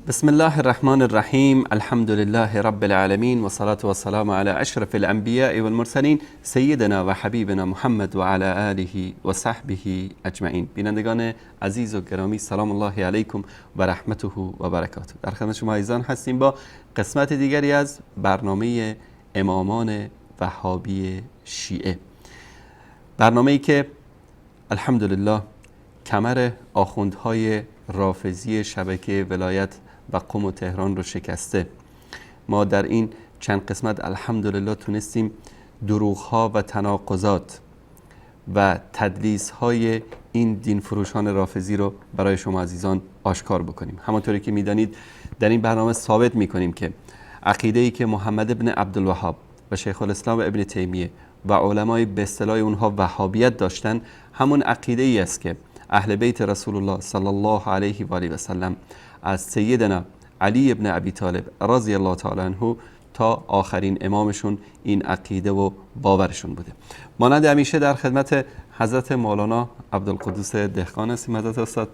بسم الله الرحمن الرحیم. الحمد لله رب العالمین و صلاة و سلام علی اشرف الانبیاء والمرسلین سیدنا و حبیبنا محمد و علی آله و صحبه اجمعین. بینندگان عزیز و گرامی، سلام الله علیکم و رحمته و برکاته. در خدمت شما عزیزان هستیم با قسمت دیگری از برنامه امامان وهابی شیعه، برنامه‌ای که الحمدلله کمر آخوندهای رافضی شبکه ولایت و قم و تهران رو شکسته. ما در این چند قسمت الحمدلله تونستیم دروغ‌ها و تناقضات و تدلیس‌های این دین فروشان رافضی رو برای شما عزیزان آشکار بکنیم. همانطوری که می‌دانید در این برنامه ثابت می‌کنیم که عقیده‌ای که محمد ابن عبدالوهاب و شیخ الاسلام ابن تیمیه و علمای به اصطلاح اونها وهابیت داشتن، همون عقیده‌ای است که اهل بیت رسول الله صلی الله علیه و آله و سلم از سیدنا علی ابن ابی طالب رضی الله تعالی عنه تا آخرین امامشون این عقیده و باورشون بوده. مانند همیشه در خدمت حضرت مولانا عبدالقدوس دهقان هستیم. حضرت استاد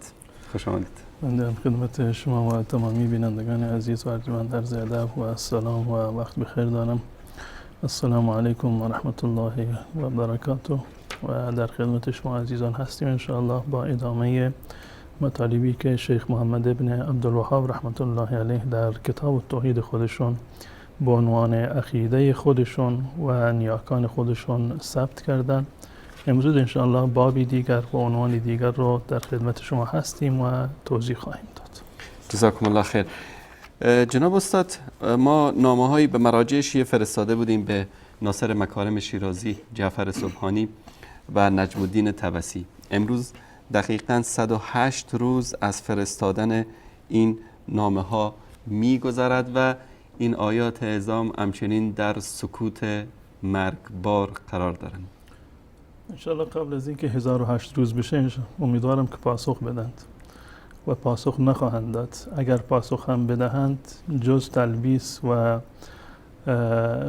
خوش آمدید. من در خدمت شما و تمامی بینندگان عزیز و ارجمند عرض ادب و سلام و وقت بخیر دارم. السلام علیکم و رحمت الله و برکاته. و در خدمت شما عزیزان هستیم انشاءالله با ادامه مطالبی که شیخ محمد ابن عبدالوهاب رحمت الله علیه در کتاب التوحید خودشون به عنوان عقیده خودشون و نیاکان خودشون ثبت کردن. امروز انشاءالله بابی دیگر و عنوان دیگر رو در خدمت شما هستیم و توضیح خواهیم داد. جزاکم الله خیر. جناب استاد، ما نامه‌هایی به مراجع شیعه فرستاده بودیم، به ناصر مکارم شیرازی، جعفر سبحانی و نجم الدین طبسی. امروز دقیقاً 108 روز از فرستادن این نامه ها می گذرد و این آیات اعظام همچنین در سکوت مرگبار قرار دارند. انشاءالله قبل از اینکه 1008 روز بشه امیدوارم که پاسخ بدند و پاسخ نخواهند داد. اگر پاسخ هم بدهند جز تلبیس و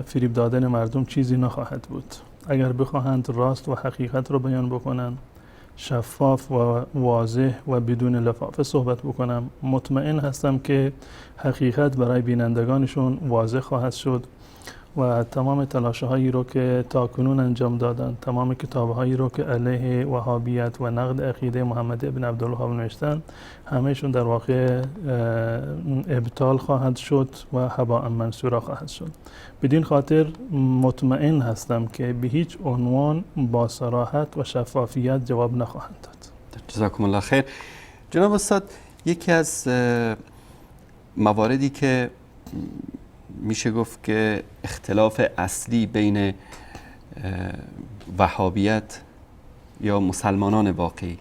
فریب دادن مردم چیزی نخواهد بود. اگر بخواهند راست و حقیقت رو بیان بکنن، شفاف و واضح و بدون لفافه صحبت بکنم، مطمئن هستم که حقیقت برای بینندگانشون واضح خواهد شد و تمام تلاش هایی رو که تاکنون انجام دادن، تمام کتاب هایی رو که علیه وهابیت و نقد عقیده محمد ابن عبدالوهاب نوشتن، همهشون در واقع ابطال خواهد شد و هباء منثورا خواهد شد. بدین خاطر مطمئن هستم که به هیچ عنوان با صراحت و شفافیت جواب نخواهند داد. جزاکم الله خیر. جناب استاد، یکی از مواردی که میشه گفت که اختلاف اصلی بین وهابیت یا مسلمانان واقعی،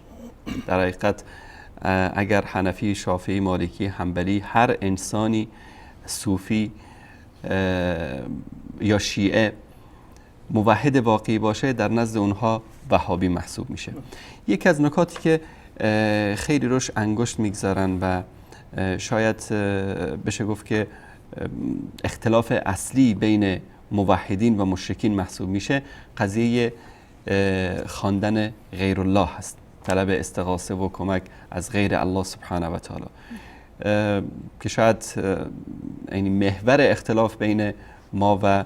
در حقیقت اگر حنفی، شافعی، مالکی، حنبلی، هر انسانی صوفی یا شیعه موحد واقعی باشه، در نزد اونها وهابی محسوب میشه. یکی از نکاتی که خیلی روش انگشت میگذارن و شاید بشه گفت که اختلاف اصلی بین موحدین و مشرکین محسوب میشه، قضیه خواندن غیر الله هست، طلب استغاثه و کمک از غیر الله سبحانه و تعالی، که شاید یعنی محور اختلاف بین ما و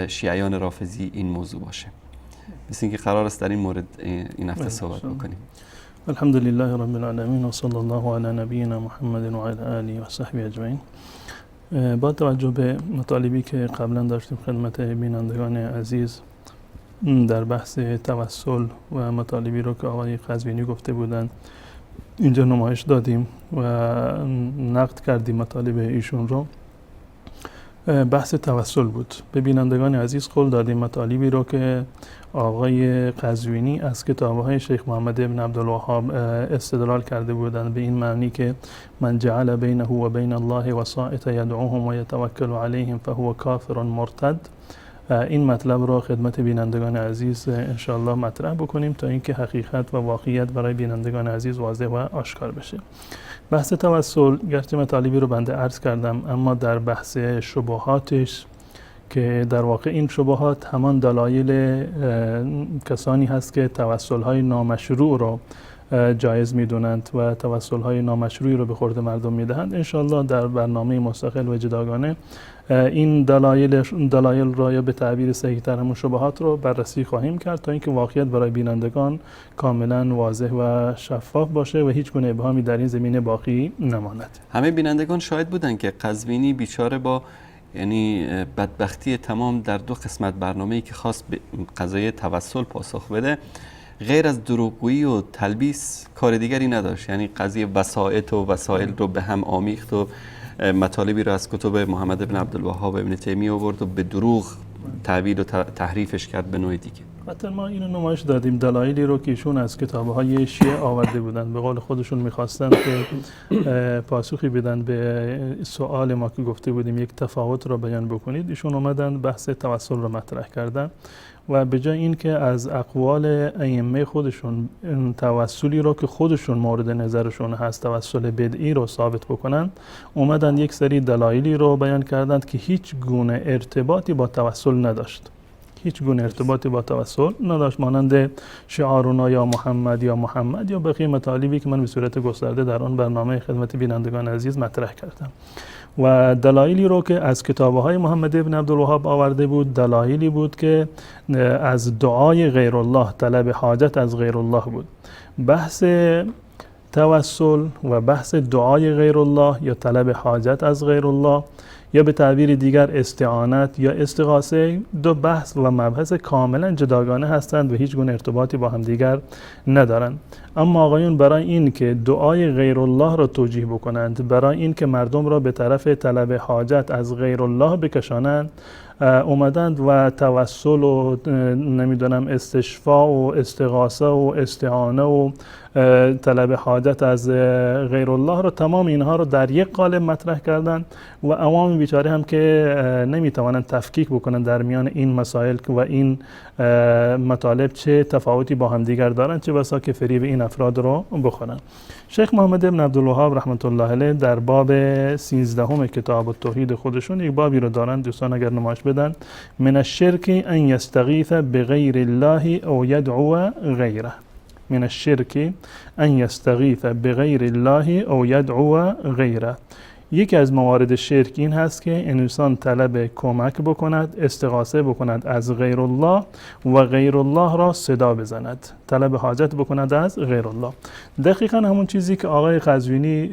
شیعیان رافضی این موضوع باشه. مثل اینکه قرار است در این مورد این هفته صحبت بکنیم. الحمدلله رب العالمین و صلی الله علی نبینا محمد و علی آله و صحبه اجمعین. با توجه به مطالبی که قبلا داشتیم خدمت بینندگان عزیز در بحث توسل و مطالبی رو که آقای قزوینی گفته بودند اینجا نمایش دادیم و نقد کردیم مطالب ایشون رو. بحث توسل بود. به بینندگان عزیز قول دادیم مطالبی رو که آقای قزوینی از کتاب‌های شیخ محمد ابن عبدالوهاب استدلال کرده بودند، به این معنی که من جعل بینه و بین الله وسائط یدعوهم و یتوکل علیهم فهو کافر مرتد. این مطلب را خدمت بینندگان عزیز انشاءالله مطرح بکنیم تا اینکه حقیقت و واقعیت برای بینندگان عزیز واضح و آشکار بشه. بحث توسل گرچه مطالبی رو بنده عرض کردم، اما در بحث شبهاتش که در واقع این شبهات همان دلایل کسانی هست که توسل‌های نامشروع رو جایز میدونند و توسل های نامشروعی رو به خورد مردم میدهند. انشالله در برنامه مستقل و جداگانه این دلایل را یا به تعبیر صحیح تر همون شبهات رو بررسی خواهیم کرد تا اینکه واقعیت برای بینندگان کاملا واضح و شفاف باشه و هیچ گونه ابهامی در این زمینه باقی نماند. همه بینندگان شاهد بودن که قزوینی بیچاره با یعنی بدبختی تمام در 2 قسمت برنامه‌ای که خواست به قضیه توسل پاسخ بده، غیر از دروغگویی و تلبیس کار دیگری نداشت. یعنی قضیه وسائط و وسائل رو به هم آمیخت و مطالبی رو از کتب محمد ابن عبدالوهاب ابن تیمیه آورد و به دروغ تعبیر و تحریفش کرد به نوع دیگه. حتی ما اینو نمایش دادیم دلایلی رو که ایشون از کتاب‌های شیعه آورده بودن، به قول خودشون می‌خواستن که پاسخی بدن به سوال ما که گفته بودیم یک تفاوت رو بیان بکنید. ایشون اومدن بحث توسل رو مطرح کردن و به جای این که از اقوال ائمه خودشون توسلی رو که خودشون مورد نظرشون هست توسل بدعی رو ثابت بکنن، اومدن یک سری دلایلی رو بیان کردند که هیچ گونه ارتباطی با توسل نداشت. هیچ گونه ارتباطی با توسل نداشت، مانند شعارنا یا محمد یا محمد یا بقیه مطالبی که من به صورت گسترده در آن برنامه خدمت بینندگان عزیز مطرح کردم. و دلایلی رو که از کتاب‌های محمد ابن عبدالوهاب آورده بود، دلایلی بود که از دعای غیر الله، طلب حاجت از غیر الله بود. بحث توسل و بحث دعای غیر الله یا طلب حاجت از غیر الله یا به تعبیر دیگر استعانت یا استغاثه 2 بحث و مبحث کاملا جداگانه هستند و هیچ گونه ارتباطی با هم دیگر ندارند. اما آقایون برای این که دعای غیر الله را توجیه بکنند، برای این که مردم را به طرف طلب حاجت از غیر الله بکشانند، اومدند و توسل و نمیدونم استشفاء و استغاثه و استعانه و طلب حاجت از غیر الله رو، تمام اینها رو در یک قالب مطرح کردن و عوام بیچاره هم که نمیتوانند تفکیک بکنن در میان این مسائل و این مطالب چه تفاوتی با هم دیگر دارن، چه بسا که فریب این افراد رو بخورن. شیخ محمد ابن عبدالوهاب رحمت الله علیه در باب 13 کتاب التوحید خودشون یک بابی رو دارن، دوستان اگر نمایش بدن: من الشرک ان یستغیث بغیر الله او یدعو غیره. من الشرک ان یستغیث بغیر الله او یدعو غیره. یکی از موارد شرک این هست که انسان طلب کمک بکند، استغاثه بکند از غیر الله و غیر الله را صدا بزند، طلب حاجت بکند از غیر الله. دقیقا همون چیزی که آقای قزوینی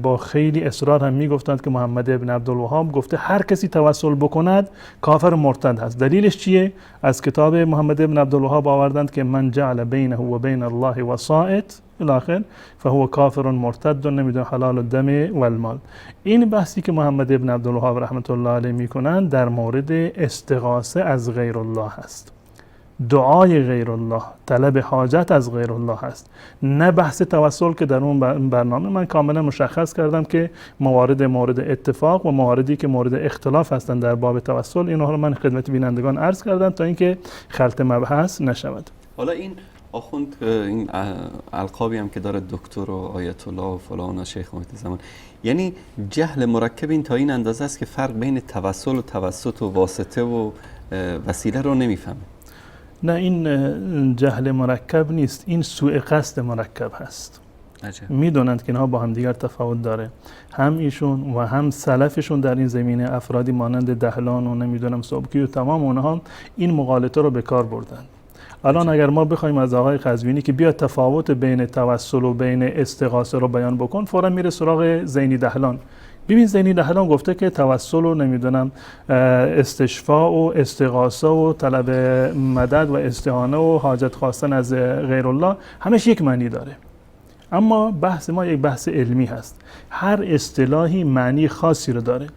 با خیلی اصرار هم میگفتند که محمد ابن عبدالوهاب گفته هر کسی توسل بکند کافر مرتد هست. دلیلش چیه؟ از کتاب محمد ابن عبدالوهاب آوردند که من جعل بینه و بین الله وسائط الاخر فهو کافر مرتد نمیدون حلال الدم والمال. این بحثی که محمد ابن عبدالوهاب رحمت الله علیه میکنن در مورد استغاثه از غیر الله هست، دعای غیر الله، طلب حاجت از غیر الله هست، نه بحث توسل که در اون برنامه من کاملا مشخص کردم که مورد اتفاق و مواردی که مورد اختلاف هستند در باب توسل، اینها رو من خدمت بینندگان عرض کردم تا اینکه خلط مبحث نشود. حالا این آخوند این القابی هم که داره دکتر و آیت الله و فلان و شیخ محیط زمان، یعنی جهل مرکب این تا این اندازه است که فرق بین توسل و توسط و واسطه و وسیله رو نمیفهمه. نه، این جهل مرکب نیست، این سوء قصد مرکب هست. میدونند که اینها با هم دیگر تفاوت داره. هم ایشون و هم سلفشون در این زمینه افرادی مانند دهلان و نمیدونم سبکی و تمام اونها این مغالطه رو به کار بردن. الان اگر ما بخوایم از آقای قزوینی که بیا تفاوت بین توسل و بین استغاثه رو بیان بکن، فورا میره سراغ زینی دهلان. ببین زینی دهلان گفته که توسل و نمیدونم استشفاء و استغاثه و طلب مدد و استعانه و حاجت خواستن از غیر الله همش یک معنی داره. اما بحث ما یک بحث علمی هست، هر اصطلاحی معنی خاصی رو داره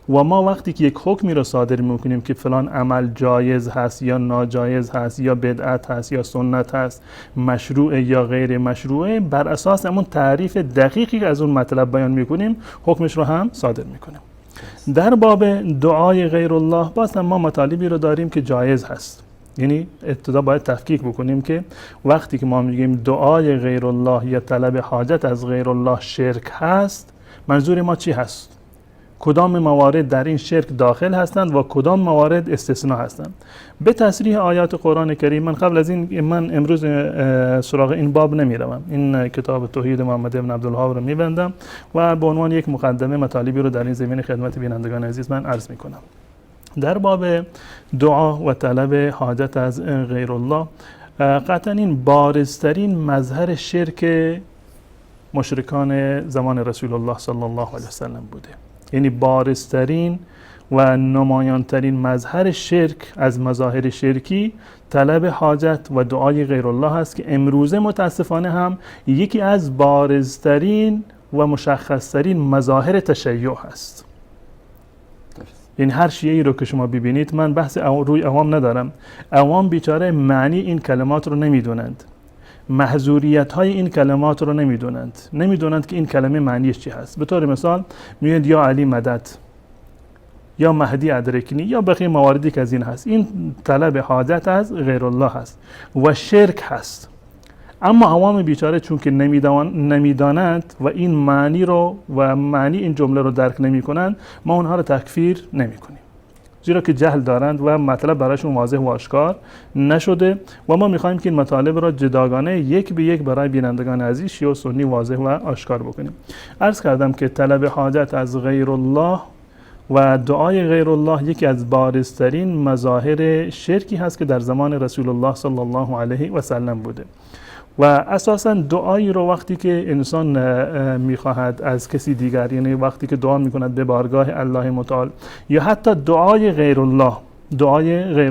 و ما وقتی که یک حکمی رو صادر میکنیم که فلان عمل جایز هست یا ناجایز هست یا بدعت هست یا سنت هست، مشروع یا غیر مشروعه، بر اساس همون تعریف دقیقی که از اون مطلب بیان میکنیم حکمش رو هم صادر میکنیم. در باب دعای غیر الله باز هم ما مطالبی رو داریم که جایز هست. یعنی ابتدا باید تفکیک بکنیم که وقتی که ما میگیم دعای غیر الله یا طلب حاجت از غیر الله شرک هست، منظور ما چی هست؟ کدام موارد در این شرک داخل هستند و کدام موارد استثناء هستند. به تصریح آیات قرآن کریم، من قبل از این من امروز سراغ این باب نمیروم، این کتاب توحید محمد ابن عبدالوهاب رو میبندم و به عنوان یک مقدمه مطالبی رو در این زمینه خدمت بینندگان عزیز من عرض میکنم. در باب دعا و طلب حاجت از غیر الله، قطعا این بارزترین مظهر شرک مشرکان زمان رسول الله صلی الله علیه وسلم بوده. یعنی بارزترین و نمایانترین مظهر شرک از مظاهر شرکی طلب حاجت و دعای غیر الله است که امروزه متاسفانه هم یکی از بارزترین و مشخصترین مظاهر تشیع هست. یعنی هر شیعی رو که شما ببینید، من بحث روی عوام ندارم، عوام بیچاره معنی این کلمات رو نمیدونند، محظوریت های این کلمات رو نمیدونند که این کلمه معنیش چی هست. به طور مثال میگن یا علی مدد، یا مهدی ادرکنی، یا بقیه مواردی که از این هست. این طلب حاجت از غیر الله هست و شرک هست. اما عوام بیچاره چون که نمیدانند و این معنی رو و معنی این جمله رو درک نمی کنند، ما اونها رو تکفیر نمی کنیم، زیرا که جهل دارند و مطلب برایشون واضح و آشکار نشده و ما میخوایم که این مطالب را جداگانه یک به یک برای بینندگان عزیز شیعه و سنی واضح و آشکار بکنیم. عرض کردم که طلب حاجت از غیر الله و دعای غیر الله یکی از بارزترین مظاهر شرکی هست که در زمان رسول الله صلی الله علیه و سلم بوده و اساساً دعایی رو وقتی که انسان میخواهد از کسی دیگر، یعنی وقتی که دعا میکند به بارگاه الله متعال، یا حتی دعای غیر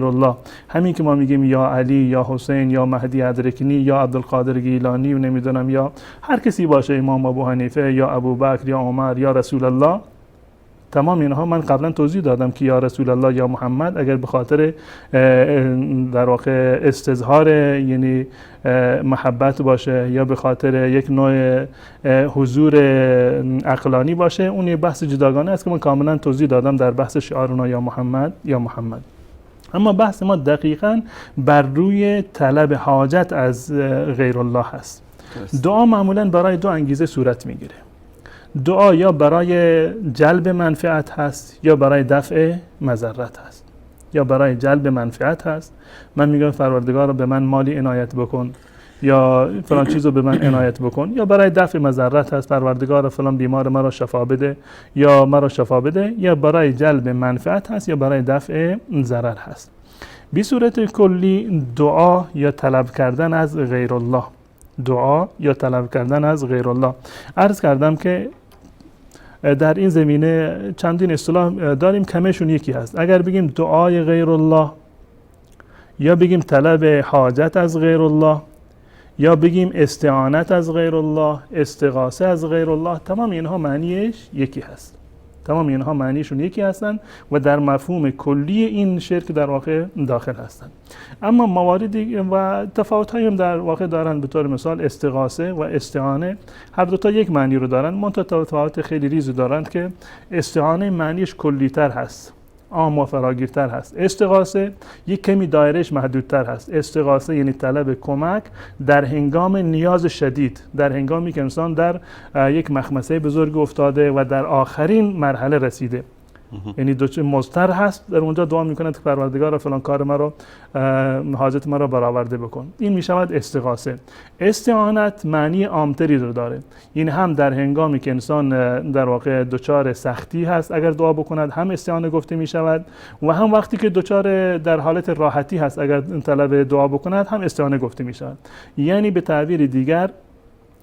الله، همین که ما میگیم یا علی یا حسین یا مهدی ادرکنی یا عبدالقادر گیلانی و نمیدونم یا هر کسی باشه، امام ابو حنیفه یا ابوبکر یا عمر یا رسول الله، تمام اینها من قبلا توضیح دادم که یا رسول الله یا محمد اگر به خاطر در واقع استظهار یعنی محبت باشه یا به خاطر یک نوع حضور عقلانی باشه، اون یه بحث جداگانه است که من کاملا توضیح دادم در بحث شعارنا یا محمد. اما بحث ما دقیقاً بر روی طلب حاجت از غیر الله هست. دعا معمولاً برای دو انگیزه صورت میگیره. دعا یا برای جلب منفعت هست یا برای دفع مضرت هست. یا برای جلب منفعت هست، من میگم پروردگار به من مالی عنایت بکن یا فلان چیزو به من عنایت بکن، یا برای دفع مضرت هست، پروردگار فلان بیمار مرا شفا بده یا مرا شفا بده، یا برای جلب منفعت هست یا برای دفع ضرر هست. به صورت کلی دعا یا طلب کردن از غیر الله، عرض کردم که در این زمینه چندین اصطلاح داریم، کمشون یکی هست. اگر بگیم دعای غیر الله یا بگیم طلب حاجت از غیر الله یا بگیم استعانت از غیر الله، استغاثه از غیر الله، تمام اینها معنیش یکی هست، تمام اینها معنیشون یکی هستند و در مفهوم کلی این شرک در واقع داخل هستند. اما مواردی و تفاوت‌هایی هم در واقع دارند. به طور مثال استغاثه و استعانه هر دو تا یک معنی رو دارند، منتها تفاوت خیلی ریزی دارند که استعانه معنیش کلی‌تر هست، عام و فراگیرتر هست. استغاثه یک کمی دایرهش محدودتر هست. استغاثه یعنی طلب کمک در هنگام نیاز شدید، در هنگامی که انسان در یک مخمسه بزرگ افتاده و در آخرین مرحله رسیده، یعنی مضطر هست، در اونجا دعا میکنه که پروردگار فلان کار مرا، حاجت مرا برآورده بکن. این میشود استغاثه. استعانت معنی عامتری رو داره، این هم در هنگامی که انسان در واقع دچار سختی هست اگر دعا بکند هم استعانه گفته میشود، و هم وقتی که دچار در حالت راحتی هست اگر طلب دعا بکند هم استعانه گفته میشود. یعنی به تعبیر دیگر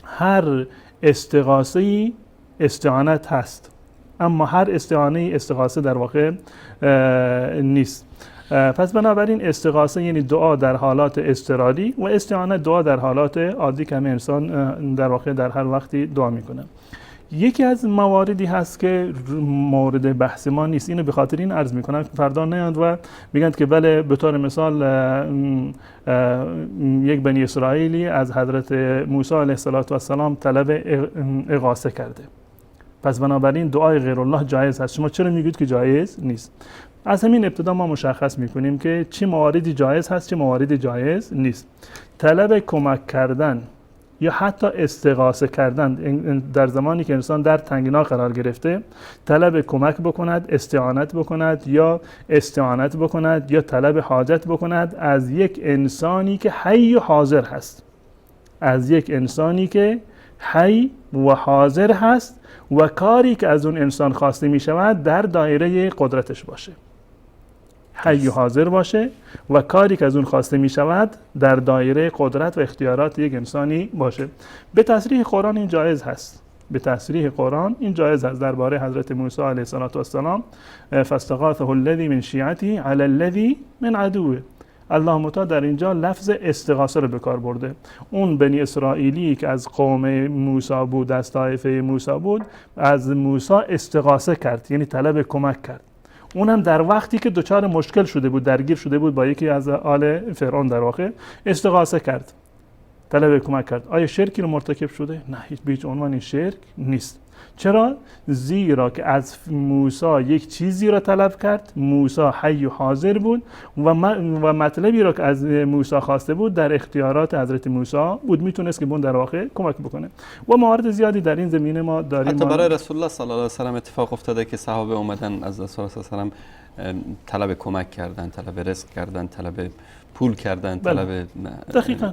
هر استغاثه‌ای استعانت هست، اما هر استغاثه در واقع نیست. پس بنابراین استغاثه یعنی دعا در حالات اضطراری و استعانه دعا در حالات عادی که همه انسان در واقع در هر وقتی دعا میکنه. یکی از مواردی هست که مورد بحث ما نیست، اینو به خاطر این عرض میکنم که فردا نیاند و میگند که بله به طور مثال یک بنی اسرائیلی از حضرت موسی علیه السلام طلب اغاثه کرده، پس بنابراین دعای غیر الله جایز هست. شما چرا میگید که جایز نیست؟ از همین ابتدا ما مشخص میکنیم که چه مواردی جایز هست چه مواردی جایز نیست. طلب کمک کردن یا حتی استغاثه کردن. در زمانی که انسان در تنگنا قرار گرفته طلب کمک بکند، استعانت بکند یا طلب حاجت بکند از یک انسانی که حی و حاضر هست، از یک انسانی که حی و حاضر هست و کاری که از اون انسان خواسته می شود در دایره قدرتش باشه، حی و حاضر باشه و کاری که از اون خواسته می شود در دایره قدرت و اختیارات یک انسانی باشه. به تصریح قرآن این جایز هست، به تصریح قرآن این جایز هست. درباره حضرت موسی علیه السلام فاستغاثه الذی من شیعته علی الذی من عدوه، الله متعال در اینجا لفظ استغاثه رو به کار برده. اون بنی اسرائیلی که از قوم موسی بود، از طایفه موسی بود، از موسی استغاثه کرد، یعنی طلب کمک کرد. اونم در وقتی که دچار مشکل شده بود، درگیر شده بود با یکی از آل فرعون، در واقع استغاثه کرد، طلب کمک کرد. آیا شرکی رو مرتکب شده؟ نه، هیچ به هیچ عنوان این شرک نیست. چرا؟ زیرا که از موسی یک چیزی را طلب کرد، موسی حی و حاضر بود و مطلبی را که از موسی خواسته بود در اختیارات حضرت موسی بود، میتونست که بون در واقع کمک بکنه. و موارد زیادی در این زمینه ما داریم. حتی برای رسول الله صلی الله علیه و سلم اتفاق افتاده که صحابه اومدن از رسول الله صلی الله علیه و سلم طلب کمک کردن، طلب رزق کردن، طلب پول کردن، طلب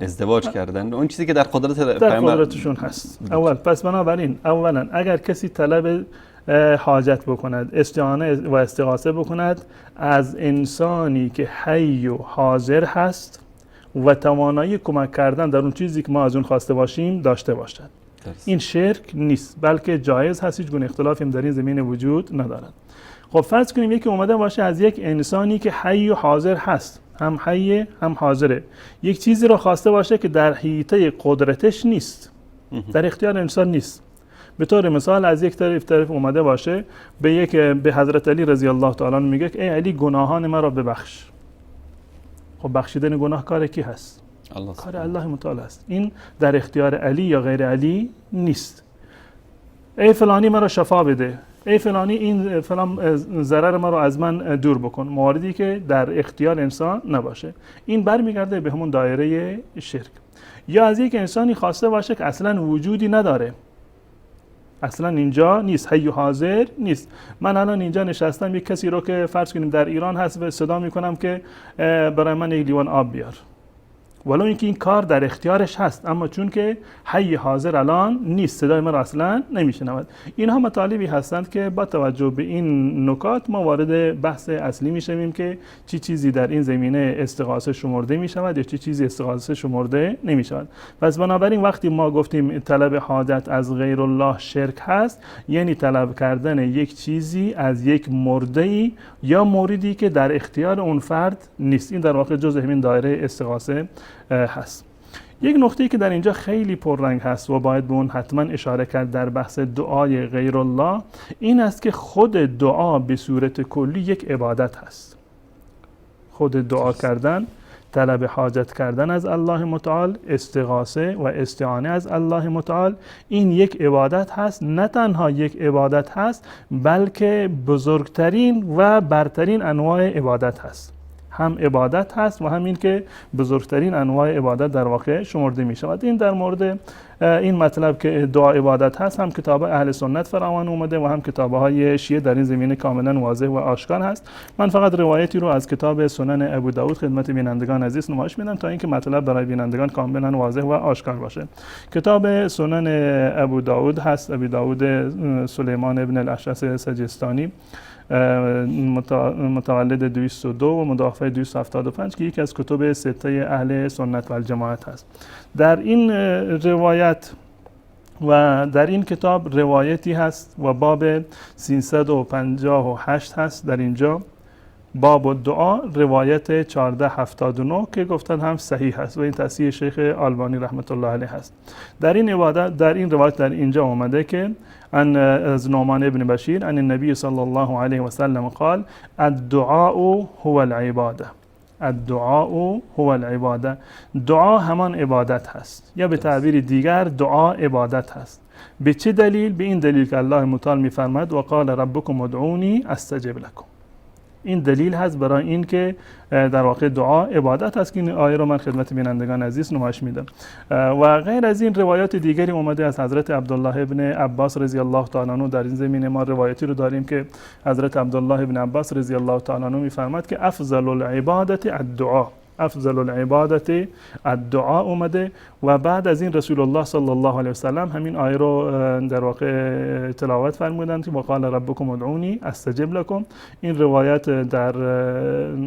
ازدواج کردن، اون چیزی که در قدرتشون هست. اول پس بنابراین اولا اگر کسی طلب حاجت بکند، استعانه و استغاثه بکند از انسانی که حی و حاضر هست و توانایی کمک کردن در اون چیزی که ما از اون خواسته باشیم داشته باشد، این شرک نیست، بلکه جایز هست، هیچ گونه اختلافی در این زمینه وجود ندارد. خب فرض کنیم یکی اومده باشه از یک انسانی که حی و حاضر هست، هم حی هم حاضره، یک چیزی رو خواسته باشه که در حیطه قدرتش نیست، در اختیار انسان نیست. به طور مثال از یک طرف اومده باشه به حضرت علی رضی الله تعالی عنه میگه ای علی گناهان مرا ببخش. خب بخشیدن گناه کار کی هست؟ کار الله متعال است. این در اختیار علی یا غیر علی نیست. ای فلانی مرا شفا بده، ای فلانی این فلان ضرر ما رو از من دور بکن، مواردی که در اختیار انسان نباشه، این برمیگرده به همون دایره شرک. یا از یک انسانی خواسته باشه که اصلا وجودی نداره، اصلا اینجا نیست، حی و حاضر نیست. من الان اینجا نشستم، یک کسی رو که فرض کنیم در ایران هست و صدا میکنم که برای من یک لیوان آب بیار، ولو اینکه این کار در اختیارش هست، اما چون که حی حاضر الان نیست، صدای ما را اصلا نمیشنود. اینها مطالبی هستند که با توجه به این نکات ما وارد بحث اصلی میشویم که چی چیزی در این زمینه استغاثه شمرده میشود یا چی چیزی استغاثه شمرده نمیشود. پس بنابراین وقتی ما گفتیم طلب حاجت از غیر الله شرک هست، یعنی طلب کردن یک چیزی از یک مرده‌ای یا موردی که در اختیار اون فرد نیست. این در واقع جزء همین دایره استغاثه هست. یک نکته که در اینجا خیلی پررنگ هست و باید به اون حتما اشاره کرد در بحث دعای غیر الله، این است که خود دعا به صورت کلی یک عبادت هست. خود دعا کردن، طلب حاجت کردن از الله متعال، استغاثه و استعانه از الله متعال، این یک عبادت هست. نه تنها یک عبادت هست، بلکه بزرگترین و برترین انواع عبادت هست. هم عبادت هست و همین که بزرگترین انواع عبادت در واقع شمرده می شود. این در مورد این مطلب که دعا عبادت هست هم کتاب اهل سنت فراوان اومده و هم کتاب‌های شیعه در این زمینه کاملا واضح و آشکار هست. من فقط روایتی رو از کتاب سنن ابو داود خدمت بینندگان عزیز نمایش میدم تا اینکه مطلب برای بینندگان کاملا واضح و آشکار باشه. کتاب سنن ابو داود هست، ابو داود سلیمان ابن الاشعث سجستانی، متولد 202 و متوفی 275 که یکی از کتب سته اهل سنت و الجماعت هست. در این روایت و در این کتاب روایتی هست و باب 358 هست. در اینجا باب الدعا روایت 1479 که گفتن هم صحیح هست و این تصحیح شیخ آلبانی رحمت الله علیه هست. در این روایت در اینجا اومده که از نعمان ابن بشیر عن النبی صلی الله علیه و سلم قال الدعاء هو العباده. الدعاء هو العباده. دعا همان عبادت هست، یا به تعبیر دیگر دعا عبادت هست. به چه دلیل؟ به این دلیل که الله متعال میفرماد و قال ربکم ادعونی استجب لکم. این دلیل هست برای این که در واقع دعا عبادت است که این آیه رو من خدمت بینندگان عزیز نمایش میدم. و غیر از این روایات دیگری اومده از حضرت عبدالله ابن عباس رضی الله تعالی عنه. در این زمینه ما روایتی رو داریم که حضرت عبدالله ابن عباس رضی الله تعالی عنه میفرماد که افضل العبادت الدعاء، افضل العبادت الدعاء اومده و بعد از این رسول الله صلی الله علیه و سلم همین آیه رو در واقع تلاوت فرمودند که وقال ربکم ادعونی استجب لکم. این روایت در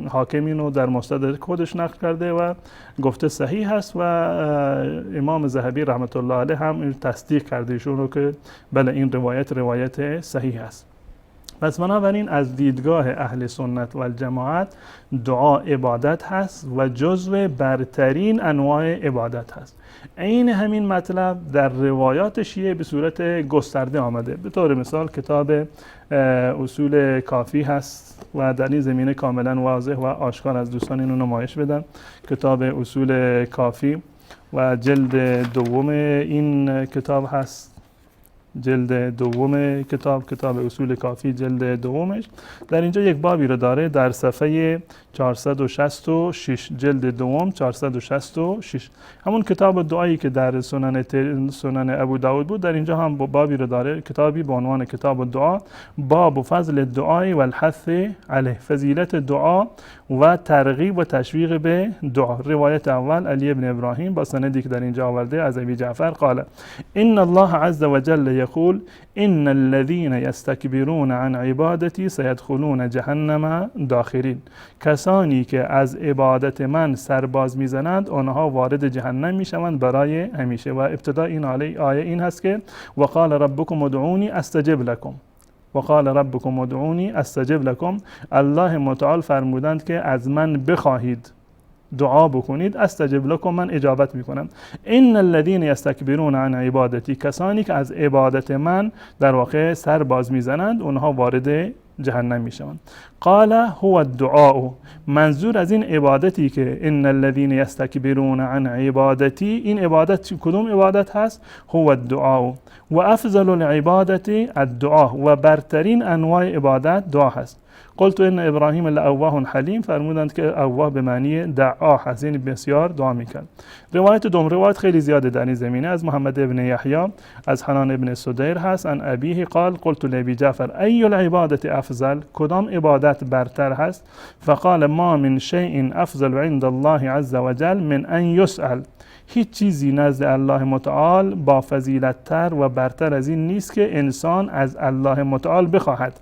حاکمین و در مستدرک خودش نقل کرده و گفته صحیح هست و امام ذهبی رحمت الله علیه هم تصدیق کرده ایشون رو که بله این روایت صحیح است. پس بنابراین از دیدگاه اهل سنت و الجماعت دعا عبادت هست و جزو برترین انواع عبادت هست. عین همین مطلب در روایات شیعه به صورت گسترده آمده. به طور مثال کتاب اصول کافی هست و در این زمینه کاملا واضح و آشکار از دوستان اینو نمایش بدن. کتاب اصول کافی و جلد دوم این کتاب هست، جلد دوم کتاب اصول کافی جلد دومش. در اینجا یک بابی رو داره در صفحه 466، جلد دوم 466، همون کتاب دعایی که در سنن ابو داود بود. در اینجا هم بابی رو داره، کتابی به عنوان کتاب دعا، باب فضل الدعای و الحث علیه، فضیلت دعا و ترغیب و تشویق به دعا. روایت اول علی ابن ابراهیم با سندی که در اینجا آورده از ابی جعفر قال ان الله عز وجل يقول ان الذين يستكبرون عن عبادتي سيدخلون جهنم داخرين. کسانی که از عبادت من سرباز میزنند آنها وارد جهنم میشوند برای همیشه. و ابتدا این آیه این هست که وقال ربكم ادعوني استجب لكم، وقال ربكم ادعوني استجب لكم. الله متعال فرمودند که از من بخواهید دعا بکنید استجب لكم، من اجابت میکنم. ان الذين يستكبرون عن عبادتي، کسانی که از عبادت من در واقع سر باز میزنند اونها وارد جهنم میشوند. قال هو الدعاء، منظور از این عبادتی که ان الذين يستكبرون عن عبادتي، این عبادت کدوم عبادت هست؟ هو الدعاء و افضل العبادة الدعاء، و برترین انواع عبادت دعا هست. قلت ان ابراهیم لأواه حلیم، فرمودند که اواه به معنی دعا هست، یعنی بسیار دعا میکرد. روایت دوم، روایت خیلی زیاده در این زمینه، از محمد ابن یحیی از حنان ابن سدیر هست ان ابیه قال قلت لابی جعفر ای العبادة افضل، کدام عبادت برتر هست؟ فقال ما من شیء افضل عند الله عز وجل من ان يسأل، هیچ چیزی نزد الله متعال با فضیلت تر و برتر از این نیست که انسان از الله متعال بخواهد.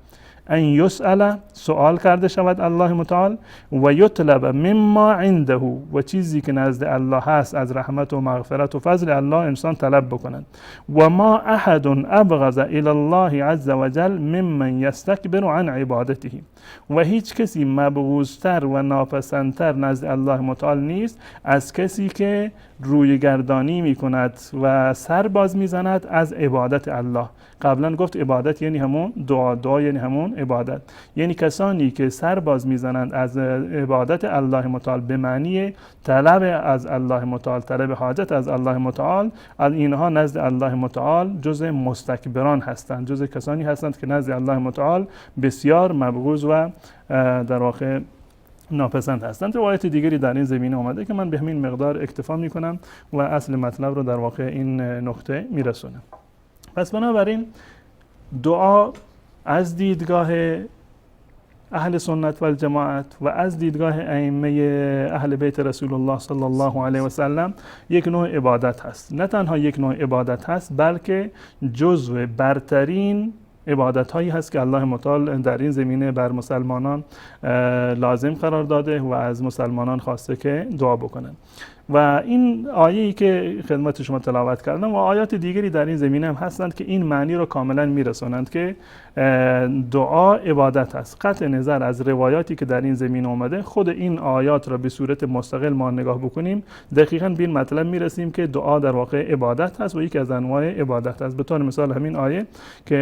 ان یسأل، سوال کرده شود الله متعال، و یطلب مما عنده، و چیزی که نزد الله هست از رحمت و مغفرت و فضل الله انسان طلب بکنند. و ما احد ابغض الى الله عز وجل ممن یستکبر عن عبادته، و هیچ کسی مبغوضتر و ناپسندتر نزد الله متعال نیست از کسی که روی گردانی میکند و سر باز میزند از عبادت الله. قبلا گفت عبادت یعنی همون دعا، دعا یعنی همون عبادت، یعنی کسانی که سر باز میزنند از عبادت الله متعال به معنی طلب از الله متعال، طلب حاجت از الله متعال، اینها نزد الله متعال جز مستکبران هستند، جز کسانی هستند که نزد الله متعال بسیار مبغوض و در واقع ناپسند هستند. روایت دیگری در این زمینه آمده که من به همین مقدار اکتفا میکنم و اصل مطلب رو در واقع این نقطه میرسونم. پس بنابراین دعا از دیدگاه اهل سنت و الجماعت و از دیدگاه ائمه اهل بیت رسول الله صلی الله علیه و سلم یک نوع عبادت هست. نه تنها یک نوع عبادت هست بلکه جزو برترین عبادت هایی هست که الله متعال در این زمینه بر مسلمانان لازم قرار داده و از مسلمانان خواسته که دعا بکنند. و این آیه‌ای که خدمت شما تلاوت کردم و آیات دیگری در این زمینه هم هستند که این معنی رو کاملا میرسونند که دعا عبادت است. قطع نظر از روایاتی که در این زمینه اومده، خود این آیات را به صورت مستقل ما نگاه بکنیم دقیقاً به این مطلب میرسیم که دعا در واقع عبادت هست و یکی از انواع عبادت است. به طور مثال همین آیه که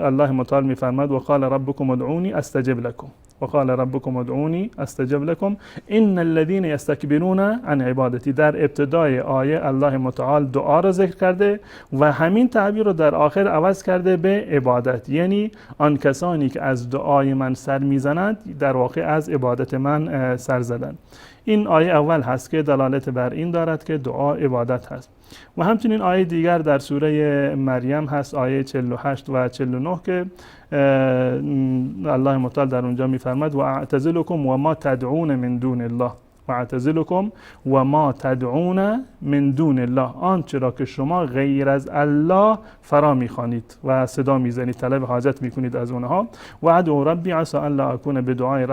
الله متعال میفرماد وقال ربكم ادعوني استجب لكم، وقال ربكم ادعوني استجب لكم ان الذين يستكبرون عن عبادتي، عبادتی. در ابتدای آیه الله متعال دعا را ذکر کرده و همین تعبیر رو در آخر عوض کرده به عبادت، یعنی آن کسانی که از دعای من سر میزنند در واقع از عبادت من سر زدند. این آیه اول هست که دلالت بر این دارد که دعا عبادت هست. و همچنین آیه دیگر در سوره مریم هست، آیه 48 و 49 که الله متعال در اونجا میفرماد و اعتزلکم و ما تدعون من دون الله و اعتزلکم و ما تدعون من دون الله، آنچه را که شما غیر از الله فرا میخوانید و صدا میزنید، طلب حاجت میکنید از اونها. و ادعو ربی عسى الا اكون بدعاء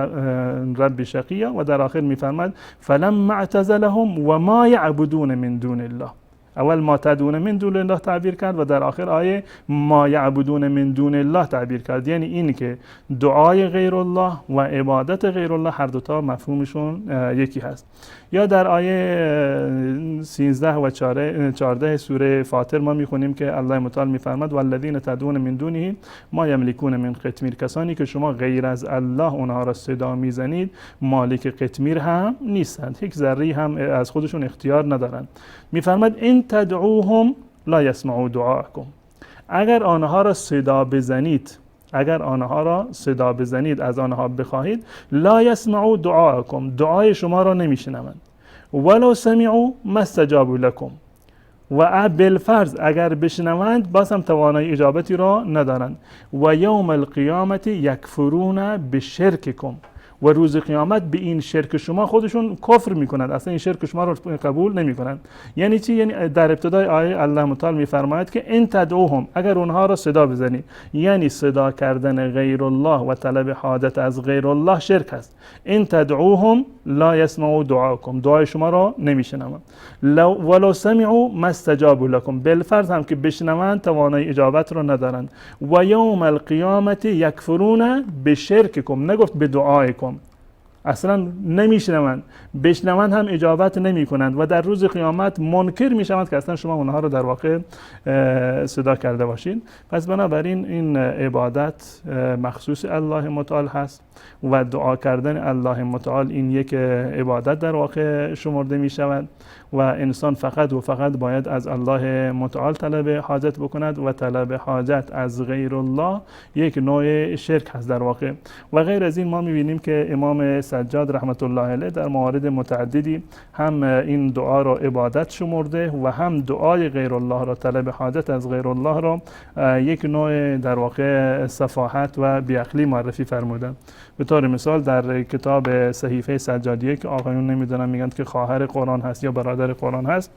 ربی شقیا. و در آخر میفرماد فلما اعتزلهم و ما یعبدون من دون الله. اول ما تدعون من دون الله تعبیر کرد و در آخر آیه ما یعبدون من دون الله تعبیر کرد، یعنی این که دعای غیر الله و عبادت غیر الله هر دوتا مفهومشون یکی هست. یا در آیه 13 و 14 سوره فاطر ما میخونیم که الله متعال میفرماد والذین تدعون من دونه ما یملکون من قطمیر، کسانی که شما غیر از الله اونها را صدا میزنید مالک قطمیر هم نیستند، یک ذره هم از خودشون اختیار ندارند. میفرماد این تدعوهم لا یسمعوا دعاءکم، اگر آنها را صدا بزنید، اگر آنها را صدا بزنید، از آنها بخواهید، لا یسمعوا دعاءکم، دعای شما را نمیشنوند. ولو سمعوا ما استجابوا لکم، و بالفرض اگر بشنوند باز هم توانایی اجابتی را ندارند. و یوم القیامت یکفرون بشرککم، و روز قیامت به این شرک شما خودشون کفر میکنند، اصلا این شرک شما رو قبول نمیکنند. یعنی چی؟ یعنی در ابتدای آیه الله متعال میفرماید که ان تدعوهم، اگر اونها را صدا بزنید، یعنی صدا کردن غیر الله و طلب حاجت از غیر الله شرک است. ان تدعوهم لا یسمعوا دعاءکم، دعای شما را نمیشنوند. ولو سمعوا ما استجابوا لکم، بالفرض هم که بشنوند توانایی اجابت را ندارند. و یوم القیامت یکفرون بشرککم، نگفت به دعایکم، اصلا نمیشنوند، بشنوند هم اجابت نمی کنند و در روز قیامت منکر میشوند که اصلا شما اونها رو در واقع صدا کرده باشید. پس بنابراین این عبادت مخصوص الله متعال هست و دعا کردن الله متعال این یک عبادت در واقع شمرده می شود و انسان فقط و فقط باید از الله متعال طلب حاجت بکند و طلب حاجت از غیر الله یک نوع شرک هست در واقع. و غیر از این ما می‌بینیم که امام سجاد رحمت الله علیه در موارد متعددی هم این دعا را عبادت شمرده و هم دعای غیر الله را، طلب حاجت از غیر الله را یک نوع در واقع سفاهت و بیعقلی معرفی فرمودند. به طور مثال در کتاب صحیفه سجادیه که آقایون نمیدونم میگن که خواهر قرآن هست یا برادر قرآن هست،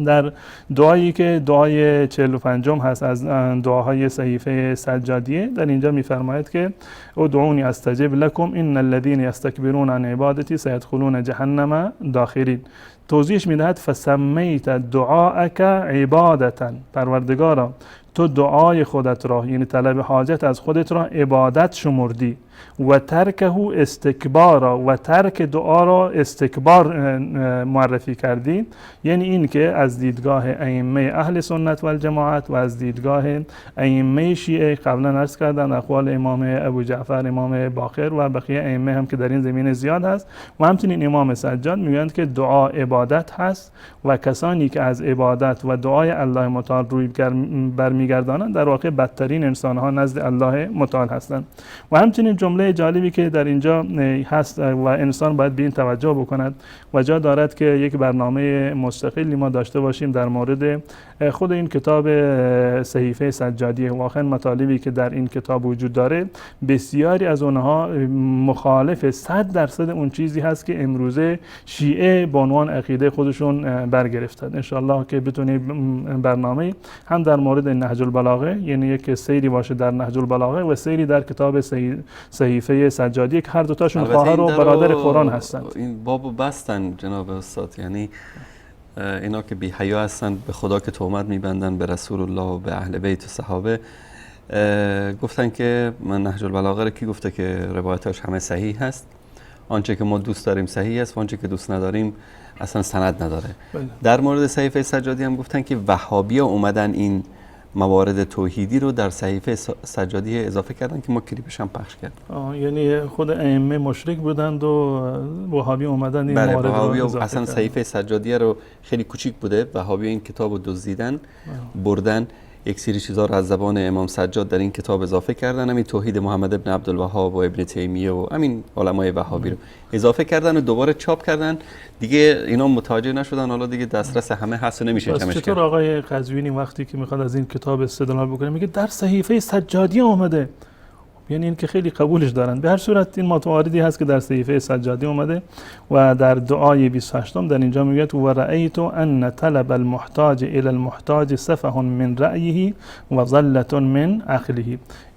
در دعایی که دعای 45 هست از دعاهای صحیفه سجادیه، در اینجا میفرماید که ادعونی استجب لکم ان الذين يستكبرون عن عبادتی سيدخلون جهنم داخرین. توضیحش میدهد فسمیت دعاءک عبادتا، پروردگارا تو دعای خودت را یعنی طلب حاجت از خودت را عبادت شمردی و ترکه استکبارا، و ترک دعا را استکبار معرفی کردی. یعنی این که از دیدگاه ائمه اهل سنت و الجماعت و از دیدگاه ائمه شیعه، قبلا عرض کردن اقوال امام ابو جعفر، امام باقر و بقیه ائمه هم که در این زمینه زیاد هست و همچنین امام سجاد میگویند که دعا عبادت هست و کسانی که از عبادت و دعای الله متعال روی برمیگردانند در واقع بدترین انسان ها نزد الله متعال هستند. و همچنین جمله جالبی که در اینجا هست و انسان باید به این توجه بکند و جا دارد که یک برنامه مستقلی ما داشته باشیم در مورد خود این کتاب صحیفه سجادیه. واقعا مطالبی که در این کتاب وجود داره بسیاری از اونها مخالف 100% اون چیزی هست که امروزه شیعه به عنوان عقیده خودشون برگرفتند. ان شاء الله که بتونی برنامه هم در مورد نهج البلاغه، یعنی یک سیری باشه در نهج البلاغه و سیری در کتاب صحیفه سجادیه که هر دو تاشون خواهر و برادر قرآن هستند. این بابو بستن جناب استاد، یعنی اینا که بی حیا هستند به خدا که تهمت میبندن، به رسول الله و به اهل بیت و صحابه. گفتن که من نهج البلاغه رو کی گفته که روایتاش همه صحیح هست، آنچه که ما دوست داریم صحیح است و آنچه که دوست نداریم اصلا سند نداره. در مورد صحیفه سجادی هم گفتن که وهابی‌ها اومدن این موارد توحیدی رو در صحیفه سجادی اضافه کردن که ما کلیپش هم پخش کردیم. یعنی خود ائمه مشرک بودند و وهابی اومدن این موارد رو اضافه اصلا کردن. صحیفه سجادیه رو خیلی کوچیک بوده، وهابی این کتاب رو دزدیدن بردن، یک سری چیزا رو از زبان امام سجاد در این کتاب اضافه کردن، همین توحید محمد ابن عبدالوهاب و ابن تیمیه و همین علمای وهابی رو اضافه کردن و دوباره چاپ کردن. دیگه اینا متوجه نشدن، حالا دیگه دسترس همه هست و نمیشه جمعش کرد. چطور آقای قزوینی وقتی که میخواد از این کتاب استدلال بکنه میگه در صحیفه سجادی اومده، یعنی این که خیلی قبولش دارن. به هر صورت این مواردی هست که در صحیفه سجادی اومده و در دعای 28 در اینجا میگه و رأیت ان طلب المحتاج الى المحتاج سفه من رأیه و ضلة من عقله.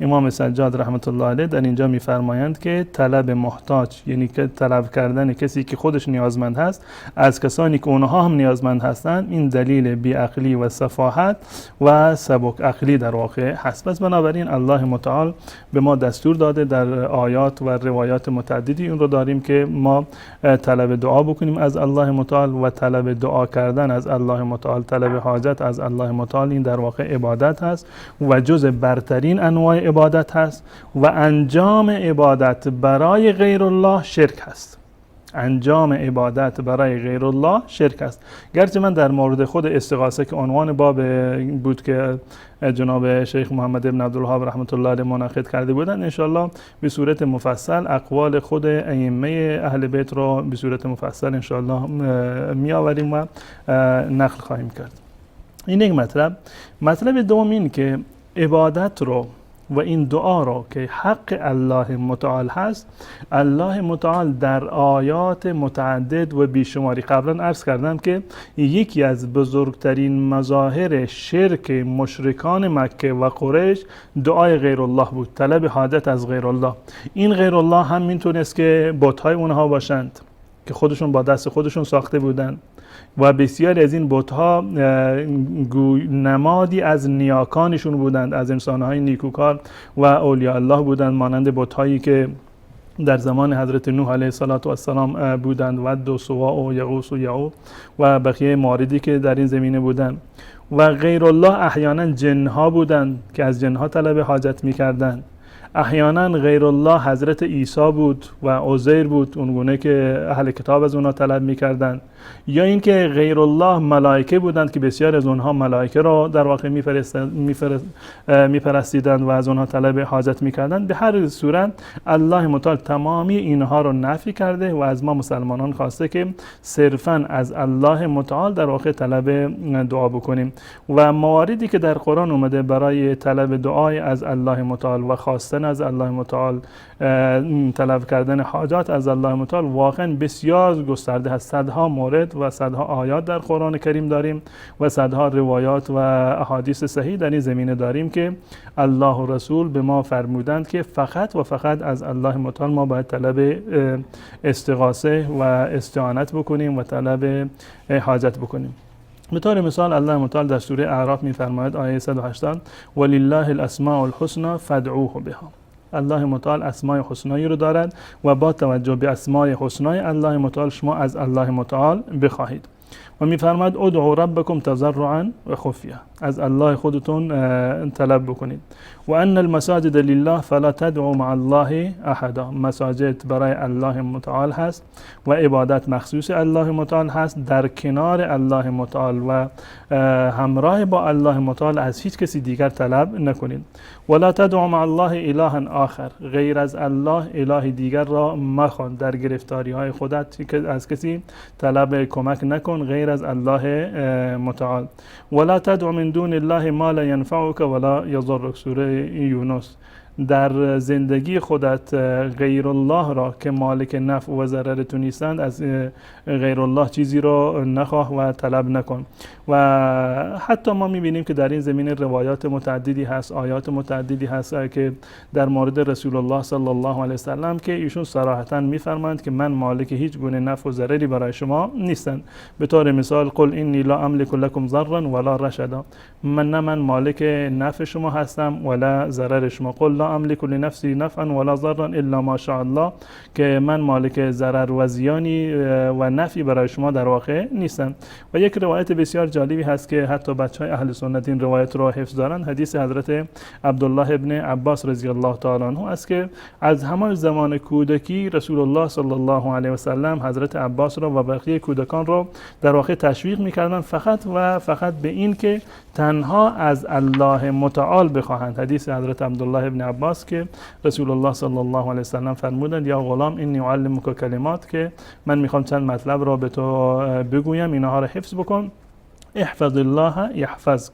امام سجاد رحمت الله علیه در اینجا میفرمایند که طلب محتاج، یعنی که طلب کردن کسی که خودش نیازمند هست از کسانی که اونها هم نیازمند هستند، این دلیل بیعقلی و سفاهت و سبک عقلی در واقع هست. پس بنابراین الله متعال به ما دستور داده در آیات و روایات متعددی اون رو داریم که ما طلب دعا بکنیم از الله متعال و طلب دعا کردن از الله متعال، طلب حاجت از الله متعال، این در واقع عبادت هست و جز برترین انواع عبادت هست و انجام عبادت برای غیر الله شرک هست. انجام عبادت برای غیر الله شرک است. گرچه من در مورد خود استغاثه که عنوان باب بود که جناب شیخ محمد ابن عبدالوهاب رحمت الله علیه منعقد کرده بودن، انشالله به صورت مفصل اقوال خود ائمه اهل بیت رو به صورت مفصل انشالله می آوریم و نقل خواهیم کرد. این یک مطلب دوم این که عبادت رو و این دعا رو که حق الله متعال هست، الله متعال در آیات متعدد و بیشماری قبلا عرض کردم که یکی از بزرگترین مظاهر شرک مشرکان مکه و قریش دعای غیر الله بود، طلب حاجت از غیر الله. این غیر الله هم میتونست که بت‌های اونها باشند که خودشون با دست خودشون ساخته بودند و بسیاری از این بت‌ها نمادی از نیاکانشون بودند، از انسان‌های نیکوکار و اولیاء الله بودند، مانند بت‌هایی که در زمان حضرت نوح علیه السلام بودند، ود و سواع و یغوث و یعوق و بقیه مواردی که در این زمینه بودند. و غیر الله احیانا جن‌ها بودند که از جن‌ها طلب حاجت می‌کردند. احیانا غیر الله حضرت عیسی بود و عزیر بود، اونگونه که اهل کتاب از اونها طلب می‌کردند. یا اینکه غیر الله ملائکه بودند که بسیار از اونها ملائکه را در واقع میپرستیدند و از اونها طلب حاجت میکردند. به هر صورت الله متعال تمامی اینها رو نفی کرده و از ما مسلمانان خواسته که صرفا از الله متعال در واقع طلب دعا بکنیم. و مواردی که در قرآن اومده برای طلب دعای از الله متعال و خواستن از الله متعال، طلب کردن حاجات از الله متعال واقعا بسیار گسترده هست. صدها مورد و صدها آیات در قرآن کریم داریم و صدها روایات و احادیث صحیح در این زمینه داریم که الله و رسول به ما فرمودند که فقط و فقط از الله متعال ما باید طلب استغاثه و استعانت بکنیم و طلب حاجت بکنیم. به طور مثال الله متعال در سوره اعراف می‌فرماید آیه 180 ولله الاسماء الحسنى فادعوه بها. الله متعال اسماء حسنایی رو دارد و با توجه به اسماء حسنای الله متعال شما از الله متعال بخواهید. و می‌فرماید ادعوا ربکم تضرعا و خفیه، از الله خودتون طلب بکنید. و ان المساجد لله فلا تدعوا مع الله احدا، مساجد برای الله متعال هست و عبادت مخصوص الله متعال هست، در کنار الله متعال و همراه با الله متعال از هیچ کسی دیگر طلب نکنید. ولا تدعوا مع الله الها آخر، غیر از الله اله دیگر را مخوان، در گرفتاری های خودت که از کسی طلب کمک نکن غیر از الله متعال. ولا تدعوا من دون الله ما لا ينفعك ولا يضرك، سوره یونس. در زندگی خودت غیر الله را که مالک نفع و ضرر تو نیستند، از غیر الله چیزی را نخواه و طلب نکن. و حتی ما میبینیم که در این زمینه روایات متعددی هست، آیات متعددی هست که در مورد رسول الله صلی الله علیه وسلم که ایشون صراحتا میفرمایند که من مالک هیچ گونه نفع و ضرری برای شما نیستند. به طور مثال قل انی لا املک لكم ضرا ولا رشدا، من مالک نفع شما هستم ولا ضرر شما. قل لا لا املک لنفسی نفعا ولا ضرا الا ما شاء الله، که من مالک ضرر و زیانی و نفعی برای شما در واقع نیستم. و یک روایت بسیار جالبی هست که حتی بچهای اهل سنت این روایت رو حفظ دارن، حدیث حضرت عبدالله ابن عباس رضی الله تعالی عنه است که از همان زمان کودکی رسول الله صلی الله علیه و سلم حضرت عباس را و بقیه کودکان را در واقع تشویق می‌کردند فقط و فقط به این که تنها از الله متعال بخواهند. حدیث حضرت عبدالله ابن عباس که رسول الله صلی الله علیه و سلم فرمودند یا غلام انی اعلمک کلمات، که من میخوام چند مطلب را به تو بگویم، اینها را حفظ بکن. احفظ الله یحفظک،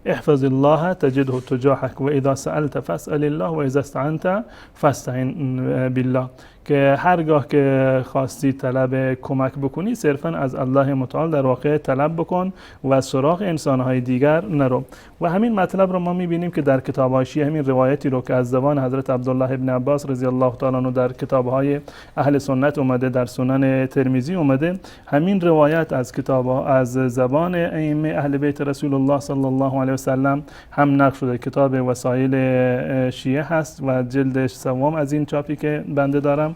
احفظ الله تجده تجاهک و اذا سألت فاسأل الله و اذا استعنت فاستعن بالله، که هرگاه که خواستی طلب کمک بکنی صرفا از الله متعال در واقع طلب بکن و سراغ انسانهای دیگر نرو. و همین مطلب رو ما میبینیم که در کتاب‌های شیعه، همین روایتی رو که از زبان حضرت عبدالله ابن عباس رضی الله تعالی عنه در کتاب‌های اهل سنت اومده، در سنن ترمذی اومده، همین روایت از از زبان ائمه اهل بیت رسول الله صلی الله علیه و سلم هم نقل شده. کتاب وسایل شیعه هست و جلد سوم از این چاپی که بنده دارم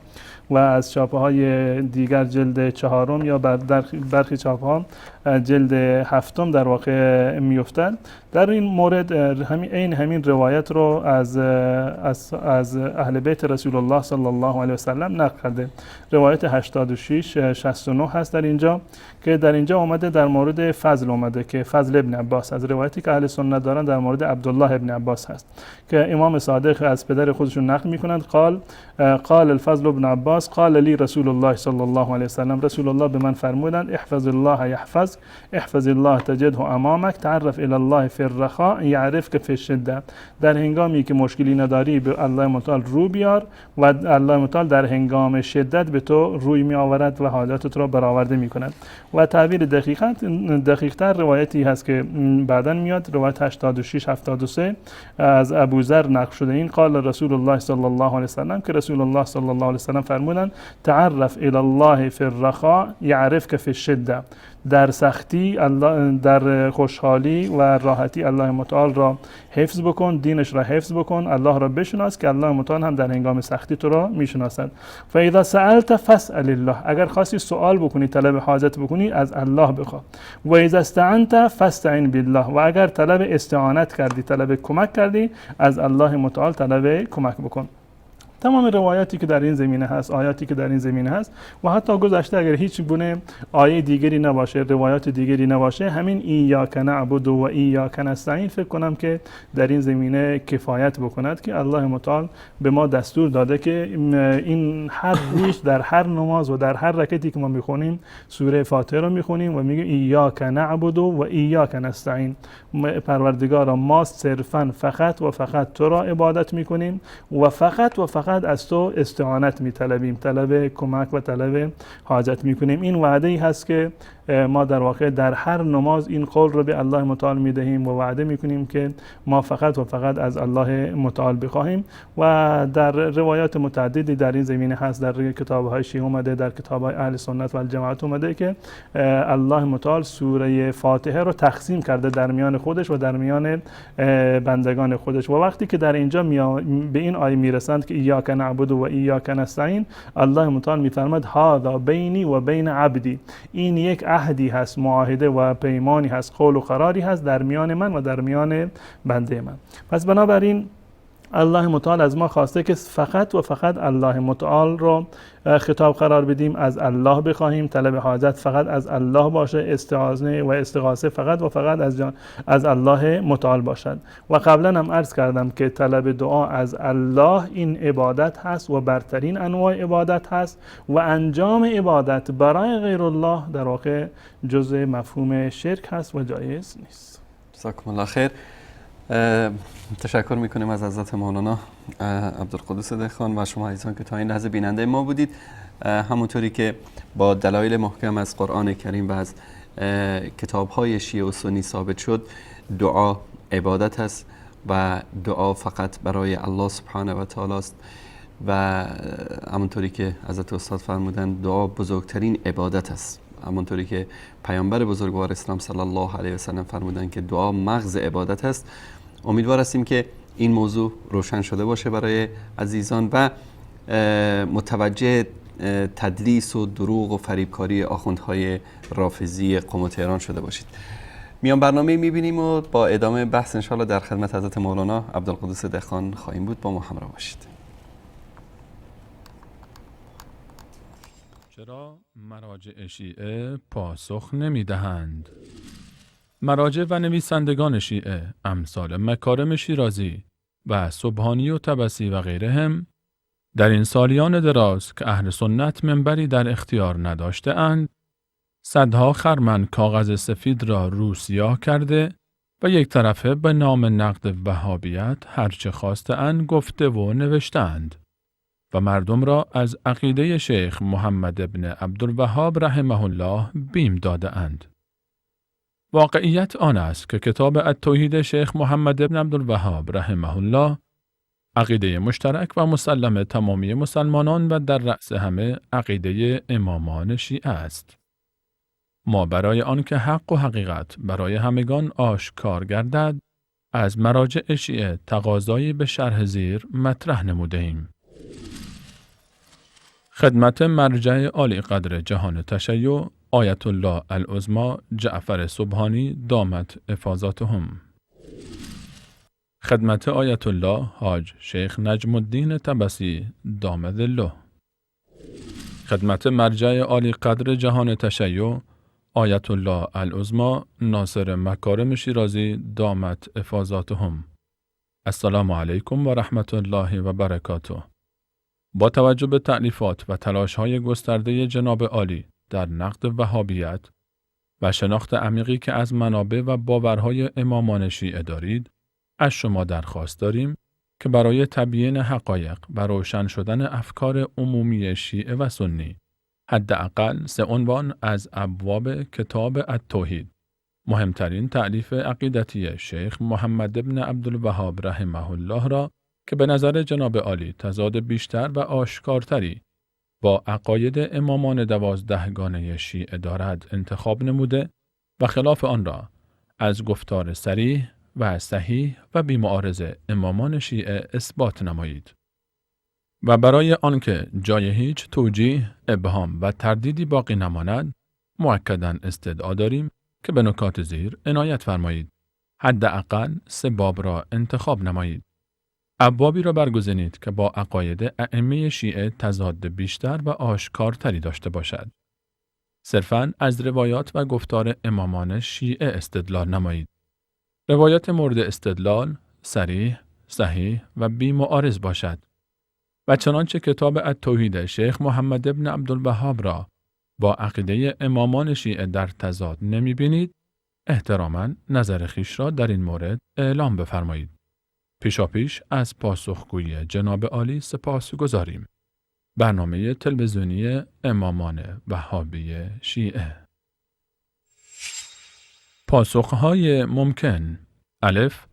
و از چاپه های دیگر جلد چهارم یا برخی چاپه ها جلد هفتم در واقع میافتد. در این مورد همین روایت رو از اهل بیت رسول الله صلی الله علیه و سلم نقل کرده. روایت 8669 هست در اینجا، که در اینجا اومده در مورد فضل اومده که فضل ابن عباس، از روایتی که اهل سنت دارن در مورد عبدالله ابن عباس هست که امام صادق از پدر خودشون نقل میکنند قال الفضل ابن عباس قال لی رسول الله صلی الله علیه و سلم، رسول الله به من فرمودند احفظ الله یحفظ، احفظ الله تجده امامک، تعرف الی الله فی الرخاء یعرفک فی الشده. در هنگامی که مشکلی نداری به الله متعال رو بیار و الله متعال در هنگام شدت به تو روی می آورد و حاجاتت را برآورده می کند. و تعبیر دقیق‌تر روایتی هست که بعداً میاد، روایت 8673 از ابو ذر نقل شده، این قال رسول الله صلی الله علیه و سلم، که رسول الله صلی الله علیه و سلم فرمودند تعرف الی الله فی الرخاء یعرفک فی الشده، در سختی در خوشحالی و راحتی الله متعال را حفظ بکن، دینش را حفظ بکن، الله را بشناس که الله متعال هم در هنگام سختی تو را میشناسد. فاذا سألت فاسأل الله، اگر خواستی سوال بکنی، طلب حاجت بکنی، از الله بخواه. و اذا استعنت فاستعن بالله، و اگر طلب استعانت کردی، طلب کمک کردی، از الله متعال طلب کمک بکن. تمام روایاتی که در این زمینه هست، آیاتی که در این زمینه هست و حتی گذشته اگر هیچ گونه آیه دیگری نباشه، روایات دیگری نباشه، همین ایاک نعبد و ایاک نستعین فکر کنم که در این زمینه کفایت بکند که الله متعال به ما دستور داده که این هر روز در هر نماز و در هر رکعتی که ما میخونیم سوره فاتحه رو میخونیم و میگیم ایاک نعبد و ایاک نستعین، پروردگارا ما صرفا فقط و فقط تو را عبادت میکنیم و فقط و فقط از تو استعانت میطلبیم، طلب کمک و طلب حاجت میکنیم. این وعده ای هست که ما در واقع در هر نماز این قول رو به الله متعال میدهیم و وعده میکنیم که ما فقط و فقط از الله متعال بخواهیم. و در روایات متعددی در این زمینه هست، در کتاب‌های شیعه اومده، در کتاب‌های اهل سنت و الجماعت اومده که الله متعال سوره فاتحه رو تقسیم کرده در میان خودش و در میان بندگان خودش. و وقتی که در اینجا به این آیه میرسند که ایاک نعبد و ایاک نستعین، الله متعال میفرماد هذا بینی و بین عبدی، این یک عهدی هست، معاهده و پیمانی هست، قول و قراری هست در میان من و در میان بنده من. پس بنابراین الله متعال از ما خواسته که فقط و فقط الله متعال رو خطاب قرار بدیم، از الله بخواهیم، طلب حاجت فقط از الله باشه، استعانه و استغاثه فقط و فقط از الله متعال باشد. و قبلا هم عرض کردم که طلب دعا از الله این عبادت هست و برترین انواع عبادت هست و انجام عبادت برای غیر الله در واقع جزء مفهوم شرک هست و جایز نیست. جزاکم الله خیر. تشکر میکنیم از حضرت مولانا عبدالقدوس دهخان و شما عزیزان که تا این لحظه بیننده ما بودید. همونطوری که با دلایل محکم از قرآن کریم و از کتاب‌های شیعه و سنی ثابت شد، دعا عبادت است و دعا فقط برای الله سبحانه و تعالی است و همونطوری که حضرت استاد فرمودن دعا بزرگترین عبادت است، همونطوری که پیامبر بزرگوار اسلام صلی الله علیه و سلم فرمودن که دعا مغز عبادت است. امیدوار هستیم که این موضوع روشن شده باشه برای عزیزان و متوجه تدلیس و دروغ و فریبکاری آخوندهای رافضی قم تهران شده باشید. میان برنامه میبینیم و با ادامه بحث انشاءالله در خدمت حضرت مولانا عبدالقدوس دهقان خواهیم بود. با ما همراه باشید. چرا مراجع شیعه پاسخ نمیدهند؟ مراجع و نویسندگان شیعه امثال مکارم شیرازی و سبحانی و طبسی و غیرهم در این سالیان دراز که اهل سنت منبری در اختیار نداشته اند، صدها خرمن کاغذ سفید را روسیاه کرده و یک طرفه به نام نقد وهابیت هرچه خواسته اند گفته و نوشتند و مردم را از عقیده شیخ محمد ابن عبدالوهاب رحمه الله بیم داده اند. واقعیت آن است که کتاب التوحید شیخ محمد ابن عبدالوهاب رحمه الله عقیده مشترک و مسلم تمامی مسلمانان و در رأس همه عقیده امامان شیعه است. ما برای آن که حق و حقیقت برای همگان آشکار گردد، از مراجع شیعه تقاضایی به شرح زیر مطرح نموده ایم. خدمت مرجع عالی قدر جهان تشیع آیت الله العظمی جعفر سبحانی دامت افاضاتهم. خدمت آیت الله حاج شیخ نجم الدین طبسی دام ظله. خدمت مرجع عالی قدر جهان تشیع آیت الله العظمی ناصر مکارم شیرازی دامت افاضاتهم. السلام علیکم و رحمت الله و برکاته. با توجه به تألیفات و تلاش‌های گسترده جناب عالی در نقد وهابیت و شناخت عمیقی که از منابع و باورهای امامان شیعه دارید، از شما درخواست داریم که برای تبیین حقایق و روشن شدن افکار عمومی شیعه و سنی، حداقل 3 عنوان از ابواب کتاب التوحید، مهمترین تألیف عقیدتی شیخ محمد ابن عبدالوهاب رحمه الله را که به نظر جناب عالی تضاد بیشتر و آشکارتری با عقاید امامان 12 گانه شیعه دارد انتخاب نموده و خلاف آن را از گفتار صریح و صحیح و بی‌معارض امامان شیعه اثبات نمایید. و برای آنکه جای هیچ توجیه، ابهام و تردیدی باقی نماند، مؤکداً استدعا داریم که به نکات زیر عنایت فرمایید. حداقل 3 باب را انتخاب نمایید. ابوابی را برگزینید که با عقاید ائمه شیعه تضاد بیشتر و آشکارتری داشته باشد. صرفاً از روایات و گفتار امامان شیعه استدلال نمایید. روایات مورد استدلال صریح، صحیح و بی‌معارض باشد. و چنانچه کتاب التوحید شیخ محمد ابن عبدالوهاب را با عقیده امامان شیعه در تضاد نمی بینید، احتراما نظر خیش را در این مورد اعلام بفرمایید. پیشاپیش از پاسخگویی جناب عالی سپاس گذاریم. برنامه تلویزیونی امامان وهابی شیعه. پاسخهای ممکن: الف،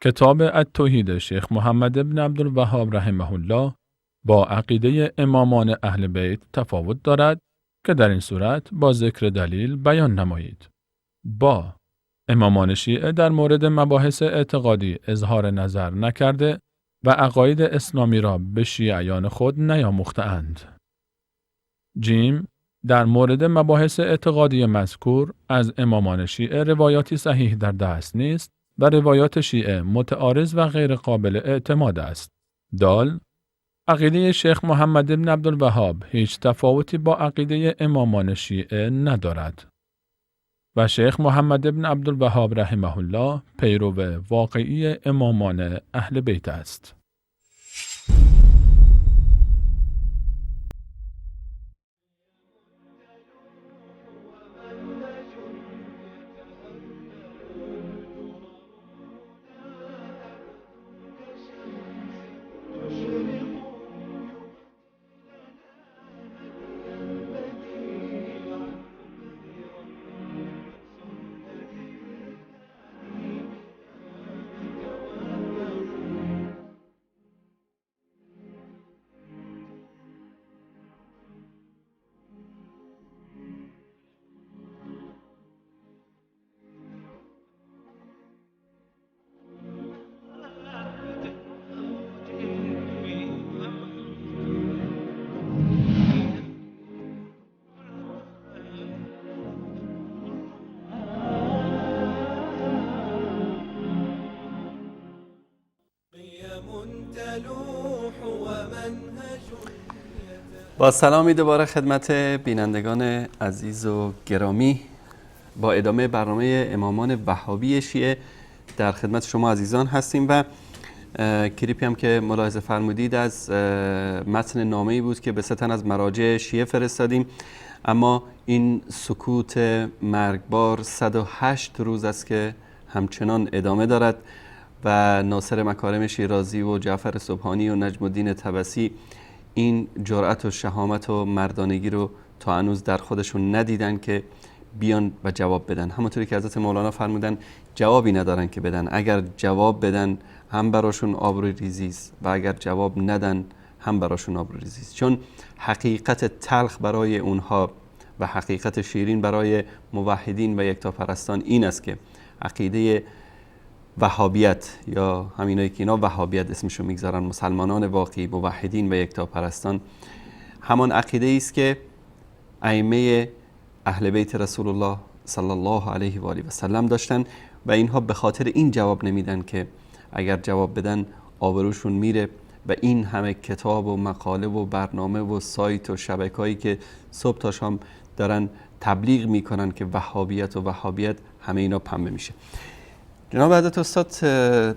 کتاب التوحید شیخ محمد ابن عبدالوهاب رحمه الله با عقیده امامان اهل بیت تفاوت دارد که در این صورت با ذکر دلیل بیان نمایید. با امامان شیعه در مورد مباحث اعتقادی اظهار نظر نکرده و عقاید اسلامی را به شیعیان خود نیاموخته‌اند. جیم، در مورد مباحث اعتقادی مذکور از امامان شیعه روایاتی صحیح در دست نیست و روایات شیعه متعارض و غیر قابل اعتماد است. دال، عقیده شیخ محمد ابن عبدالوهاب هیچ تفاوتی با عقیده امامان شیعه ندارد و شیخ محمد ابن عبدالوهاب رحمه الله پیرو واقعی امامان اهل بیت است. با سلامی دوباره خدمت بینندگان عزیز و گرامی، با ادامه برنامه امامان وهابی شیعه در خدمت شما عزیزان هستیم و کلیپی هم که ملاحظه فرمودید از متن نامه‌ای بود که به 3 تن از مراجع شیعه فرستادیم، اما این سکوت مرگبار 108 روز است که همچنان ادامه دارد و ناصر مکارم شیرازی و جعفر سبحانی و نجم الدین طبسی این جرأت و شهامت و مردانگی رو تا هنوز در خودشون ندیدن که بیان و جواب بدن. همونطوری که حضرت مولانا فرمودن جوابی ندارن که بدن، اگر جواب بدن هم براشون آبروی ریزی است و اگر جواب ندن هم براشون آبروی ریزی است، چون حقیقت تلخ برای اونها و حقیقت شیرین برای موحدین و یکتاپرستان این است که عقیده وهابیت یا همینایی که اینا وهابیت اسمشو میگذارن، مسلمانان واقعی، موحدین و یکتاپرستان، همان عقیده است که ائمه اهل بیت رسول الله صلی الله علیه و آله و سلم داشتن و اینها به خاطر این جواب نمیدن که اگر جواب بدن آبروشون میره و این همه کتاب و مقاله و برنامه و سایت و شبکه‌ای که صبح تا شام دارن تبلیغ میکنن که وهابیت همه اینا پنبه میشه. جناب حضرت استاد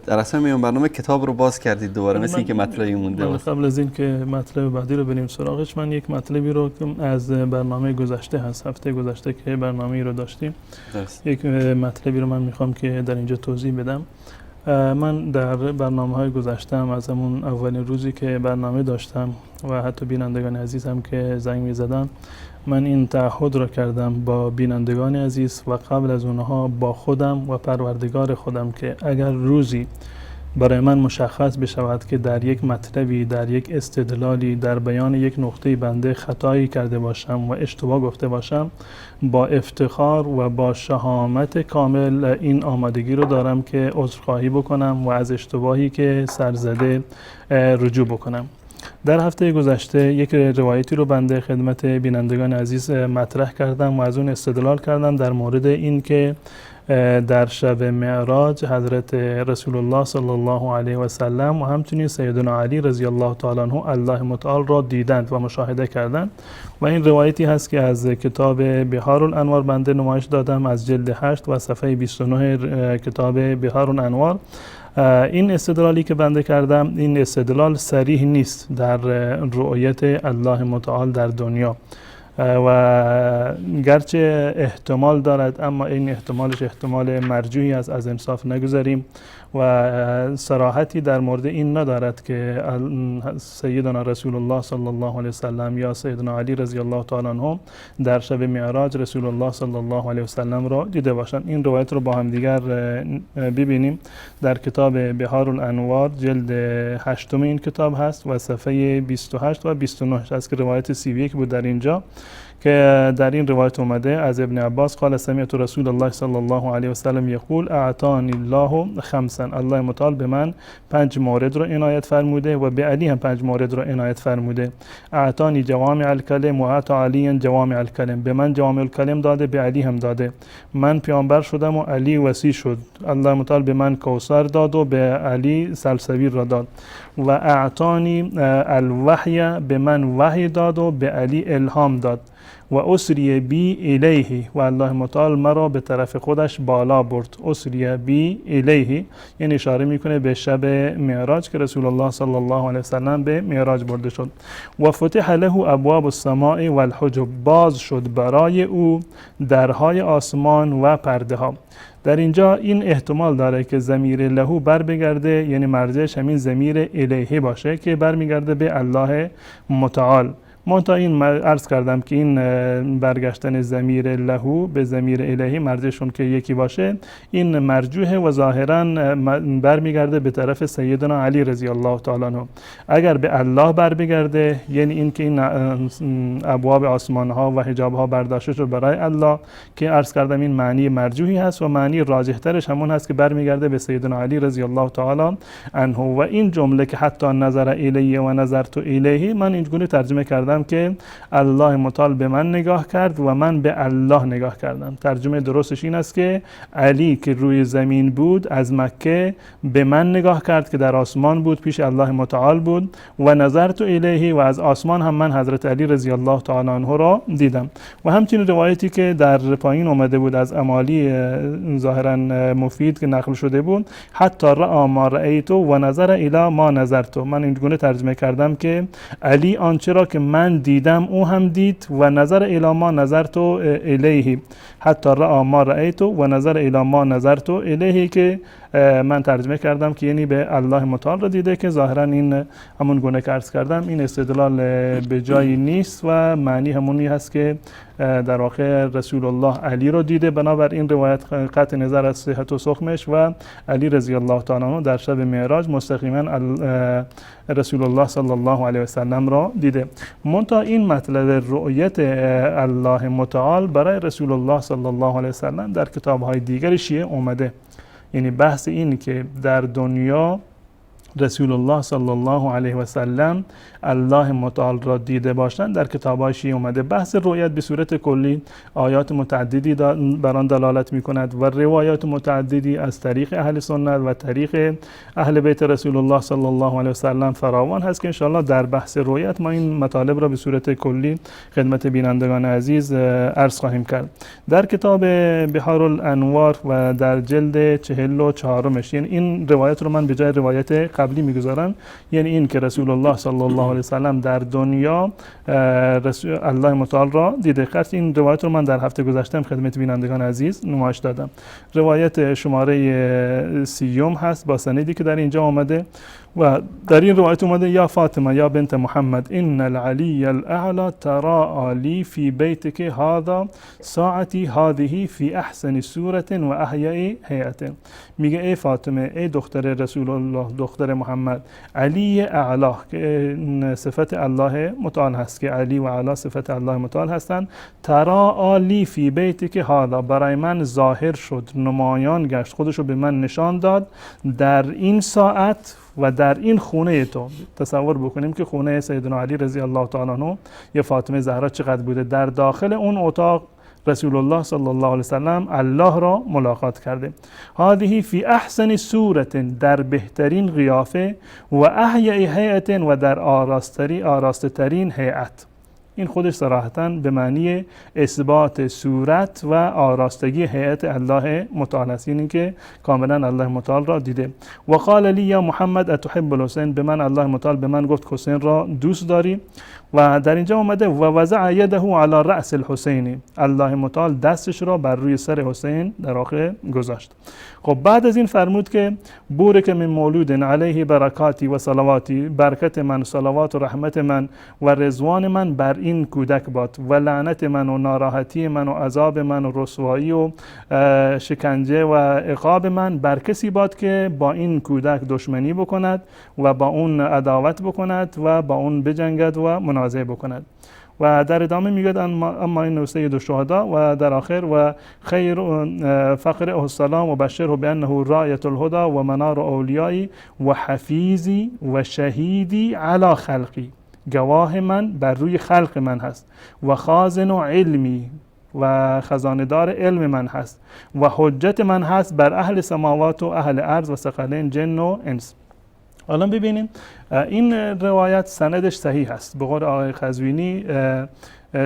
در اصل میون برنامه کتاب رو باز کردید دوباره، مثل اینکه مطلبی مونده بود. قبل از این که مطلب بعدی رو بریم سراغش، من یک مطلبی رو که از برنامه گذشته هست، هفته گذشته که برنامه‌ای رو داشتیم درست. یک مطلبی رو من میخوام که در اینجا توضیح بدم. من در برنامه‌های گذشتم از همون اولین روزی که برنامه داشتم و حتی بینندگان عزیزم که زنگ می‌زدن، من این تعهد را کردم با بینندگان عزیز و قبل از اونها با خودم و پروردگار خودم که اگر روزی برای من مشخص بشود که در یک مطلبی، در یک استدلالی، در بیان یک نقطه بنده خطایی کرده باشم و اشتباه گفته باشم، با افتخار و با شهامت کامل این آمادگی رو دارم که عذرخواهی بکنم و از اشتباهی که سرزده رجوع بکنم. در هفته گذشته یک روایتی رو بنده خدمت بینندگان عزیز مطرح کردم و از اون استدلال کردم در مورد این که در شب معراج حضرت رسول الله صلی الله علیه و سلم و همچنین سیدنا علی رضی الله تعالی عنه الله متعال را دیدند و مشاهده کردند و این روایتی هست که از کتاب بحار الانوار بنده نمایش دادم از جلد 8 و صفحه 29 کتاب بحار الانوار. این استدلالی که بنده کردم این استدلال صریح نیست در رؤیت الله متعال در دنیا و گرچه احتمال دارد اما این احتمالش احتمال مرجوحی است، از انصاف نگذاریم و صراحتی در مورد این ندارد که سیدنا رسول الله صلی الله علیه وسلم یا سیدنا علی رضی الله تعالی عنه در شب معراج رسول الله صلی الله علیه وسلم را دیده باشند. این روایت رو با هم دیگر ببینیم. در کتاب بحار الانوار جلد 8 این کتاب هست و صفحه 28 و 29 هست که روایت 31 بود در اینجا که در این روایت اومده از ابن عباس قال سمعت رسول الله صلی الله علیه و سلم یقول اعطانی الله خمسا، الله متعال به من 5 مورد رو عنایت فرموده و به علی هم 5 مورد رو عنایت فرموده. اعطانی جوامع الکلم و اعطى علی جوامع الکلم، به من جوامع الکلم داده به علی هم داده. من پیامبر شدم و علی وصی شد، الله متعال به من کوثر داد و به علی سلسبیل را داد. و اعطانی الوحی، به من وحی داد و به علی الهام داد. و اسری بی الیه، و الله متعال مرا به طرف خودش بالا برد. اسری بی الیه یعنی اشاره میکنه به شب معراج که رسول الله صلی الله علیه وسلم به معراج برده شد. و فتح له ابواب السماء و الحجب، باز شد برای او درهای آسمان و پرده ها. در اینجا این احتمال داره که ضمیر له بر بگرده، یعنی مرجعش همین ضمیر الیه باشه که برمیگرده به الله متعال. منتها این عرض کردم که این برگشتن ضمیر له به ضمیر الهی مرجعشون که یکی باشه این مرجوحه و ظاهرا برمیگرده به طرف سیدنا علی رضی الله تعالی عنه. اگر به الله برمیگرده یعنی این که این ابواب آسمان ها و حجاب ها برداشته شد برای الله که عرض کردم این معنی مرجوحی هست و معنی راجح ترش همون هست که برمیگرده به سیدنا علی رضی الله تعالی عنه. و این جمله که حتی نظر الیه و نظرت الیه من اینجوری ترجمه کردم کردم که الله متعال به من نگاه کرد و من به الله نگاه کردم. ترجمه درستش این است که علی که روی زمین بود از مکه به من نگاه کرد که در آسمان بود، پیش الله متعال بود، و نظرت الیه، و از آسمان هم من حضرت علی رضی الله تعالی عنه را دیدم. و همچنین روایتی که در پایین اومده بود از امالی ظاهرا مفید که نقل شده بود، حتی رأى ما رأیت و نظر الی ما نظرت. من این گونه ترجمه کردم که علی آنچه را که من دیدم او هم دید، و نظر الی ما نظرت الیه، حتی رأى ما رأیت و نظر الی ما نظرت الیه، که من ترجمه کردم که یعنی به الله متعال را دیده، که ظاهرا این همون گونه که عرض کردم این استدلال به جایی نیست و معنی همونی هست که در واقع رسول الله علی رو دیده، بنابراین روایت قطع نظر از صحت و سقمش، و علی رضی الله تعالی عنه در شب معراج مستقیما رسول الله صلی الله علیه و سلم را دیده. منتها این مطلب رؤیت الله متعال برای رسول الله صلی الله علیه و سلم در کتاب‌های دیگر شیعه اومده. یعنی بحث این که در دنیا رسول الله صلی الله علیه و سلم الله متعال را دیده باشند در کتاب‌های شیعه اومده. بحث رؤیت به صورت کلی آیات متعددی بر آن دلالت می‌کند و روایات متعددی از طریق اهل سنت و طریق اهل بیت رسول الله صلی الله علیه و سلم فراوان هست که ان شاءالله در بحث رؤیت ما این مطالب را به صورت کلی خدمت بینندگان عزیز عرض خواهیم کرد. در کتاب بحار الانوار و در جلد 44 یعنی این روایت رو من به جای روایت قبلی میگذارم، یعنی این که رسول الله صلی الله علیه و سلم در دنیا الله متعال را دیده. خرچ این روایت رو من در هفته گذشته خدمت بینندگان عزیز نمایش دادم. روایت شماره 30 هست با سندی که در اینجا آمده و در این روایت اومده: یا فاطمه یا بنت محمد ان العلی الاعلى تراءى لی فی بیتک هذا ساعتی هذه فی احسن صورة و احیاء هیئة. میگه ای فاطمه، ای دختر رسول الله، دختر محمد، علی اعلی که صفت الله متعال هست، که علی و اعلی صفت الله متعال هستند، تراءى لی فی بیتک هذا، برای من ظاهر شد، نمایان گشت، خودشو به من نشان داد در این ساعت و در این خونه تو. تصور بکنیم که خونه سیدنا علی رضی الله تعالی عنه یا فاطمه زهرا چقدر بوده. در داخل اون اتاق رسول الله صلی الله علیه وسلم الله را ملاقات کرده. هذه فی احسن صورت، در بهترین قیافه، و احیاء هیئة، و در آراسته ترین هیئت. این خودش صراحتاً به معنی اثبات صورت و آراستگی هیئت الله متعال است، یعنی که کاملا الله متعال را دیده. و قال لی یا محمد اتحب الحسین، به من الله متعال به من گفت حسین را دوست داری. و در اینجا اومده و وضع یده علی رأس الحسین، الله متعال دستش را بر روی سر حسین در واقع گذاشت. خب بعد از این فرمود که بورک من مولود علیه برکاتی و صلواتی، برکت من، صلوات و رحمت من و رضوان من بر این کودک باد، و لعنت من و ناراحتی من و عذاب من و رسوایی و شکنجه و عقاب من بر کسی باد که با این کودک دشمنی بکند و با اون عداوت بکند و با اون بجنگد و منازعه بکند. و در ادامه میگه اما این سید الشهدا، و در آخر و خیر فقر السلام و بشره بانه رایت الهدى و منار اولیایی و حفیظی و شهیدی علی خلقی، گواه من بر روی خلق من هست، و خازن و علمی، و خزاندار علم من هست، و حجت من هست بر اهل سماوات و اهل ارض و ثقلین جن و انس. حالا ببینیم این روایت سندش صحیح است، به قول آقای قزوینی 100%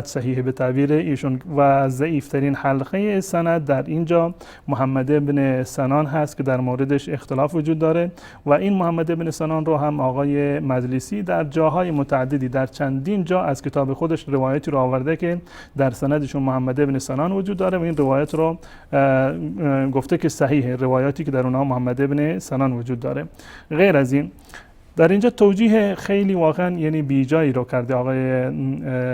صحیح به تعبیر ایشون، و ضعیفترین حلقه سند در اینجا محمد بن سنان هست که در موردش اختلاف وجود داره. و این محمد بن سنان رو هم آقای مجلسی در جاهای متعددی در چندین جا از کتاب خودش روایتی رو آورده که در سندشون محمد بن سنان وجود داره و این روایت رو گفته که صحیحه، روایاتی که در اونها محمد بن سنان وجود داره. غیر از این در اینجا توجیه خیلی واقعا یعنی بیجایی رو کرده آقای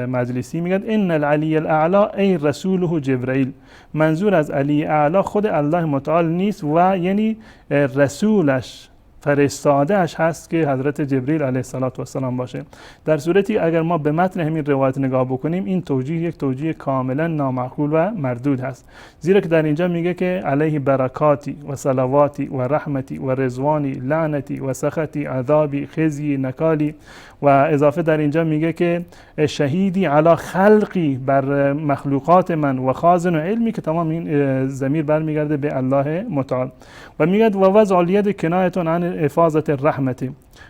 مجلسی. میگن ان العلی الاعلی ای رسوله جبرائیل، منظور از علی اعلی خود الله متعال نیست و یعنی رسولش فرستاده اش هست که حضرت جبریل علیه السلام باشه. در صورتی اگر ما به متن همین روایت نگاه بکنیم این توجیه یک توجیه کاملا نامعقول و مردود هست، زیرا که در اینجا میگه که علیه برکاتی و صلواتی و رحمتی و رضوانی لعنتی و سخطی عذابی خزی نکالی، و اضافه در اینجا میگه که شهیدی علی خلقی، بر مخلوقات من، و خازن و علمی، که تمام این ضمیر برمیگرده به الله متعال. و میگه و وضع الید کنایتون عن افاظت الرحمت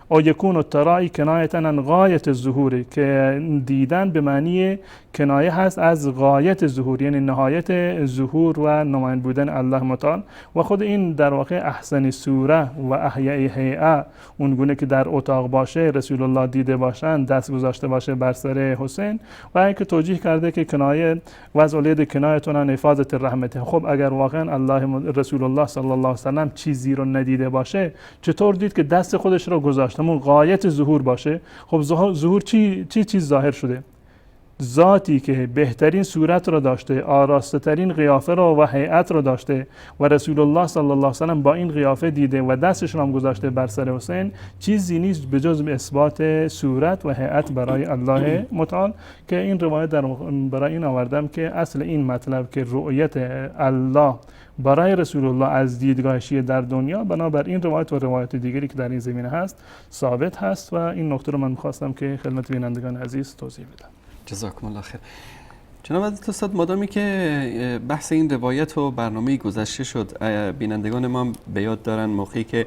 او یکون الترائی کنایتن عن غایت الظهور، که دیدن به معنی کنایه هست از غایت ظهور، یعنی نهایت ظهور و نمایان بودن الله متعال. و خود این در واقع احسن صوره و احیاء هیئه، اون گونه که در اتاق باشه، رسول الله دیده باشن، دست گذاشته باشه بر سر حسین، و اینکه توجیه کرده که کنایه وضع الید کنایتون عن افاظت الرحمت. خب اگر واقعا الله رسول الله صلی الله علیه و سلم چیزی رو ندیده باشه، چطور دید که دست خودش رو گذاشته؟ اون غایت ظهور باشه. خب ظهور چیز ظاهر شده؟ ذاتی که بهترین صورت را داشته، آراسته ترین قیافه را و هیئت را داشته، و رسول الله صلی الله علیه و سلم با این قیافه دیده و دستش را هم گذاشته بر سر حسین، چیزی نیست به جز اثبات صورت و هیئت برای الله متعال. که این روایت برای این آوردم که اصل این مطلب که رؤیت الله برای رسول الله از دیدگاه شیعه در دنیا، بنابر این روایت و روایت دیگری که در این زمینه هست ثابت هست، و این نکته رو من می‌خواستم که خدمت بینندگان عزیز توضیح بدم. جزاکم الله خیر. جناب حضرت استاد، مادامی که بحث این روایت و برنامه گذشته شد، بینندگان ما به یاد دارن موقعی که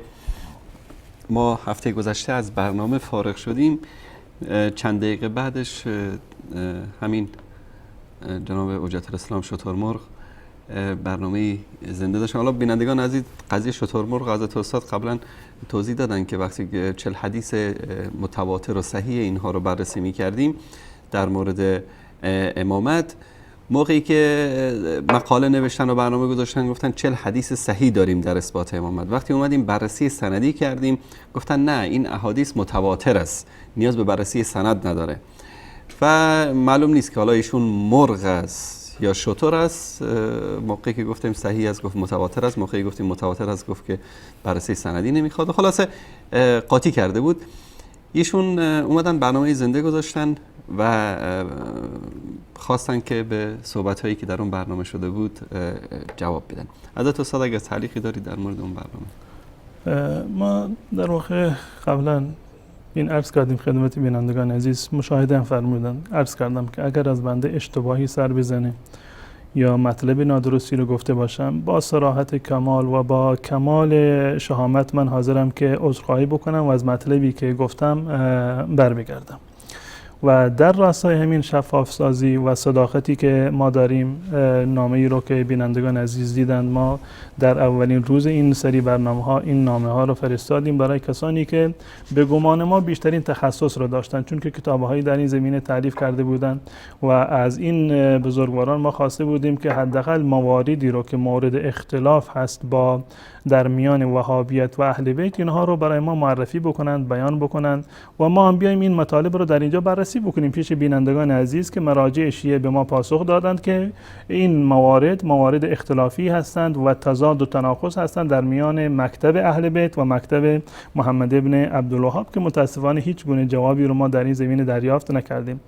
ما هفته گذشته از برنامه فارغ شدیم، چند دقیقه بعدش همین جناب حجت الاسلام شترمرغ برنامه زنده داشتن. حالا بینندگان عزیز قضیه شترمرغ حضرت استاد قبلا توضیح دادن که وقتی 40 حدیث متواتر و صحیح اینها رو بررسی می‌کردیم در مورد امامت، موقعی که مقاله نوشتن و برنامه گذاشتن گفتن 40 حدیث صحیح داریم در اثبات امامت. وقتی اومدیم بررسی سندی کردیم گفتن نه، این احادیث متواتر است، نیاز به بررسی سند نداره. و معلوم نیست که حالا ایشون مرغ است یا شتر است. موقعی که گفتیم صحیح است گفت متواتر است، موقعی گفتیم متواتر است گفت که بررسی سندی نمیخواد. خلاصه قاطی کرده بود. ایشون اومدن برنامه زنده گذاشتن و خواستن که به صحبت‌هایی که در اون برنامه شده بود جواب بدن. حضرت استاد اگر تعلیقی دارید در مورد اون برنامه. ما در واقع قبلا این عرض کردیم خدمت بینندگان عزیز، مشاهده هم فرمودن، عرض کردم که اگر از بنده اشتباهی سر بزنه یا مطلب نادرستی رو گفته باشم، با صراحت کمال و با کمال شهامت من حاضرم که عذرخواهی بکنم و از مطلبی که گفتم برمیگردم. و در راستای همین شفاف سازی و صداقتی که ما داریم، نامه‌ای رو که بینندگان عزیز دیدند، ما در اولین روز این سری برنامه‌ها این نامه‌ها رو فرستادیم برای کسانی که به گمان ما بیشترین تخصص رو داشتن، چون که کتاب‌هایی در این زمینه تالیف کرده بودند و از این بزرگواران ما خواسته بودیم که حداقل مواردی رو که مورد اختلاف هست با در میان وهابیت و اهل بیت، اینها رو برای ما معرفی بکنند، بیان بکنند و ما هم بیایم این مطالب رو در اینجا بررسی بکنیم پیش بینندگان عزیز که مراجع شیعه به ما پاسخ دادند که این موارد اختلافی هستند و تضاد و تناقض هستند در میان مکتب اهل بیت و مکتب محمد ابن عبدالوهاب، که متاسفانه هیچ گونه جوابی رو ما در این زمینه دریافت نکردیم.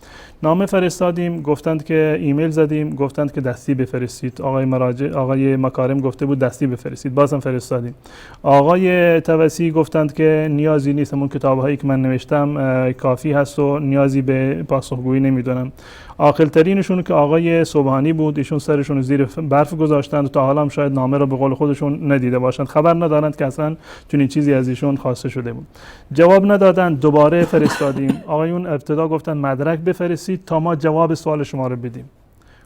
نامه فرستادیم، گفتند که ایمیل زدیم، گفتند که دستی بفرستید. آقای مکارم گفته بود دستی بفرستید، بازم فرستادیم. آقای توسی گفتند که نیازی نیست، همون کتاب‌هایی که من نوشتم کافی هست و نیازی به پاسخگویی نمیدونم. عاقل ترینشون که آقای سبحانی بود، ایشون سرشون زیر برف گذاشتند و تا حالا هم شاید نامه رو به قول خودشون ندیده باشند، خبر ندارند که اصلا چنین چیزی از ایشون خواسته شده بود. جواب ندادند، دوباره فرستادیم. آقایون ابتدا گفتن مدرک بفرستید تا ما جواب سوال شما رو بدیم.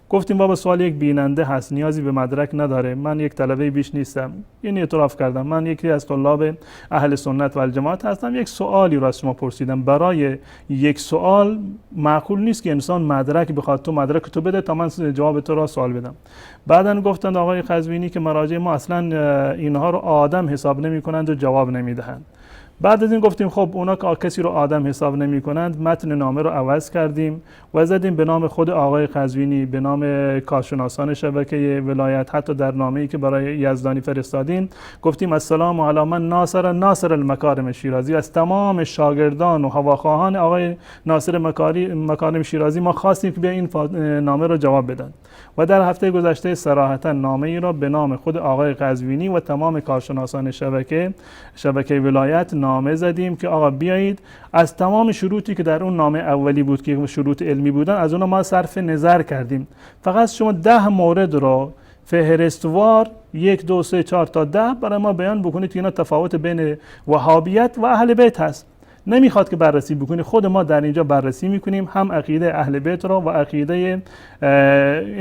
گفتیم بابا سوال یک بیننده هست، نیازی به مدرک نداره، من یک طلبه بیش نیستم. این اعتراف کردم، من یکی از طلاب اهل سنت و الجماعت هستم، یک سوالی رو از شما پرسیدم. برای یک سوال معقول نیست که انسان مدرک بخواد، تو مدرک تو بده تا من جواب تو را سوال بدم. بعدن گفتند آقای قزوینی که مراجع ما اصلا اینها رو آدم حساب نمی‌کنند و جواب نمیدهند. بعد از این گفتیم خب اونا که کسی رو آدم حساب نمی کنند، متن نامه رو عوض کردیم و زدیم به نام خود آقای قزوینی، به نام کارشناسان شبکه ولایت. حتی در نامه‌ای که برای یزدانی فرستادیم گفتیم السلام علی من ناصر المکارم شیرازی. از تمام شاگردان و هواخواهان آقای ناصر مکارم شیرازی ما خواستیم که بیا این نامه رو جواب بدن و در هفته گذشته صراحتا نامه ای را به نام خود آقای قزوینی و تمام کارشناسان شبکه ولایت نامه زدیم که آقا بیایید از تمام شروطی که در اون نامه اولی بود که شروط علمی بودن، از اون ما صرف نظر کردیم. فقط شما 10 مورد رو فهرستوار 1 2 3 4 تا 10 برای ما بیان بکنید که اینا تفاوت بین وهابیت و اهل بیت هست. نمیخواد که بررسی بکنی، خود ما در اینجا بررسی میکنیم هم عقیده اهل بیت رو و عقیده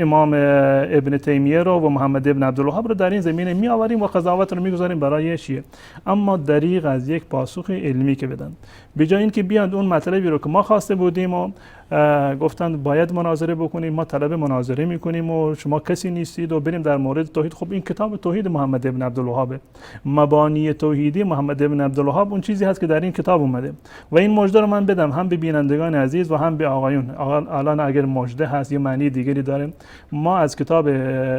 امام ابن تیمیه رو و محمد ابن عبدالوهاب رو در این زمینه میآوریم و قضاوت رو میگذاریم برای شیعه، اما دریغ از یک پاسخ علمی که بدن. به جای اینکه بیاند اون مطلبی رو که ما خواسته بودیم و گفتند باید مناظره بکنیم، ما طلب مناظره میکنیم و شما کسی نیستید و بریم در مورد توحید. خب این کتاب توحید محمد ابن عبدالوهاب، مبانی توحیدی محمد ابن عبدالوهاب اون چیزی هست که در این کتاب اومده و این مژده رو من بدم هم به بینندگان عزیز و هم به آقایون. الان اگر مژده هست یا معنی دیگری داره، ما از کتاب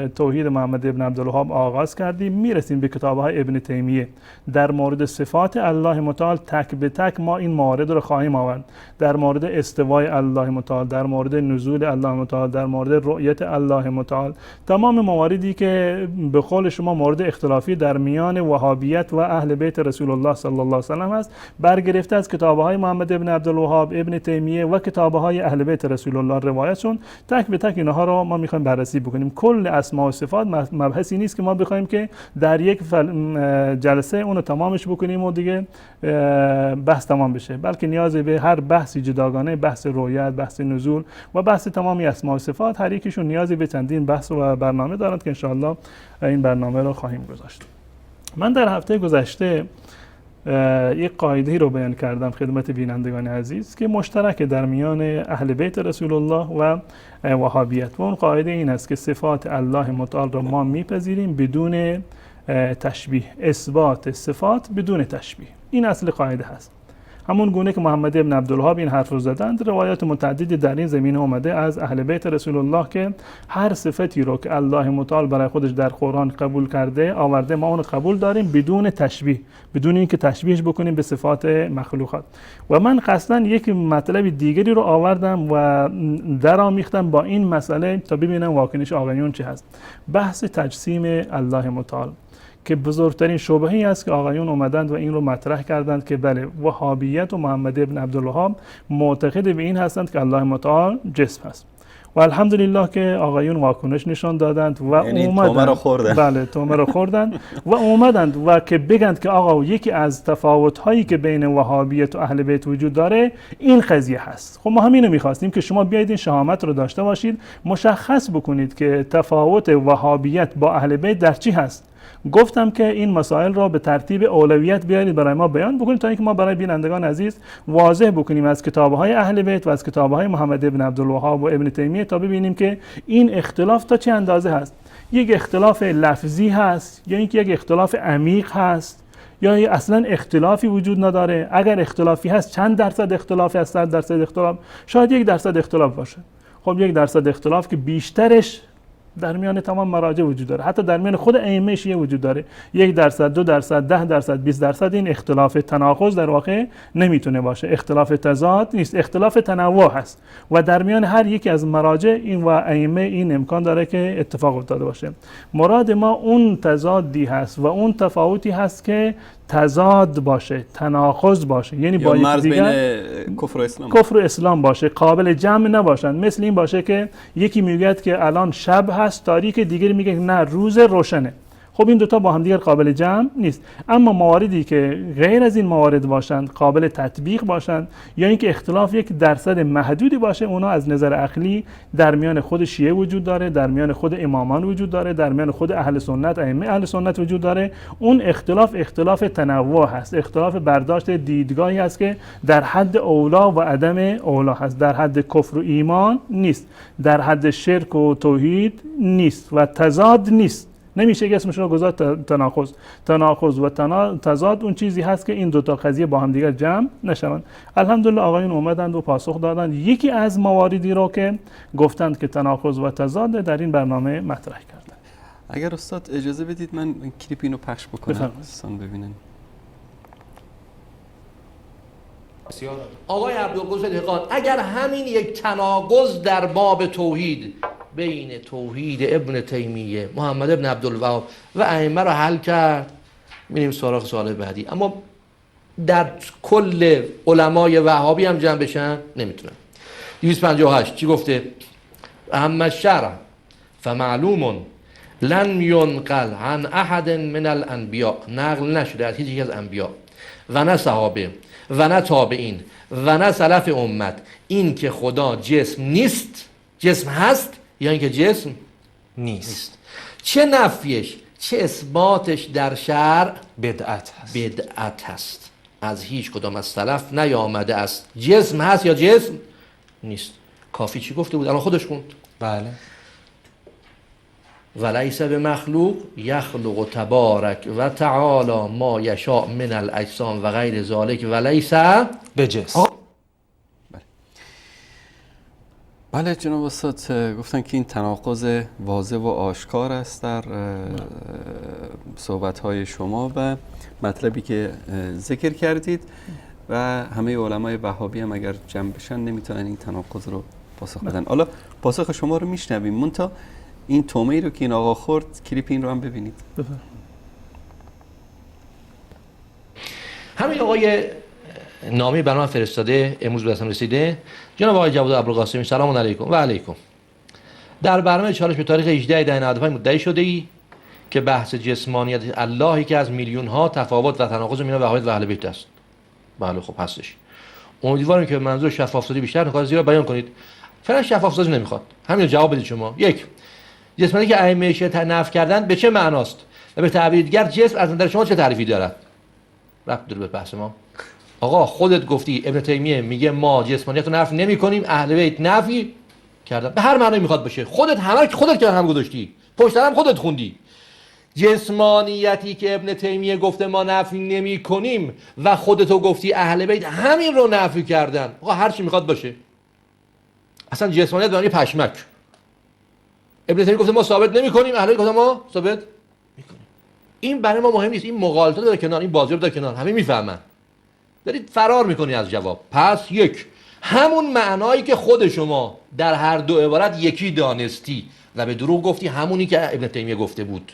توحید محمد ابن عبدالوهاب آغاز کردیم، میرسیم به کتاب‌های ابن تیمیه. در مورد صفات الله متعال تک به تک ما این موارد رو خواهیم آورد، در مورد استوای الله متعال، در مورد نزول الله متعال، در مورد رؤیت الله متعال، تمام مواردی که به قول شما مورد اختلافی در میان وهابیت و اهل بیت رسول الله صلی الله علیه و سلم است، برگرفته از کتاب‌های محمد ابن عبدالوهاب، ابن تیمیه و کتاب‌های اهل بیت رسول الله روایتشون. تک به تک اینها رو ما می‌خوایم بررسی بکنیم. کل اسماء و صفات مبحثی نیست که ما بخوایم که در یک جلسه اونو تمامش بکنیم و دیگه بحث تمام بشه، بلکه نیاز به هر بحثی جداگانه، بحث رؤیت، بحث نزول و بحث تمامی اسماء و صفات، هر یکیشون نیازی به چندین بحث و برنامه دارند که انشاءالله این برنامه رو خواهیم گذاشت. من در هفته گذشته یک قاعده رو بیان کردم خدمت بینندگان عزیز که مشترک در میان اهل بیت رسول الله و وهابیت و اون قاعده این است که صفات الله متعال رو ما میپذیریم بدون تشبیه، اثبات صفات بدون تشبیه. این اصل قاعده هست. همون گونه که محمد ابن عبدالوهاب این حرف رو زدند، روایات متعددی در این زمینه اومده از اهل بیت رسول الله که هر صفتی رو که الله متعال برای خودش در قرآن قبول کرده آورده ما اون قبول داریم بدون تشبیه، بدون اینکه تشبیهش بکنیم به صفات مخلوقات. و من قصداً یک مطلب دیگری رو آوردم و درآمیختم با این مسئله تا ببینم واکنش آقایون چه هست. بحث تجسیم الله متعال که بزرگترین شبهه‌ای است که آقایون اومدند و این رو مطرح کردند که بله وهابیت و محمد ابن عبدالوهاب معتقد به این هستند که الله متعال جسم است و الحمدلله که آقایون واکنش نشان دادند و یعنی اومدند، تومه رو خوردن. بله تومه رو خوردند و اومدند و که بگند که آقا یکی از تفاوت‌هایی که بین وهابیت و اهل بیت وجود داره این قضیه هست. خب ما همین رو می‌خواستیم که شما بیاید این شهامت رو داشته باشید، مشخص بکنید که تفاوت وهابیت با اهل بیت در چی هست. گفتم که این مسائل را به ترتیب اولویت بیارید برای ما بیان بکنید تا اینکه ما برای بینندگان عزیز واضح بکنیم از کتاب‌های اهل بیت و از کتاب‌های محمد ابن عبدالوهاب و ابن تیمیه تا ببینیم که این اختلاف تا چه اندازه هست. یک اختلاف لفظی هست یا اینکه یک اختلاف عمیق هست یا اصلا اختلافی وجود نداره. اگر اختلافی هست چند درصد اختلافی از 100 درصد اختلاف؟ شاید 1% اختلاف باشه. خب 1% اختلاف که بیشترش در میان تمام مراجع وجود داره، حتی در میان خود ائمه شیعه وجود داره. 1%، 2%، 10%، 20% این اختلاف تناقض در واقع نمیتونه باشه، اختلاف تضاد نیست، اختلاف تنوع هست و در میان هر یکی از مراجع این و ائمه این امکان داره که اتفاق افتاده باشه. مراد ما اون تضادی هست و اون تفاوتی هست که تضاد باشه، تناقض باشه، یعنی با مرز یکدیگر بین کفر و اسلام باشه، قابل جمع نباشن. مثل این باشه که یکی میگه که الان شب هست تاریک، دیگری میگه نه روز روشنه. خب این دوتا با هم دیگر قابل جمع نیست. اما مواردی که غیر از این موارد باشند، قابل تطبیق باشند یا اینکه اختلاف 1% محدودی باشه، اونا از نظر عقلی در میان خود شیعه وجود داره، در میان خود امامان وجود داره، در میان خود اهل سنت، ائمه اهل سنت وجود داره. اون اختلاف تنوع هست، اختلاف برداشت دیدگاهی هست که در حد اولا و عدم اولا هست، در حد کفر و ایمان نیست، در حد شرک و توحید نیست و تضاد نیست. نمیشه که اسمش رو گذاشت تناقض و تضاد اون چیزی هست که این دوتا قضیه با هم دیگر جمع نشوند. الحمدلله آقایون اومدند و پاسخ دادند. یکی از مواردی رو که گفتند که تناقض و تضاد در این برنامه مطرح کردند. اگر استاد اجازه بدید من کلیپ اینو پخش بکنم دوستان ببینن. آقای عبدالقدوس دهقان، اگر همین یک تناقض در باب توحید بین توحید ابن تیمیه، محمد ابن عبدالوهاب و ائمه رو حل کرد، میریم سراغ سوال بعدی. اما در کل علمای وهابی هم جمع بشن نمیتونن. 258 چی گفته؟ اما الشرع فمعلوم لن ينقل عن احد من الانبیاء، نقل نشده از هیچ یک از انبیا و نه صحابه و نه تابعین و نه سلف امت این که خدا جسم نیست، جسم هست، یا اینکه جسم نیست. چه نفیش چه اثباتش در شرع بدعت هست. از هیچ کدام از سلف نیامده است جسم هست یا جسم نیست. کافی چی گفته بود؟ الان خودش خوند. بله. ولیس بمخلوق یخلق تبارک و تعالی ما یشاء من الاجسام و غیر ذالک ولیس بجسم. بله جناب استاد گفتن که این تناقض واضح و آشکار است در صحبت‌های شما و مطلبی که ذکر کردید و همه علمای وهابی هم اگر جمع بشن نمیتونن این تناقض رو پاسخ بدن. حالا پاسخ شما رو میشنویم، منتها این تومه‌ای رو که این آقا خورد کلیپ این رو هم ببینید. همین آقای نامی برنامه فرستاده امروز به دستم رسیده. جناب آقای جواد ابوالقاسمی سلام علیکم. و علیکم. در برنامه چالش به تاریخ 18/10/95 مدعی شده ای که بحث جسمانیت اللهی که از میلیون ها تفاوت و تناقض میان وهابیت و اهل بیت است. بله خب هستش. امیدوارم که منظور شفاف‌سازی بیشتر نکات زیرا بیان کنید. فعلا شفاف‌سازی نمیخواد. همین جواب بدید شما. یک، جسمانی که ائمه شیعه نفی کردن به چه معناست؟ و به تعبیر دیگر جسم از نظر شما چه تعریفی دارد؟ ربط داره به بحث ما. آقا خودت گفتی ابن تیمیه میگه ما جسمانیت رو نفی نمی‌کنیم، اهل بیت نفی کردن. به هر معنی میخواد باشه. خودت که هم گذاشتی. پشت هم خودت خوندی. جسمانیتی که ابن تیمیه گفته ما نفی نمی‌کنیم و خودت گفتی اهل بیت همین رو نفی کردن. آقا هر چی میخواد باشه. اصلا جسمانیت به معنی پشمک. ابن تیمیه گفته ما ثابت نمی‌کنیم، اهل بیت گفته ما ثابت می‌کنیم. این برای ما مهم نیست. این مغالطه داره کنار، این بازی رو داره کنار. همه میفهمن. دارید فرار میکنی از جواب. پس یک، همون معنایی که خود شما در هر دو عبارت یکی دانستی و به دروغ گفتی همونی که ابن تیمیه گفته بود.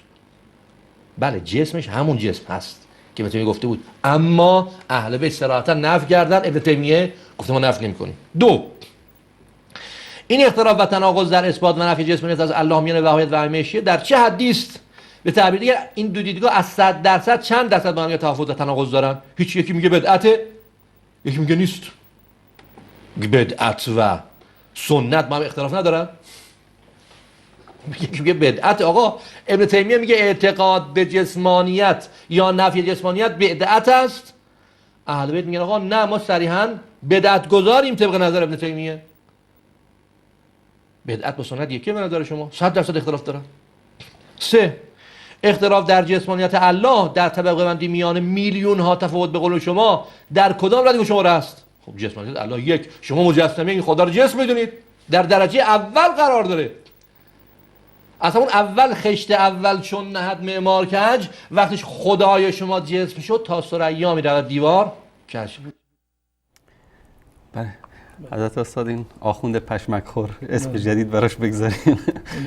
بله جسمش همون جسم هست که ابن تیمیه گفته بود، اما اهل بیت صراحتا نفی کردن، ابن تیمیه گفته ما نفی نمی‌کنیم. دو، این اختلاف و تناقض در اثبات و نفی جسمانیت از الله میان وهابیت و ائمه شیعه در چه حدی است؟ به تعبیر دیگه این دو دیدگاه از 100% چند درصد با هم تفاوت و تناقض دارن؟ هیچ. یکی میگه بدعته، یکی میگه نیست. بدعت و سنت با هم اختلاف ندارن؟ یکی میگه بدعت. آقا ابن تیمیه میگه اعتقاد به جسمانیت یا نفی جسمانیت بدعت است. اهل بیت میگن آقا نه، ما صریحاً بدعت گذاریم طبق نظر ابن تیمیه. بدعت با سنت یکی به نظر شما؟ 100% اختلاف دارن. سه، اختلاف در جسمانیت الله در طبقه بندی میان میلیون ها تفاوت به قول شما در کدام ردیف شما است؟ خب جسمانیت الله یک، شما مجسمه این خدا رو جسم میدونید، در درجه اول قرار داره. اصلا اون اول خشت اول چون نهد معمار کج، وقتش خدای شما جسم شد تا ثریا میرود دیوار کج. بله حضرت استاد این آخوند پشمک خور اسم جدید براش بگذاریم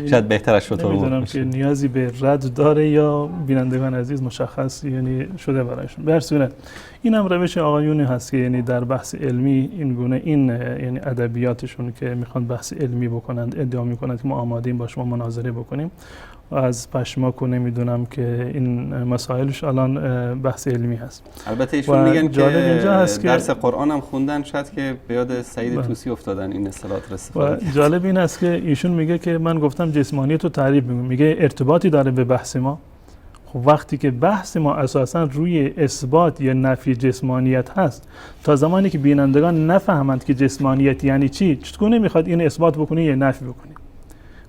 شاید بهتر از شطور نمیدونم که نیازی به رد داره یا بینندگان عزیز مشخص یعنی شده برایشون. به هر صورت این هم روش آقایونی هست که یعنی در بحث علمی این گونه این یعنی ادبیاتشون که میخوان بحث علمی بکنند ادعا میکنند که ما آمادیم با شما مناظره بکنیم و از پشماک و نمیدونم که این مسائلش الان بحث علمی هست. البته ایشون میگن که هست درس قرآن هم خوندن، شاید که به یاد سعید طوسی افتادن این اصطلاحات رو استفاده. و جالب این است که ایشون میگه که من گفتم جسمانیت رو تعریف میگه ارتباطی داره به بحث ما. خب وقتی که بحث ما اساسا روی اثبات یا نفی جسمانیت هست، تا زمانی که بینندگان نفهمند که جسمانیت یعنی چی، چطور نمیخواد این اثبات بکنی یا نفی بکنی.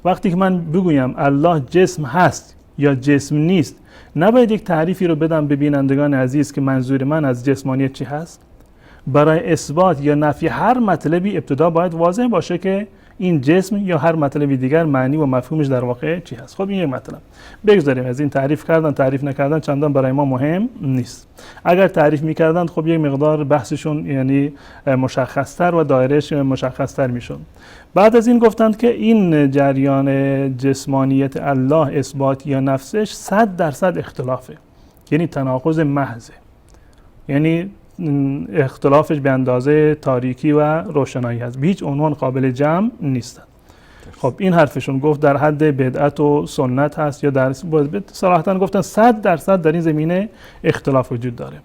وقتی که من بگویم الله جسم هست یا جسم نیست، نباید یک تعریفی رو بدم به بینندگان عزیز که منظور من از جسمانیت چی هست؟ برای اثبات یا نفی هر مطلبی ابتدا باید واضح باشه که این جسم یا هر مطلبی دیگر معنی و مفهومش در واقع چی هست. خب این یک مطلب. بگذاریم از این تعریف نکردن چندان برای ما مهم نیست. اگر تعریف میکردن خب یک مقدار بحثشون یعنی مشخصتر و دایرهش مشخصتر میشد. بعد از این گفتند که این جریان جسمانیت الله اثبات یا نفسش 100% اختلافه، یعنی تناقض محضه، یعنی اختلافش به اندازه تاریکی و روشنایی هست، به هیچ عنوان قابل جمع نیستن. خب این حرفشون گفت در حد بدعت و سنت هست، یا در صراحتاً گفتن 100% در این زمینه اختلاف وجود داره.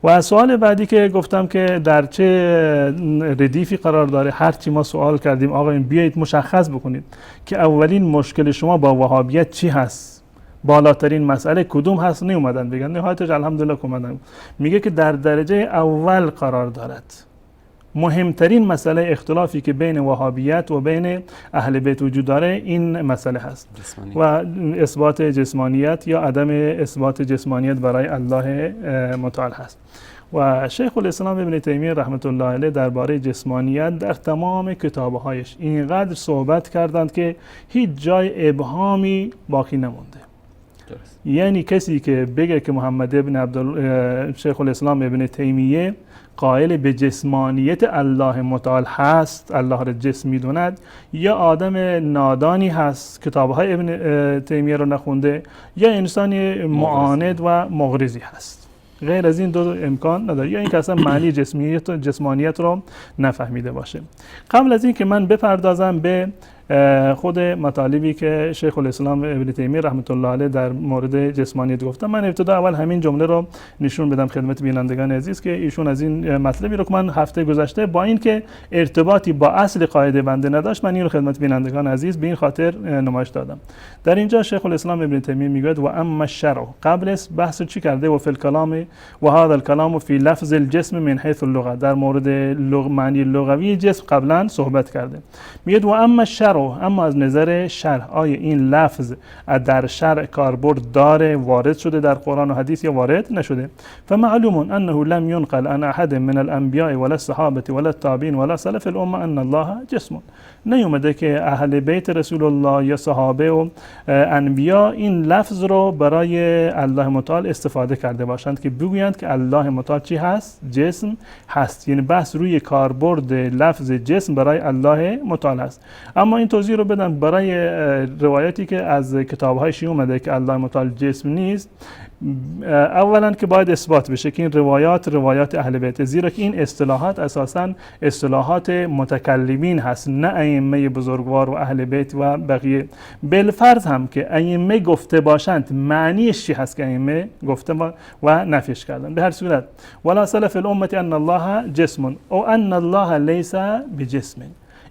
و سوال بعدی که گفتم که در چه ردیفی قرار داره، هر چی ما سوال کردیم آقا این بیایید مشخص بکنید که اولین مشکل شما با وهابیت چی هست، بالاترین مسئله کدوم هست، نیومدن بگن، نهایتش الحمدلله اومدن میگه که در درجه اول قرار دارد. مهمترین مسئله اختلافی که بین وهابیت و بین اهل بیت وجود داره این مسئله هست و اثبات جسمانیت یا عدم اثبات جسمانیت برای الله متعال هست. و شیخ الاسلام ابن تیمیه رحمت الله علیه درباره جسمانیت در تمام کتابهایش اینقدر صحبت کردند که هیچ جای ابهامی باقی نمونده. یعنی کسی که بگه که محمد ابن شیخ الاسلام ابن تیمیه قائل به جسمانیت الله متعال هست، الله را جسم میدوند، یا آدم نادانی هست کتابهای ابن تیمیه رو نخونده، یا انسانی معاند و مغرضی هست. غیر از این دو امکان نداره، یا این که اصلا معنی جسمانیت رو نفهمیده باشه. قبل از این که من بپردازم به خود مطالبی که شیخ الاسلام ابن تیمیه رحمت الله علیه در مورد جسمانیت گفتم، من ابتدا اول همین جمله رو نشون بدم خدمت بینندگان عزیز که ایشون از این مطلبی رو که من هفته گذشته با این که ارتباطی با اصل قاعده بنده نداشت، من این رو خدمت بینندگان عزیز به این خاطر نمایش دادم. در اینجا شیخ الاسلام ابن تیمیه میگوید و اما الشرع، قبل از بحث چی کرده و فی الکلام و هذا الکلام فی لفظ الجسم من حیث اللغه، در مورد معنی لغوی جسم قبلا صحبت کرده. میگه و اما الشرع، اما از نظر شرع آیا این لفظ در شرع کاربرد داره، وارد شده در قرآن و حدیث یا وارد نشده؟ فمعلوم انه لم ينقل عن احد من الانبیاء ولا الصحابه ولا التابعین ولا سلف الامه ان الله جسم. نیومده که اهل بیت رسول الله یا صحابه و انبیا این لفظ رو برای الله متعال استفاده کرده باشند که بگویند که الله متعال چی هست؟ جسم هست. یعنی بحث روی کاربرد لفظ جسم برای الله متعال هست. اما این توضیح رو بدم برای روایتی که از کتاب‌های شیعه اومده که الله متعال جسم نیست. اولا که باید اثبات بشه که این روایات اهل بیت، زیرا که این اصطلاحات اساساً اصطلاحات متکلمین هست، نه ائمه بزرگوار و اهل بیت و بقیه. بالفرض هم که ائمه گفته باشند، معنیش چی هست که ائمه گفته و نفیش کردن؟ به هر صورت ولا سلف الامه ان الله جسم او ان الله لیس بجسم.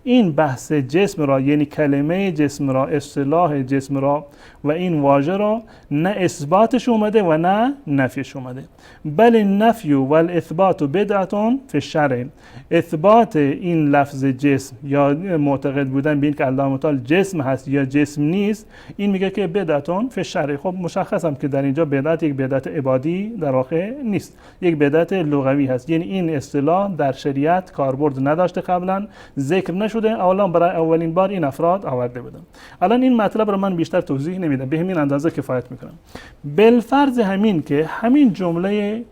این بحث جسم را، یعنی کلمه جسم را، اصطلاح جسم را و این واژه را نه اثباتش اومده و نه نفیش اومده. بل النفی و الاثبات بدعتون فی الشرع. اثبات این لفظ جسم یا معتقد بودن به این که الله متعال جسم هست یا جسم نیست، این میگه که بدعتون فی الشرع. خب مشخصم که در اینجا بدعت یک بدعت عبادی در واقع نیست، یک بدعت لغوی هست. یعنی این اصطلاح در شریعت کاربرد نداشته، قبلا ذکر نشده، اولا برای اولین بار این افراد آورده بودن. الان این مطلب رو من بیشتر توضیح نمیدم، به همین اندازه کفایت میکنم. بالفرض همین که همین جمله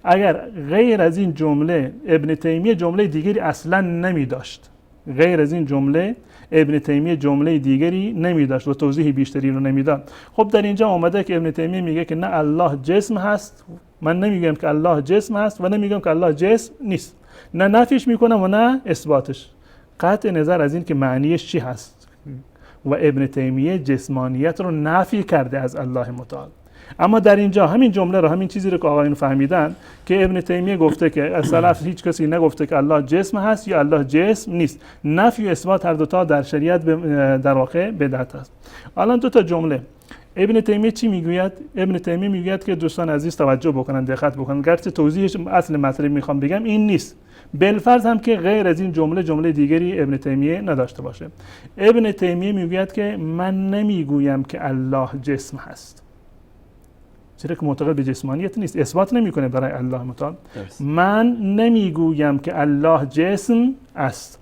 اگر غیر از این جمله ابن تیمیه جمله دیگری اصلا نمی داشت، غیر از این جمله ابن تیمیه جمله دیگری نمی داشت و توضیح بیشتری رو نمیداد، خب در اینجا اومده که ابن تیمیه میگه که نه الله جسم هست، من نمیگم که الله جسم هست و نمیگم که الله جسم نیست، نه نفیش میکنم و نه اثباتش، قطع نظر از این که معنیش چی هست. و ابن تیمیه جسمانیت رو نفی کرده از الله متعال. اما در اینجا همین جمله رو، همین چیزی رو که آقایون فهمیدن که ابن تیمیه گفته که از سلف هیچ کسی نگفته که الله جسم هست یا الله جسم نیست. نفی و اثبات هر دوتا در شریعت در واقع بدعت است. الان دو تا جمله، ابن تیمیه چی میگوید؟ ابن تیمیه میگوید که دوستان عزیز توجه بکنن، دقت بکنن، گرچه توضیحش اصل مطلب میخوام بگم این نیست، بالفرض هم که غیر از این جمله دیگری ابن تیمیه نداشته باشه. ابن تیمیه میگوید که من نمیگویم که الله جسم هست، چرا که معتقد به جسمانیت نیست، اثبات نمیکنه برای الله متعال. من نمیگویم که الله جسم است.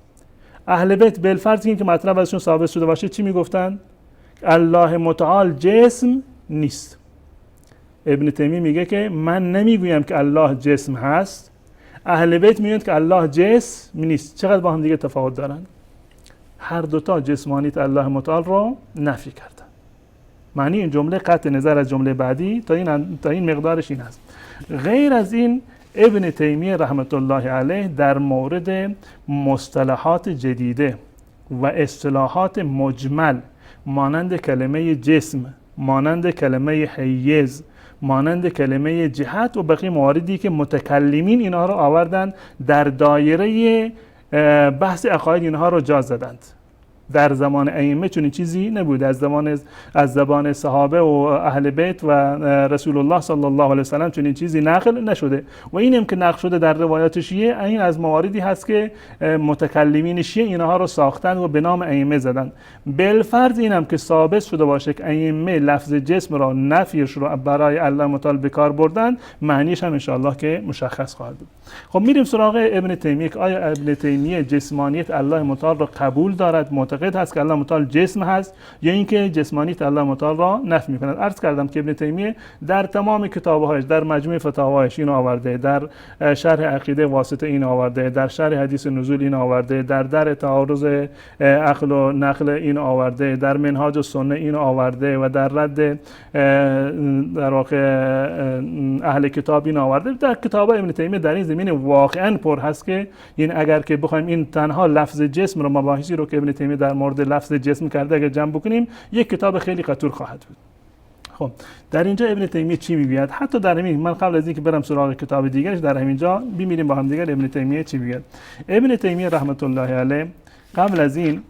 اهل بیت بالفرض این که مطلب ازشون ثابت شده باشه چی میگفتن؟ الله متعال جسم نیست. ابن تیمیه میگه که من نمیگویم که الله جسم هست، اهل بیت میگن که الله جسم نیست. چقدر با هم دیگه تفاوت دارن؟ هر دوتا جسمانیت الله متعال رو نفی کردن. معنی این جمله قطع نظر از جمله بعدی تا این مقدارش این هست. غیر از این ابن تیمیه رحمت الله علیه در مورد مصطلحات جدیده و اصطلاحات مجمل مانند کلمه جسم، مانند کلمه حیز، مانند کلمه جهت و بقیه مواردی که متکلمین اینها رو آوردن در دایره بحث عقاید اینها رو جا زدند. در زمان ائمه چنین چیزی نبود، از زبان صحابه و اهل بیت و رسول الله صلی الله علیه و سلم چنین چیزی نقل نشده و اینم که نقل شده در روایات شیعه این از مواردی هست که متکلمین شیعه اینها رو ساختند و به نام ائمه زدند. بالفرض اینم که ثابت شده باشه که ائمه لفظ جسم را نفیش رو برای الله متعال به کار بردن، معنیش هم ان شاء الله که مشخص خواهد بود. خب میریم سراغ ابن تیمیه که آیا ابن تیمیه جسمانیت الله متعال را قبول دارد، معتقد هست که الله متعال جسم هست، یا اینکه جسمانیت الله متعال را نفی می‌کند؟ عرض کردم که ابن تیمیه در تمام کتاب‌هایش، در مجموع فتاوایش این آورده، در شرح عقیده واسطه این آورده، در شرح حدیث نزول این آورده، در تعارض عقل و نقل این آورده، در منهاج السنه این آورده و در رد در واقع اهل کتاب این آورده. در کتاب ابن تیمیه در این زمینه واقعا پر هست که این اگر که بخوایم این تنها لفظ جسم رو، مباحثی رو که ابن تیمیه در مورد لفظ جسم کرده اگر جمع بکنیم یک کتاب خیلی قطور خواهد بود. خب در اینجا ابن تیمیه چی میگوید؟ حتی در همین من قبل از اینکه برم سراغ کتاب دیگرش در همینجا ببینیم با هم دیگر ابن تیمیه چی میگه. ابن تیمیه رحمت الله علیه قبل از این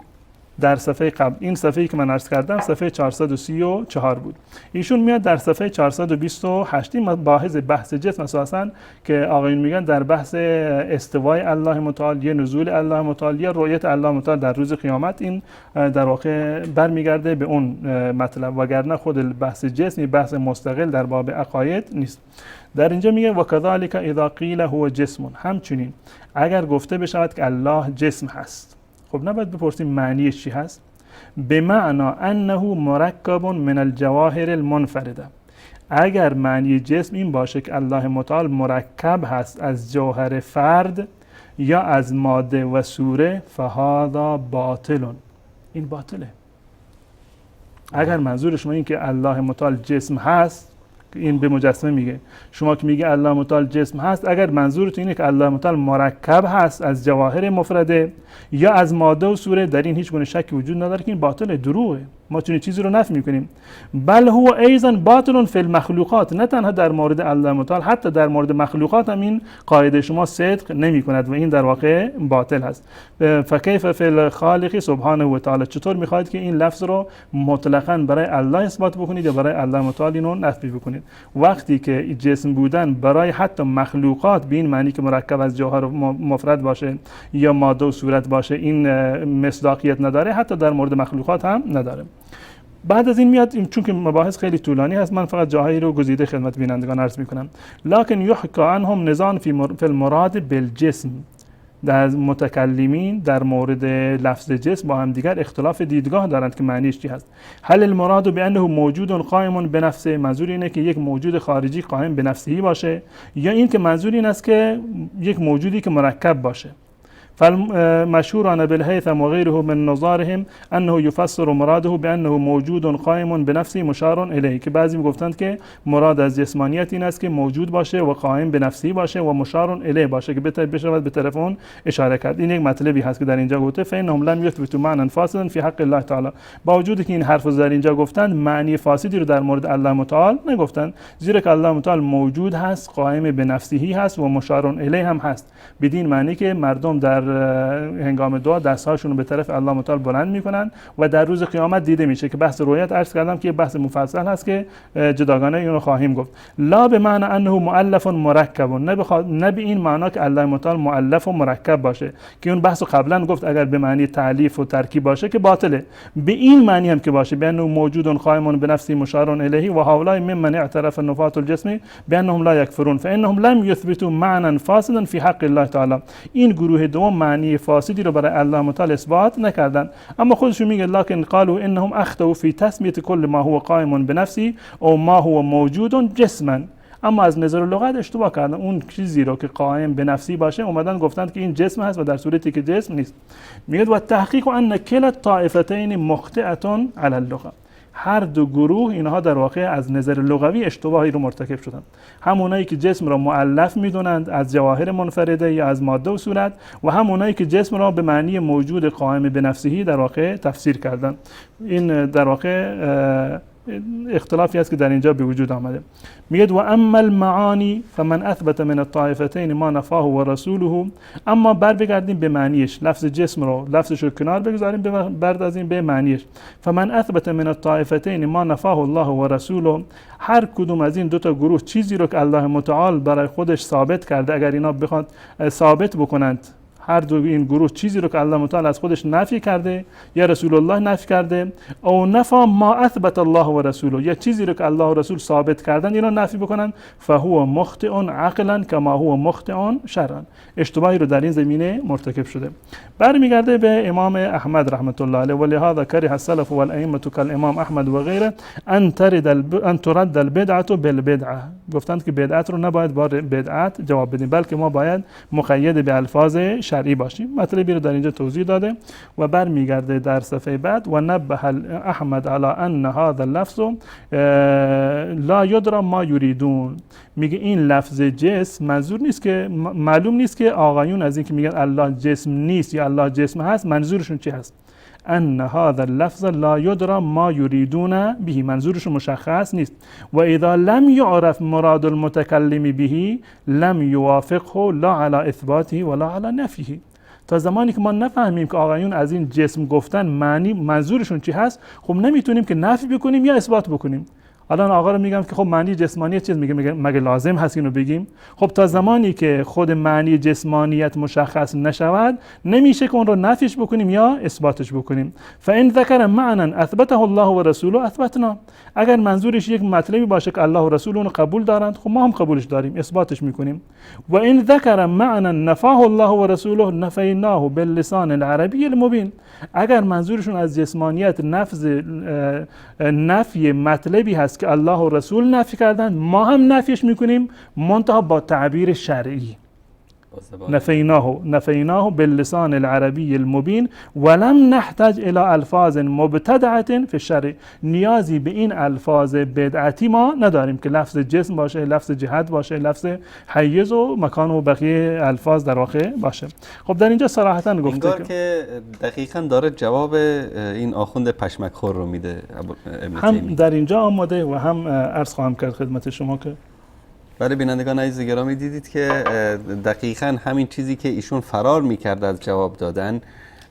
در صفحه قبل، این صفحه‌ای که من عرض کردم صفحه 434 بود، ایشون میاد در صفحه 428 مباحث بحث جسم اساساً که آقایون میگن در بحث استوای الله متعال، یا نزول الله متعال، یا رؤیت الله متعال در روز قیامت، این در واقع برمیگرده به اون مطلب، وگرنه خود بحث جسم بحث مستقل در باب عقاید نیست. در اینجا میگه و کذالک اذا قیل هو جسم، همچنین اگر گفته بشود که الله جسم هست، خب نباید بپرسیم معنیش چی هست؟ به معنا انه مرکب من الجواهر المنفرده، اگر معنی جسم این باشه که الله متعال مرکب هست از جوهر فرد یا از ماده و صوره، فهذا باطل، این باطله. اگر منظور شما این که الله متعال جسم هست، این به مجسمه میگه، شما که میگه الله متعال جسم هست، اگر منظورتون اینه که الله متعال مرکب هست از جواهر مفرده یا از ماده و صوره، در این هیچ گونه شکی وجود نداره که این باطله، دروغه، ما چنین چیزی رو نفی میکنیم. بل هو ایضا باطل فی المخلوقات، نه تنها در مورد الله متعال، حتی در مورد مخلوقات هم این قاعده شما صدق نمیکند و این در واقع باطل هست. فکیف فی الخالق سبحانه و تعالی، چطور میخواهید که این لفظ رو مطلقاً برای الله اثبات بکنید یا برای الله متعال اینو نفی بکنید؟ وقتی که جسم بودن برای حتی مخلوقات به این معنی که مرکب از جوهر مفرد باشه یا ماده و صورت باشه این مصداقیت نداره، حتی در مورد مخلوقات هم نداره. بعد از این میاد، چون که مباحث خیلی طولانی هست من فقط جاهایی رو گزیده خدمت بینندگان عرض میکنم. لکن یحکی عنهم نظام فی المراد بالجسم، در متکلمین در مورد لفظ جسم با هم دیگر اختلاف دیدگاه دارند که معنیش چی هست. هل المراد بانه موجود قائم بنفسه، منظور اینه که یک موجود خارجی قائم به نفسه باشه، یا این که منظور این است که یک موجودی که مرکب باشه. فالمشهور عن ابي الهيثم وغيره من نظارهم انه يفسر مراده بانه موجود قائم بنفسه مشار الیه، که بعضی میگفتند که مراد از جسمانیت این است که موجود باشه و قائم به نفسه باشه و مشار الیه باشه که بشود به طرف اون اشاره کرد. این یک مطلبی هست که در اینجا گفته فانهم لم يثبتوا معنى فاسدا في حق الله تعالی، با وجودی که این حرفو در اینجا گفتند معنی فاسدی رو در مورد الله متعال نگفتند، زیرا که الله متعال موجود هست، قائم به نفسه هست و مشار الیه هم هست، بدین معنی که مردم در هنگام دعا دستهاشون رو به طرف الله متعال بلند میکنن و در روز قیامت دیده میشه که بحث رؤیت عرض کردم که بحث مفصل هست که جداگانه اینو خواهیم گفت. لا به معنی انه مؤلف مرکب، نه به این معنا که الله متعال مؤلف و مرکب باشه که اون بحث قبلا گفت اگر به معنی تعلیف و ترکیب باشه که باطله. به این معنی هم که باشه بانه موجود قائم بنفسه مشار الیه و هؤلاء ممن اعترف النفاة الجسم بانهم لا یکفرون فانهم لم یثبتوا معنى فاسدا فی حق الله تعالی. این گروه دوم معنی فاسدی رو برای الله متعال اثبات نکردن، اما خودشون میگه لکن قالوا انهم اخطئوا فی تسمیه کل ما هو قائم بنفسه او ما هو موجود جسما. اما از نظر لغت اشتباه کردن، اون چیزی رو که قائم به نفسی باشه اومدن گفتند که این جسم هست و در صورتی که جسم نیست. میگه و تحقیق ان کلا الطائفتین مخطئه علی اللغه. هر دو گروه اینها در واقع از نظر لغوی اشتباهی رو مرتکب شدند. همونایی که جسم را مؤلف میدونند از جواهر منفرده یا از ماده و صورت، و همونایی که جسم را به معنی موجود قائم به نفسه در واقع تفسیر کردند. این در واقع اختلافی است که در اینجا به وجود آمده. میگه و اما المعانی فمن اثبت من الطائفتین ما نفاه و رسوله. اما بگردیم به معنیش، لفظ جسم رو لفظش رو کنار بگذاریم بردازیم به معنیش. فمن اثبت من الطائفتین ما نفاه الله و رسوله. هر کدوم از این دو تا گروه چیزی رو که الله متعال برای خودش ثابت کرده اگر اینا بخواد ثابت بکنند، هر دو این گروه چیزی رو که الله متعال از خودش نفی کرده یا رسول الله نفی کرده، او نفا ما اثبت الله و رسوله، یا چیزی رو که الله و رسول ثابت کردن اینا نفی بکنن، فهو مخطئ عقلا کما هو مخطئ شرعا. اشتباهی رو در این زمینه مرتکب شده. برمیگرده به امام احمد رحمت الله علیه، ولهذا کره السلف والائمه کالامام احمد و غیره ان ترد البدعه بالبدعه. گفتند که بدعت رو نباید با بدعت جواب بدیم، بلکه ما باید مقید به الفاظ شرعی باشیم. مطلبی رو در اینجا توضیح داده و برمیگرده در صفحه بعد و نبه احمد علی ان هذا اللفظ لا یدرى ما یریدون. میگه این لفظ جسم منظور نیست که معلوم نیست که آقایون از این که میگن الله جسم نیست یا الله جسم هست منظورشون چی هست. ان هذا اللفظ لا یدرى ما یریدون به، منظورشون مشخص نیست. و اذا لم یعرف مراد المتکلم به لم یوافقه لا علی اثباته ولا علی نفیه. تا زمانی که ما نفهمیم که آقایون از این جسم گفتن معنی منظورشون چی هست، خب نمیتونیم که نفی بکنیم یا اثبات بکنیم. الان آقا رو میگم که خب معنی جسمانیت چیز میگه مگه لازم هست اینو بگیم؟ خب تا زمانی که خود معنی جسمانیت مشخص نشود نمیشه که اون رو نفیش بکنیم یا اثباتش بکنیم. فان ذکر معنی اثبته الله و رسوله اثبتنا. اگر منظورش یک مطلبی باشه که الله و رسول اون قبول دارند، خب ما هم قبولش داریم، اثباتش میکنیم. و ان ذکر معنی نفاه الله و رسوله نفیناه باللسان العربی المبین. اگر منظورشون از جسمانیت نفی مطلبی هست که الله و رسول نفی کردن، ما هم نفیش میکنیم منتها با تعبیر شرعی. نفیناه باللسان العربی المبین ولم نحتاج الى الفاظ مبتدعه فی الشرع. نیازی به این الفاظ بدعتی ما نداریم که لفظ جسم باشه، لفظ جهت باشه، لفظ حیز و مکان و بقیه الفاظ در واقع باشه. خب در اینجا صراحتا گفته که دقیقاً داره جواب این آخوند پشمک خور رو میده ابن هم تیمیه. در اینجا آماده و هم عرض خواهم کرد خدمت شما که برای بینندگان عزیز گرامی دیدید که دقیقاً همین چیزی که ایشون فرار میکرد از جواب دادن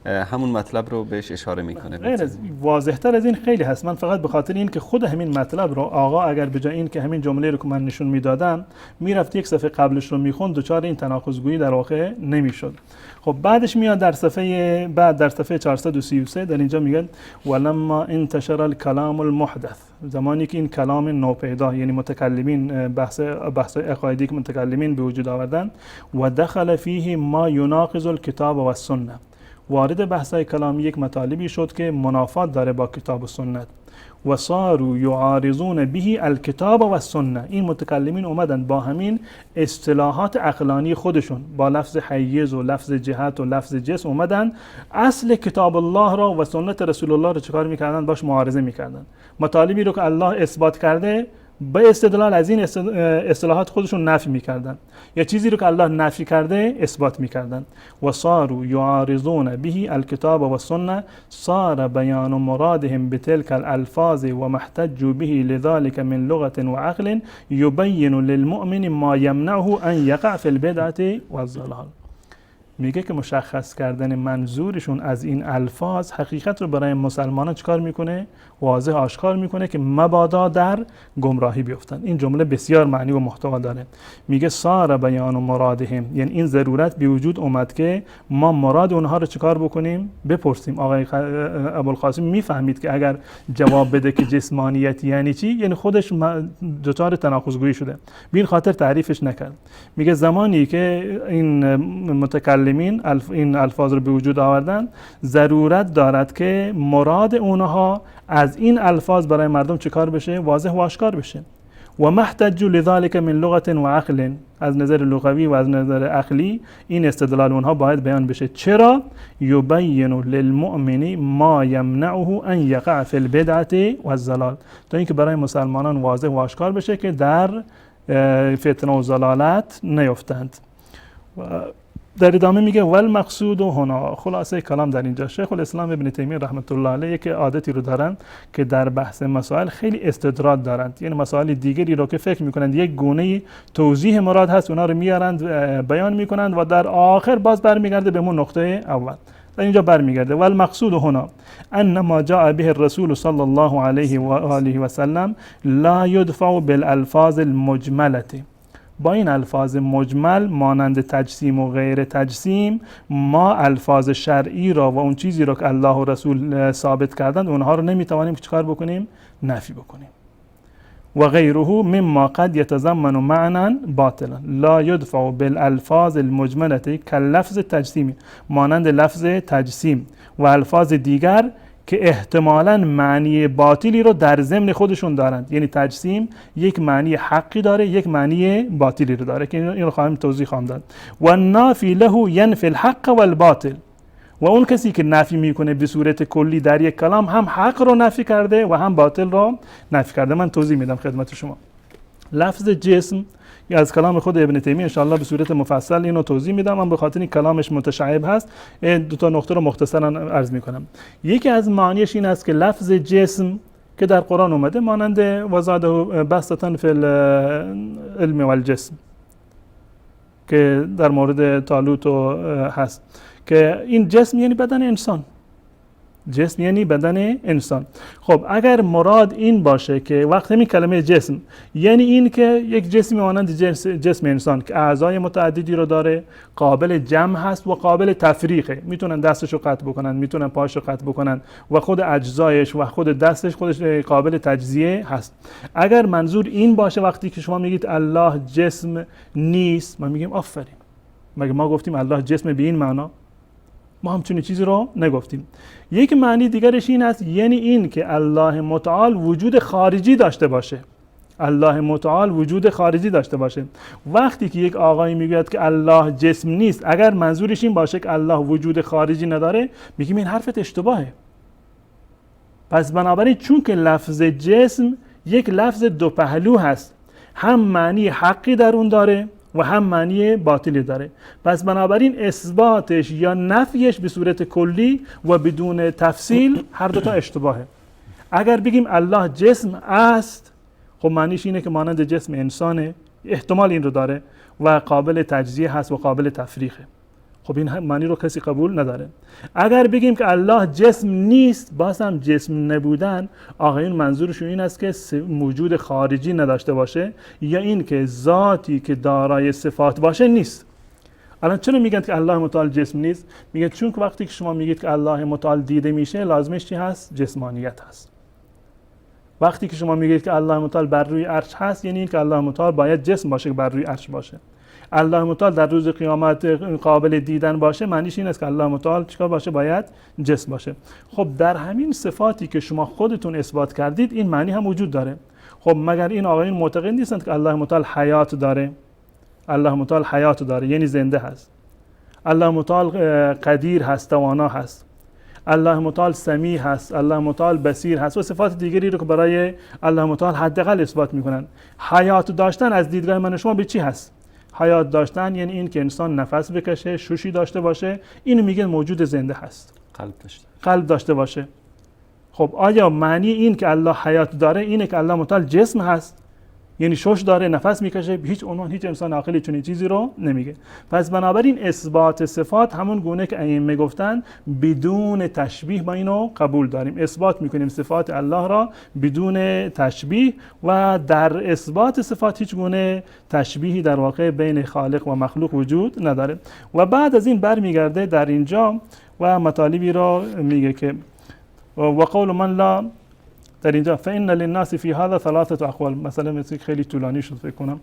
همون مطلب رو بهش اشاره میکنه. غیر از واضح‌تر از این خیلی هست. من فقط به خاطر این که خود همین مطلب رو آقا اگر به جای این که همین جمله رو که من نشون میدادم میرفت یک صفحه قبلش رو میخوند، دچار این تناقض‌گویی در واقع نمیشد. خب بعدش میاد در صفحه بعد در صفحه 433 در اینجا میگن ولما انتشر الكلام المحدث. زمانی که این کلام نوپیدا یعنی متکلمین بحث عقایدی که متکلمین به وجود آوردن و دخل فیه ما یناقض الکتاب و السنه، وارد بحث‌های کلامی یک مطالبی شد که منافات داره با کتاب و سنت. و صاروا یعارضون به الکتاب و السنه. این متکلمین اومدن با همین اصطلاحات عقلانی خودشون با لفظ حیز و لفظ جهت و لفظ جسم اومدن اصل کتاب الله را و سنت رسول الله را چیکار میکردن؟ باش معارضه میکردن. مطالبی رو که الله اثبات کرده به استدلال از این اصطلاحات خودشون نفی میکردن، یا چیزی رو که الله نفی کرده اثبات میکردن. و صاروا یعارضون به الکتاب و السنه صار بیان مرادهم بتلك الالفاظ و محتجوا به لذلك من لغه و عقل یبین للمؤمن ما یمنعه ان یقع فی البدعه والضلال. میگه که مشخص کردن منظورشون از این الفاظ حقیقت رو برای مسلمانان چیکار میکنه؟ واضح آشکار میکنه که مبادا در گمراهی بیفتن. این جمله بسیار معنی و محتوا داره. میگه صار بیان مرادهم، یعنی این ضرورت به وجود اومد که ما مراد اونها رو چیکار بکنیم؟ بپرسیم. آقای ابوالقاسم میفهمید که اگر جواب بده که جسمانیت یعنی چی، یعنی خودش دچار تناقض‌گویی شده. به این خاطر تعریفش نکرد. میگه زمانی که این متکلمین این الفاظ رو به وجود آوردن، ضرورت دارد که مراد اونها از این الفاظ برای مردم چیکار بشه؟ واضح و آشکار بشه. و محتج لذلك من لغت و عقل، از نظر لغوی و از نظر عقلی این استدلال اونها باید بیان بشه. چرا؟ یبین للمؤمن ما یمنعه ان یقع فی البدعه و الضلال، تا اینکه برای مسلمانان واضح و آشکار بشه که در فتنه و ضلالت نیفتند. در ادامه میگه والمقصود هنا، خلاصه کلام در اینجا شیخ الاسلام ابن تیمیه رحمت الله علیه که عادتی رو دارن که در بحث مسائل خیلی استدراج دارند، یعنی مسائل دیگری رو که فکر میکنند یک گونه توضیح مراد هست اونا رو میارند بیان میکنند و در آخر باز برمیگرده به اون نقطه اول. در اینجا برمیگرده والمقصود هنا ان ما جاء به الرسول صلی الله علیه و آله و سلم لا يدفع بالالفاظ المجمله، با این الفاظ مجمل مانند تجسیم و غیر تجسیم ما الفاظ شرعی را و اون چیزی را که الله و رسول ثابت کردند اونها رو نمیتوانیم چیکار بکنیم؟ نفی بکنیم. و غیره مما قد يتضمن معنى باطلا لا يدفع بالالفاظ المجمله كاللفظ تجسیم، مانند لفظ تجسیم و الفاظ دیگر که احتمالاً معنی باطلی رو در ضمن خودشون دارند. یعنی تجسیم یک معنی حقی داره، یک معنی باطلی رو داره که این رو خواهم توضیح خواهم داد. و النافی له ینفی الحق والباطل، و اون کسی که نفی میکنه به صورت کلی در یک کلام هم حق رو نفی کرده و هم باطل رو نفی کرده. من توضیح میدم خدمت شما. لفظ جسم از کلام خود ابن تیمیه ان شاء الله به صورت مفصل اینو توضیح میدم، من به خاطر این کلامش متشعب هست دو تا نقطه رو مختصرا عرض میکنم. یکی از معانیش این است که لفظ جسم که در قرآن اومده مانند وزاده بسطن فی العلم والجسم که در مورد طالوت هست، که این جسم یعنی بدن انسان، جسم یعنی بدن انسان. خب اگر مراد این باشه که وقت همین کلمه جسم یعنی این که یک جسمی مانند جسم انسان که اعضای متعددی رو داره، قابل جمع هست و قابل تفریقه، میتونن دستشو قطع بکنن، میتونن پاشو قطع بکنن و خود اجزایش و خود دستش خودش قابل تجزیه هست. اگر منظور این باشه وقتی که شما میگید الله جسم نیست، ما میگیم آفرین، مگه ما گفتیم الله جسم به این معنا؟ ما همچین چیزی رو نگفتیم. یک معنی دیگرش این است، یعنی این که الله متعال وجود خارجی داشته باشه، الله متعال وجود خارجی داشته باشه. وقتی که یک آقایی میگوید که الله جسم نیست، اگر منظورش این باشه که الله وجود خارجی نداره، میگیم این حرفت اشتباهه. پس بنابراین چون که لفظ جسم یک لفظ دو پهلو هست، هم معنی حقی در اون داره و هم معنی باطلی داره، پس بنابراین اثباتش یا نفیش به صورت کلی و بدون تفصیل هر دو تا اشتباهه. اگر بگیم الله جسم است، خب معنیش اینه که مانند جسم انسانه، احتمال این رو داره و قابل تجزیه هست و قابل تفریقه. خب این معنی رو کسی قبول نداره. اگر بگیم که الله جسم نیست، باز هم جسم نبودن آقایون منظورشون این است که موجود خارجی نداشته باشه یا این که ذاتی که دارای صفات باشه نیست. الان چرا میگن که الله متعال جسم نیست؟ میگن چون که وقتی که شما میگید که الله متعال دیده میشه، لازمش چی هست؟ جسمانیت هست. وقتی که شما میگید که الله متعال بر روی عرش هست، یعنی این که الله متعال باید جسم باشه که بر روی عرش باشه. الله متعال در روز قیامت قابل دیدن باشه، معنیش این است که الله متعال چیکار باشه؟ باید جسم باشه. خب در همین صفاتی که شما خودتون اثبات کردید این معنی هم وجود داره. خب مگر این آقایون معتقد نیستند که الله متعال حیات داره؟ الله متعال حیات داره یعنی زنده هست. الله متعال قدیر هست، توانا هست. الله متعال سمیع هست، الله متعال بصیر هست و صفات دیگری رو که برای الله متعال حداقل اثبات میکنن. حیات داشتن از دیدگاه من شما به چی هست؟ حیات داشتن یعنی این که انسان نفس بکشه، شوشی داشته باشه، اینو میگن موجود زنده هست. قلب داشته باشه. خب آیا معنی این که الله حیات داره اینه که الله متعال جسم هست؟ یعنی شش داره، نفس میکشه، هیچ عنوان هیچ انسان عاقلی چنین چیزی رو نمیگه. پس بنابراین اثبات صفات همون گونه که ائمه گفتن بدون تشبیه ما اینو قبول داریم، اثبات میکنیم صفات الله را بدون تشبیه و در اثبات صفات هیچ گونه تشبیهی در واقع بین خالق و مخلوق وجود نداره. و بعد از این برمیگرده در اینجا و مطالبی را میگه که و قول من لا، در اینجا فإن للناس في هذا ثلاثة أقوال، مثلا مثل خیلی طولانی شد فکر کنم.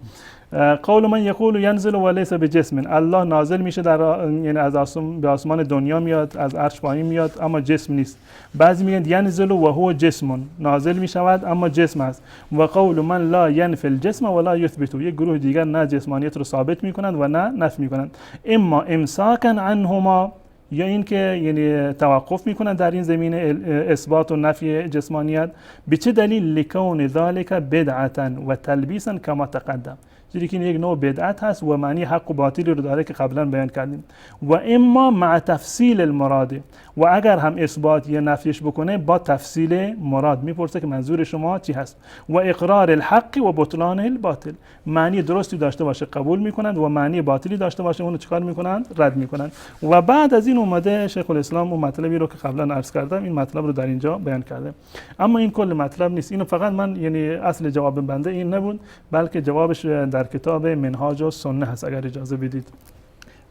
قول من یقول ینزل وليس بجسم، الله نازل میشه در یعنی از به آسمان دنیا میاد، از عرش پایین میاد اما جسم نیست. بعضی میگن ینزل و هو جسم، نازل میشود اما جسم است. و قول من لا ینفی الجسم ولا یثبت، یک گروه دیگر نه جسمانیت رو ثابت میکنند و نه نفی میکنند. اما امساکا عنهما، یا این که یعنی توقف میکنن در این زمینه اثبات و نفی جسمانیت. به چه دلیل؟ لکون ذالک بدعتا و تلبیسا کما تقدم، چیزی که این یک نوع بدعت هست و معنی حق و باطلی رو داره که قبلا بیان کردیم. و اما مع تفصیل المراد، و اگر هم اثبات یا نفیش بکنه با تفصیل مراد، میپرسه که منظور شما چی هست. و اقرار الحق و بطلان الباطل، معنی درستی داشته باشه قبول میکنند و معنی باطلی داشته باشه اونو چیکار میکنند؟ رد میکنند. و بعد از این اومده شیخ الاسلام و مطلبی رو که قبلا عرض کردم این مطلب رو در اینجا بیان کرده. اما این کل مطلب نیست، اینو فقط من یعنی اصل جواب بنده این نبود، بلکه جوابش در کتاب منهاج السنه هست اگر اجازه بدید.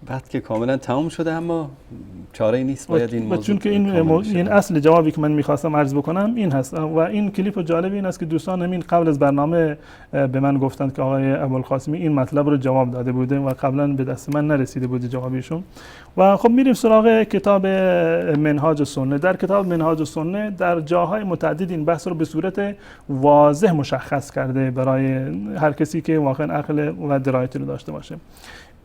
بعد که کاملا تمام شده اما چاره نیست، باید این موضوع چون که این اصل جوابی که من میخواستم عرض بکنم این هست. و این کلیپ جالب این است که دوستان همین قبل از برنامه به من گفتند که آقای ابوالقاسمی این مطلب رو جواب داده بوده و قبلا به دست من نرسیده بوده جوابیشون. و خب میریم سراغ کتاب منهاج السنه. در کتاب منهاج السنه در جاهای متعدد این بحث رو به صورت واضح مشخص کرده برای هر کسی که واقعا عقل و درایتی رو داشته باشه.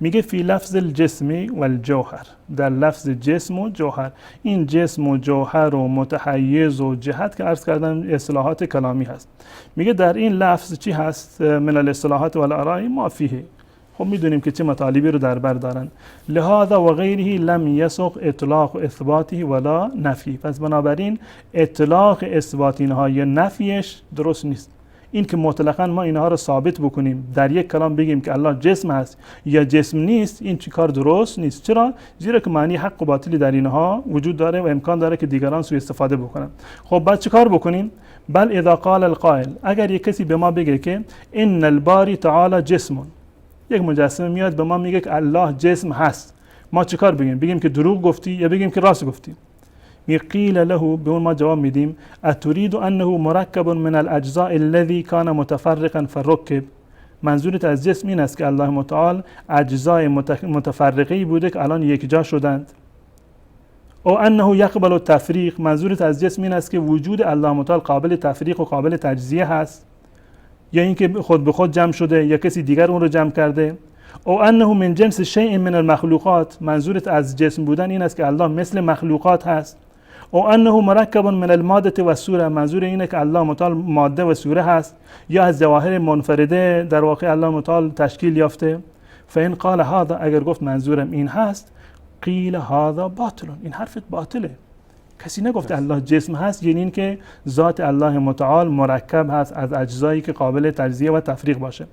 میگه فی لفظ الجسم و الجوهر، در لفظ جسم و جوهر. این جسم و جوهر و متحیز و جهت که عرض کردم اصطلاحات کلامی هست. میگه در این لفظ چی هست؟ من الاصطلاحات و الاراء ما فیه. خب میدونیم که چه مطالبی رو در بر دارن. لهذا و غیره لم یسق اطلاق اثباته ولا نفی. پس بنابراین اطلاق اثبات اینها یا نفیش درست نیست. این که مطلقاً ما اینها رو ثابت بکنیم در یک کلام بگیم که الله جسم است یا جسم نیست، این کار درست نیست. چرا؟ زیرا که معنی حق و باطلی در اینها وجود داره و امکان داره که دیگران سوء استفاده بکنن. خب بعد چه کار بکنیم؟ بل اذا قال القائل، اگر یک کسی به ما بگه که ان الباری تعالی جسم، یک مجسم میاد به ما میگه که الله جسم هست، ما چه کار بگیم؟ بگیم که دروغ گفتی یا بگیم که راست گفتی؟ قیل له، به اون ما جواب میدیم اتريد انه مرکب من الاجزاء الذي كان متفرقا فركب، منظورت از جسم این است که الله متعال اجزای متفرقی بوده که الان یک جا شدند. او انه یقبل التفریق، منظورت از جسم این است که وجود الله متعال قابل تفریق و قابل تجزیه هست، یا اینکه خود به خود جمع شده یا کسی دیگر اون رو جمع کرده. او انه من جنس شیء من المخلوقات، منظورت از جسم بودن این است که الله مثل مخلوقات هست. او انه مرکب من الماده و الصوره، منظور اینه که الله متعال ماده و صوره هست یا از جواهر منفرده در واقع الله متعال تشکیل یافته. فإن قال هذا، اگر گفت منظورم این هست، قیل هذا باطل، این حرفت باطله. کسی نگفته الله جسم هست، یعنی این که ذات الله متعال مرکب هست از اجزایی که قابل تجزیه و تفریق باشه.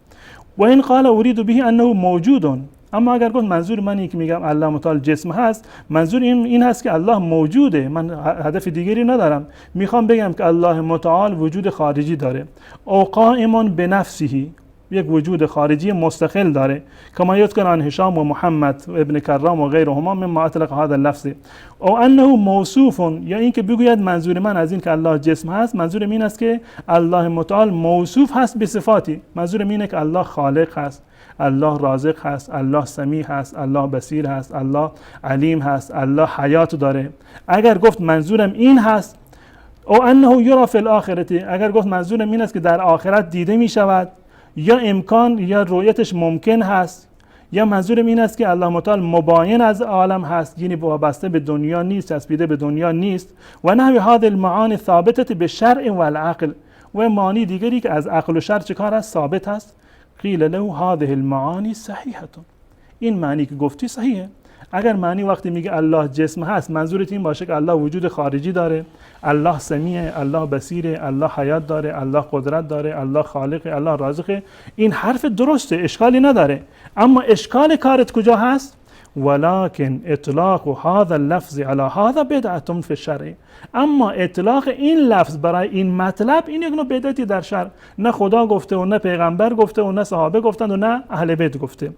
و این قال اريد به انه موجود، اما اگر گفت منظور من این که میگم الله متعال جسم هست، منظور این هست که الله موجوده، من هدف دیگری ندارم، میخوام بگم که الله متعال وجود خارجی داره. او قائم بنفسه، یک وجود خارجی مستقل داره. کما یذکر عن هشام و محمد و ابن کرام و غیرهما مما اطلق هذا اللفظ. او انه موصوف، یا این که بگوید منظور من از این که الله جسم هست، منظور این است که الله متعال موصوف هست به صفاتی. منظور اینه که الله خالق هست، الله رازق هست، الله سمیع هست، الله بصیر هست، الله علیم هست، الله حیات داره. اگر گفت منظورم این هست، او انه یرا فی الاخرته، اگر گفت منظورم این است که در آخرت دیده می شود یا امکان یا رؤیتش ممکن هست، یا منظورم این است که الله متعال مباین از عالم هست، یعنی وابسته به دنیا نیست، چسبیده به دنیا نیست. و نحو هذه المعانی ثابته بالشرع و العقل، و معانی دیگری که از عقل و شرع چه کار است؟ ثابت است. قیل له هذه المعانی صحیحه، این معنی که گفتی صحیحه. اگر معنی وقتی میگه الله جسم هست منظورت این باشه که الله وجود خارجی داره، الله سمیع، الله بصیر، الله حیات داره، الله قدرت داره، الله خالق، الله رازق، این حرف درسته، اشکالی نداره. اما اشکال کارت کجا هست؟ ولكن اطلاق هذا اللفظ على هذا بدعة في الشرع. اما اطلاق این لفظ برای این مطلب این یک نوع بدعتی در شرع، نه خدا گفته و نه پیغمبر گفته و نه صحابه گفتند و نه اهل بیت گفته.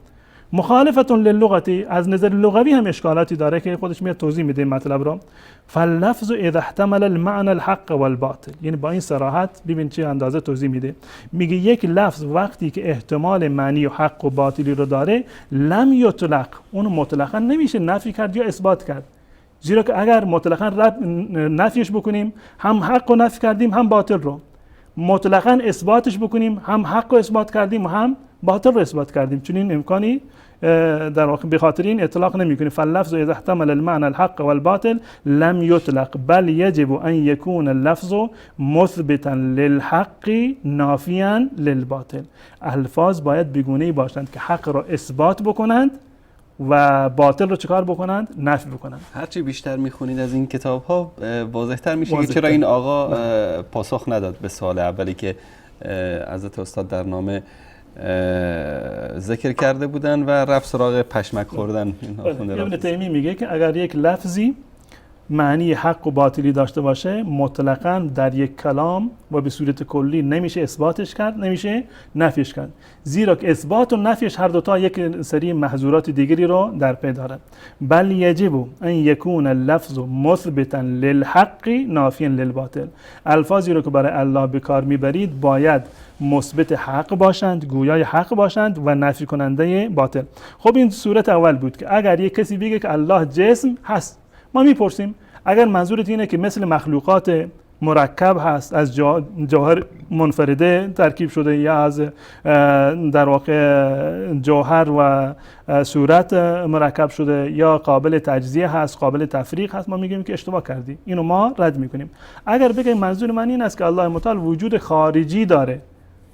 مخالفتون للغتی، از نظر لغوی هم اشکالاتی داره که خودش میاد توضیح میده این مطلب رو. فاللفظ اذا احتمل المعنى الحق والباطل، یعنی با این صراحت ببین چه اندازه توضیح میده. میگه یک لفظ وقتی که احتمال معنی و حق و باطلی رو داره لم یطلق، اون مطلقا نمیشه نفی کرد یا اثبات کرد، زیرا که اگر مطلقا نفیش بکنیم هم حق رو نفی کردیم هم باطل رو، مطلقا اثباتش بکنیم هم حق رو اثبات کردیم و هم باطل رو اثبات کردیم، چون این امکانی در واقع به خاطر این اطلاق نمی‌کنیم. فاللفظ اذا احتمل المعنى الحق والباطل لم يطلق بل يجب ان يكون اللفظ مثبتا للحق نافيا للباطل. الفاظ باید بگونه‌ای باشند که حق را اثبات بکنند و باطل رو چیکار بکنند؟ نفی بکنند. هرچی بیشتر میخونید از این کتاب ها واضح‌تر میشه که چرا این آقا پاسخ نداد به سوال اولی که حضرت استاد در نامه ذکر کرده بودن و رفت سراغ پشمک خوردن. ابن تیمیه میگه که اگر یک لفظی معنی حق و باطلی داشته باشه مطلقاً در یک کلام و به صورت کلی نمیشه اثباتش کرد، نمیشه نفیش کرد، زیرا که اثبات و نفیش هر دوتا یک سری محظورات دیگری رو در پی دارن. بل یجب ان یکون اللفظ مثبتا للحق نافیا للباطل. الفاظی رو که برای الله به کار میبرید باید مثبت حق باشند، گویای حق باشند و نفی کننده باطل. خب این صورت اول بود که اگر یک کسی بگه که الله جسم هست، ما میپرسیم اگر منظورت اینه که مثل مخلوقات مرکب هست، از جوهر منفرده ترکیب شده یا از در واقع جوهر و صورت مرکب شده یا قابل تجزیه هست، قابل تفریق هست، ما میگیم که اشتباه کردی، اینو ما رد میکنیم. اگر بگیم منظور من این است که الله متعال وجود خارجی داره،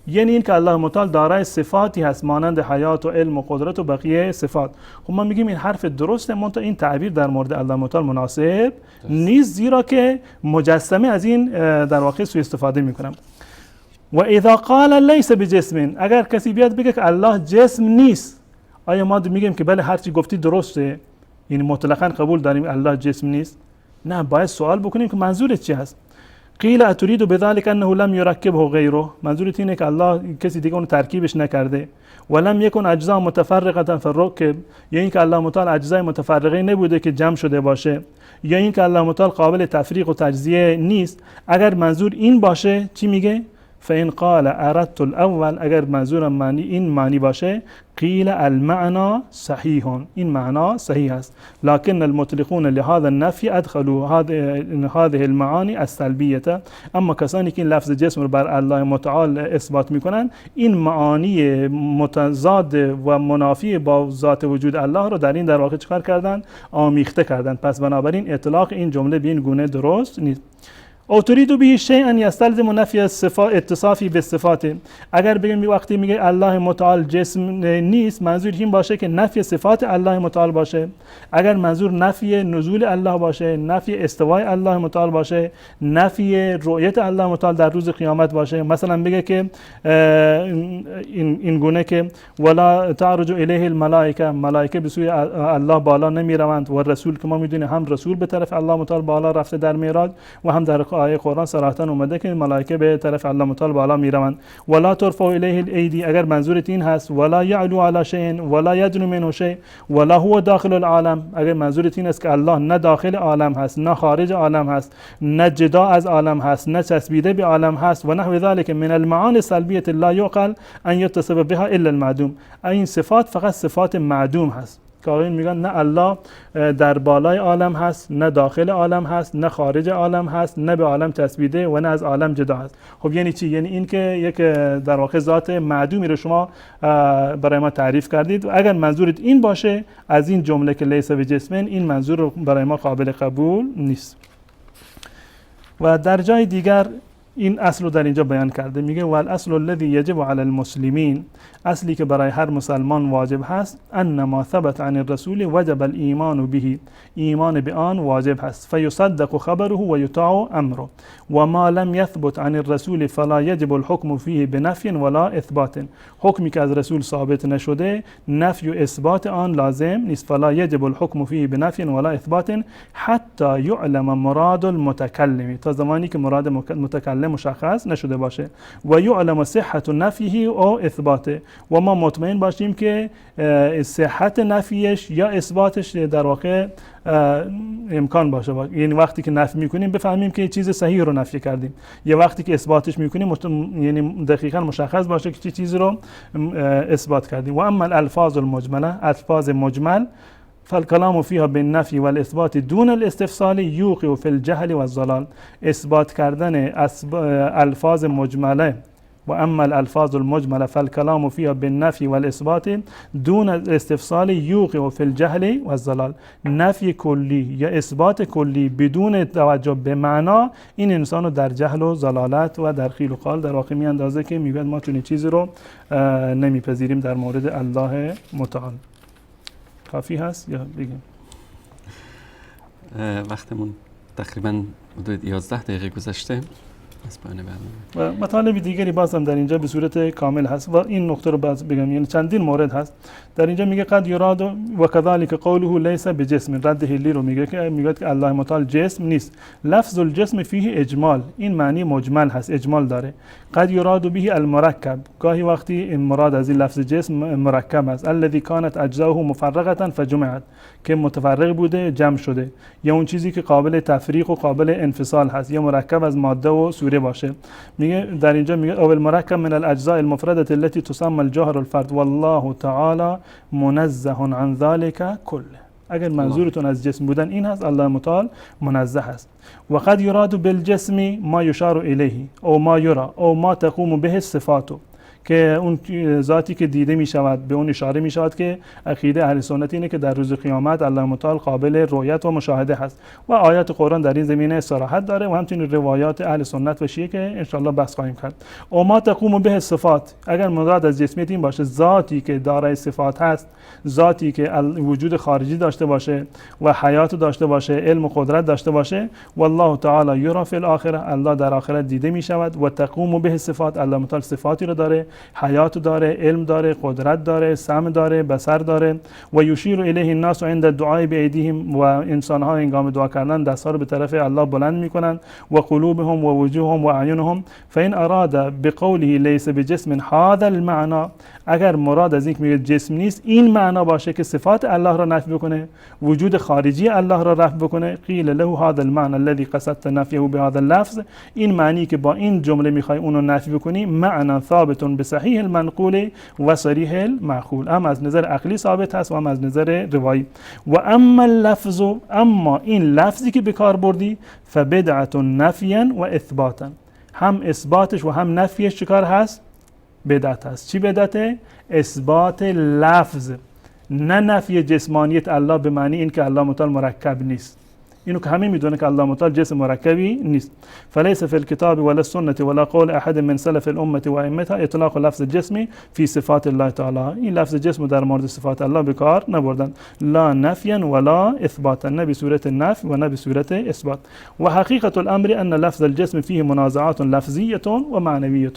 یعنی این که الله متعال دارای صفاتی هست مانند حیات و علم و قدرت و بقیه صفات، خب ما میگیم این حرف درسته، منتها این تعبیر در مورد الله متعال مناسب نیست، زیرا که مجسمه از این در واقع سوء استفاده میکنم. و اذا قال لیس بجسم، اگر کسی بیاد بگه که الله جسم نیست، آیا ما میگیم که بله هرچی گفتی درسته، یعنی مطلقاً قبول داریم الله جسم نیست؟ نه، باید سوال بکنیم که منظورت چی هست. قیل اتريد بذلك انه لم يركبه غيره، منظورت اینه که الله کسی دیگه اون ترکیبش نکرده. ولم يكن اجزاء متفرقه في الركب، یا اینکه الله متعال اجزای متفرقه نبوده که جمع شده باشه، یا اینکه الله متعال قابل تفریق و تجزیه نیست. اگر منظور این باشه چی میگه؟ فإن قال اردت الاول، اگر منظورم معنی این معنی باشه، قیل المعنى صحیح، این معنا صحیح است، لكن المطلقون لهذا النفي ادخلوا هذه المعاني السلبیه، اما کسانی که این لفظ جسم رو بر الله متعال اثبات میکنن این معانی متضاد و منافی با ذات وجود الله رو در این در واقع چکار کردن؟ آمیخته کردن. پس بنابراین اطلاق این جمله به این گونه درست نیست. او تريد به شيئا يستلزم نفي الصفات اتصافی به صفات، اگر بگیم وقتی میگه الله متعال جسم نیست منظور این باشه که نفی صفات الله متعال باشه. اگر منظور نفی نزول الله باشه، نفی استوای الله متعال باشه، نفی رؤیت الله متعال در روز قیامت باشه، مثلا بگه که این گونه که ولا تعرج الیه الملائکه، ملائکه به سوی الله بالا نمیروند، و رسول که ما میدونیم هم رسول به طرف الله متعال بالا رفته در معراج و هم در آیه قرآن صراحتاً اومده که ملائکه به طرف الله متعال بالا میروند. ولا ترفع الیه الایدی، اگر منظورت این هست ولا یعلو علی شیء ولا یدنو منه شیء ولا هو داخل العالم، اگر منظورت این است که الله نه داخل عالم هست نه خارج عالم هست، نه جدا از عالم هست نه چسبیده به عالم هست، و نحو ذلك من المعانی السلبیه لا یعقل ان یتصف بها الا المعدوم، این صفات فقط صفات معدوم هست که آقایون میگن نه الله در بالای عالم هست، نه داخل عالم هست، نه خارج عالم هست، نه به عالم چسبیده و نه از عالم جدا هست. خب یعنی چی؟ یعنی این که یک در واقع ذات معدومی رو شما برای ما تعریف کردید، و اگر منظورت این باشه از این جمله که لیس بجسمن، این منظور رو برای ما قابل قبول نیست. و در جای دیگر این اصل رو در اینجا بیان کرده. میگه والاصل الذی یجب علی المسلمین، اصلی که برای هر مسلمان واجب هست، ان ما ثبت عن الرسول وجب الایمان به، ایمان به آن واجب هست. فیصدق خبره و یطاع امره، و ما لم یثبت عن الرسول فلا یجب الحکم فیه بنفی ولا اثبات، حکمی که از رسول ثابت نشده نفی و اثبات آن لازم نیست. فلا یجب الحکم فیه بنفی ولا اثبات حتی یعلم مراد المتکلم، تا زمانی که مراد متکلم مشخص نشده باشه. و یعلم صحت نفیه او اثباته، و ما مطمئن باشیم که صحت نفیش یا اثباتش در واقع امکان باشه. یعنی وقتی که نفی میکنیم بفهمیم که چیز صحیح رو نفی کردیم، یا وقتی که اثباتش میکنیم یعنی دقیقاً مشخص باشه که چه چیزی رو اثبات کردیم. و اما الالفاظ المجمله، الفاظ مجمل، فالکلام فیها بالنفی والاثبات دون الاستفصال یوقع فی الجهل والضلال، اثبات کردن الفاظ مجمله. و اما الالفاظ المجمله فالكلام فيها بالنفي والاثبات دون الاستفصال يوقع في الجهل والضلال، نفی کلی یا اثبات کلی بدون توجه به معنا این انسانو در جهل و ضلالت و در خیل و خال در واقع میاندازه که میگه ما چنین چیزی رو نمیپذیریم در مورد الله متعال. کافی هست یا بگیم؟ وقتمون تقریبا حدود 11 دقیقه گذشته. و مطالب دیگری باز هم در اینجا به صورت کامل هست و این نقطه رو باز بگم، یعنی چندین مورد هست در اینجا. میگه قد یراد و کذالک قوله لیس بجسم، رد هلی رو میگه که الله متعال جسم نیست. لفظ الجسم فيه اجمال، این معنی مجمل هست، اجمال داره. قد یراد به المرکب، گاهی وقتی این مراد از این لفظ جسم مرکب است. الذي كانت اجزاؤه مفرقه فجمعت، که متفرق بوده جمع شده، یا اون چیزی که قابل تفریق و قابل انفصال هست، یا مرکب از ماده و سوره باشه. میگه در اینجا میگه او المرکب من الاجزاء المفرده التي تسمى الجوهر الفرد والله تعالی منزه عن ذلك كله. اگر منظورتون از جسم بودن این هست، الله متعال منزه است. و قد یراد بالجسم ما یشار الیه او ما یرى او ما تقوم به الصفات، که اون ذاتی که دیده می شود به اون اشاره می شود، که عقیده اهل سنت اینه که در روز قیامت الله متعال قابل رؤیت و مشاهده هست و آیات قرآن در این زمینه صراحت داره و همچنین روایات اهل سنت و شیعه که ان شاء الله بحث خواهیم کرد. او ما تقوم به صفات، اگر مراد از جسمیت این باشه ذاتی که دارای صفات هست، ذاتی که وجود خارجی داشته باشه و حیات داشته باشه، علم و قدرت داشته باشه. والله تعالی یرا فی الاخره، الله در آخرت دیده می شود. و تقوم به صفات، الله متعال صفاتی رو داره، حیات داره، علم داره، قدرت داره، سمع داره، بصر داره. و یشیر الیه الناس عند الدعاء بایدیهم، و انسان ها هنگام دعا کردن دست ها رو به طرف الله بلند میکنن. و قلوبهم و وجوههم و اعینهم. فان اراد بقوله لیس بجسم هذا المعنى، اگر مراد از این که میگه جسم نیست این معنا باشه که صفات الله را نفی بکنه، وجود خارجی الله را رفع بکنه، قیل له هذا المعنى الذي قصدت نفيه بهذا اللفظ، این معنی که با این جمله میخوای اون رو نفی بکنی، معنا ثابت بصحیح المنقول و صریح المعقول، هم از نظر عقلی ثابت هست و هم از نظر روایی. و اما اللفظ، اما این لفظی که به کار بردی، فبدعه نفیا و اثباتا، هم اثباتش و هم نفیش چیکار هست؟ بدعت هست. چی بدعته؟ اثبات لفظ، نه نفی جسمانیت الله به معنی این که الله متعال مرکب نیست. اینو که همه میدونه که الله متعال جسم مرکبی نیست. فلیس فی الكتاب ولا السنه ولا قول احد من سلف الامه و ائمتها اطلاق لفظ جسمی فی صفات الله تعالی، این لفظ جسم در مورد صفات الله به کار نبردن، لا نفیا ولا اثباتا، نه به صورت نفی و نه به صورت اثبات. و حقیقت الامر ان لفظ الجسم فيه منازعات لفظیه و معنویه،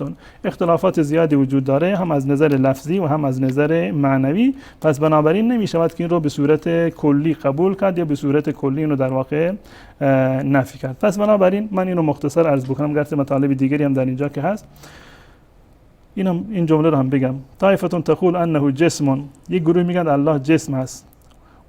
اختلافات زیادی وجود داره، هم از نظر لفظی و هم از نظر معنوی. پس بنابراین نمیشود که این رو به صورت کلی قبول کرد یا به صورت کلی اینو در واقع نفی کرد. پس بنابراین من اینو مختصر عرض بکنم، گرچه مطالب دیگری هم در اینجا که هست. این جمله رو هم بگم. طایفتون تقول انه جسم، یک گروه میگن الله جسم هست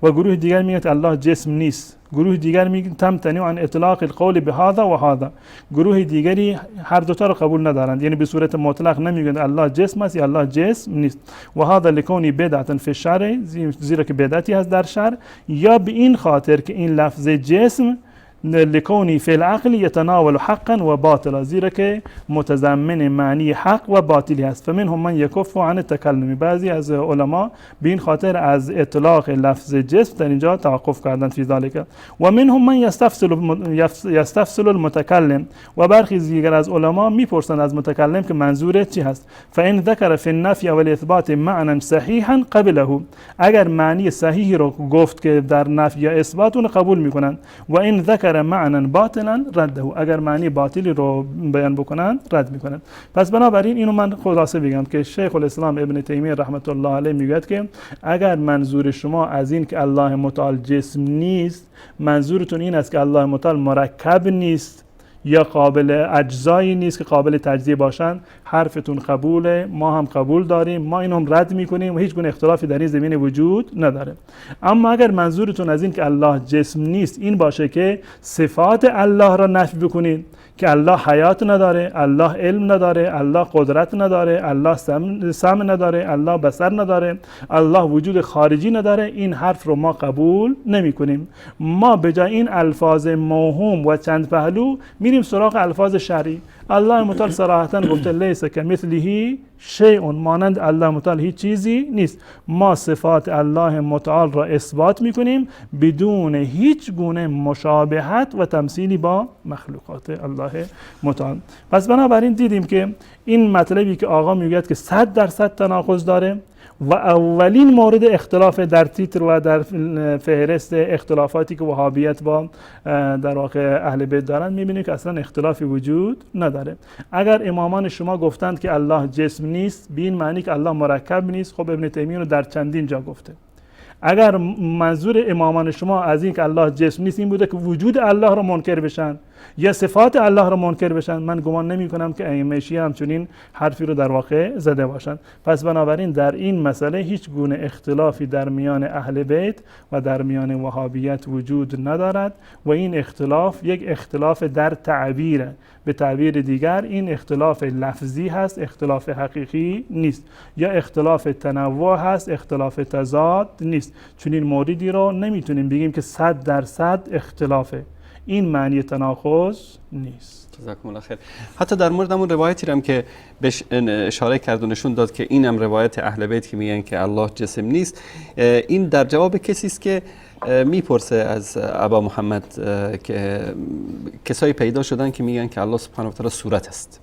و گروه دیگر میگن الله جسم نیست. گروه دیگر میگن تمتنع عن اطلاق القول بهذا و هذا، گروه دیگری هر دوتا رو قبول ندارند، یعنی به صورت مطلق نمیگن الله جسم است یا الله جسم نیست. و هذا لکونی بدعتا فی الشرع، زیرا که بدعتی هست در شرع، یا به این خاطر که این لفظ جسم لکونی فی العقل یتناول حقا و باطلا، زیرا که متضمن معنی حق و باطلی هست. فمنهم من یکف عن التکلم، بعضی از علما به این خاطر از اطلاق لفظ جسم در اینجا توقف کردند فی ذلک. و منهم من یستفسل المتکلم، و برخی دیگر از علما میپرسند از متکلم که منظورت چی هست. فان ذکر فی النفی و الاثبات معنی صحیحا قبله، اگر معنی صحیحی رو گفت که در نفی یا اثبات اون قبول میکنن. و این ذکر معنی باطلا رده، اگر معنی باطلی رو بیان بکنن رد میکنن. پس بنابراین اینو من خلاصه بگم که شیخ الاسلام ابن تیمیه رحمت الله علیه میگوید که اگر منظور شما از این که الله متعال جسم نیست، منظورتون این است که الله متعال مرکب نیست یا قابل اجزایی نیست که قابل تجزیه باشن، حرفتون قبوله، ما هم قبول داریم، ما اینو هم رد میکنیم و هیچ گونه اختلافی در این زمینه وجود نداره. اما اگر منظورتون از این که الله جسم نیست این باشه که صفات الله را نفی بکنید، که الله حیات نداره، الله علم نداره، الله قدرت نداره، الله سمع نداره، الله بصر نداره، الله وجود خارجی نداره، این حرف رو ما قبول نمی کنیم. ما به جای این الفاظ موهوم و چند پهلو میریم سراغ الفاظ شرعی. الله متعال صراحتاً گفته لیس کمثله شیء، مانند الله متعال هیچ چیزی نیست. ما صفات الله متعال را اثبات میکنیم بدون هیچ گونه مشابهت و تمثیلی با مخلوقات الله متعال. پس بنابراین دیدیم که این مطلبی که آقا میگوید که 100% تناقض داره و اولین مورد اختلاف در تیتر و در فهرست اختلافاتی که وهابیت با در واقع اهل بیت دارن میبینید که اصلا اختلافی وجود نداره. اگر امامان شما گفتند که الله جسم نیست به این معنی که الله مرکب نیست، خب ابن تیمیه رو در چندین جا گفته. اگر منظور امامان شما از این که الله جسم نیست این بوده که وجود الله رو منکر بشن یا صفات الله رو منکر بشن، من گمان نمی کنم که ائمه شیعه همچنین حرفی رو در واقع زده باشند. پس بنابراین در این مسئله هیچ گونه اختلافی در میان اهل بیت و در میان وهابیت وجود ندارد و این اختلاف یک اختلاف در تعبیره. به تعبیر دیگر این اختلاف لفظی هست، اختلاف حقیقی نیست، یا اختلاف تنوع هست، اختلاف تضاد نیست. چون این موردی رو نمیتونیم بگیم که 100% اختلافه. این معنی تناقض نیست. جزاکم الله خیر. حتی در مورد همون روایتی هم که بهش اشاره کرد و نشون داد که اینم روایت اهل بیت که میگن که الله جسم نیست، این در جواب کسی است که میپرسه از ابا محمد که کسایی پیدا شدن که میگن که الله سبحانه و تعالی صورت است.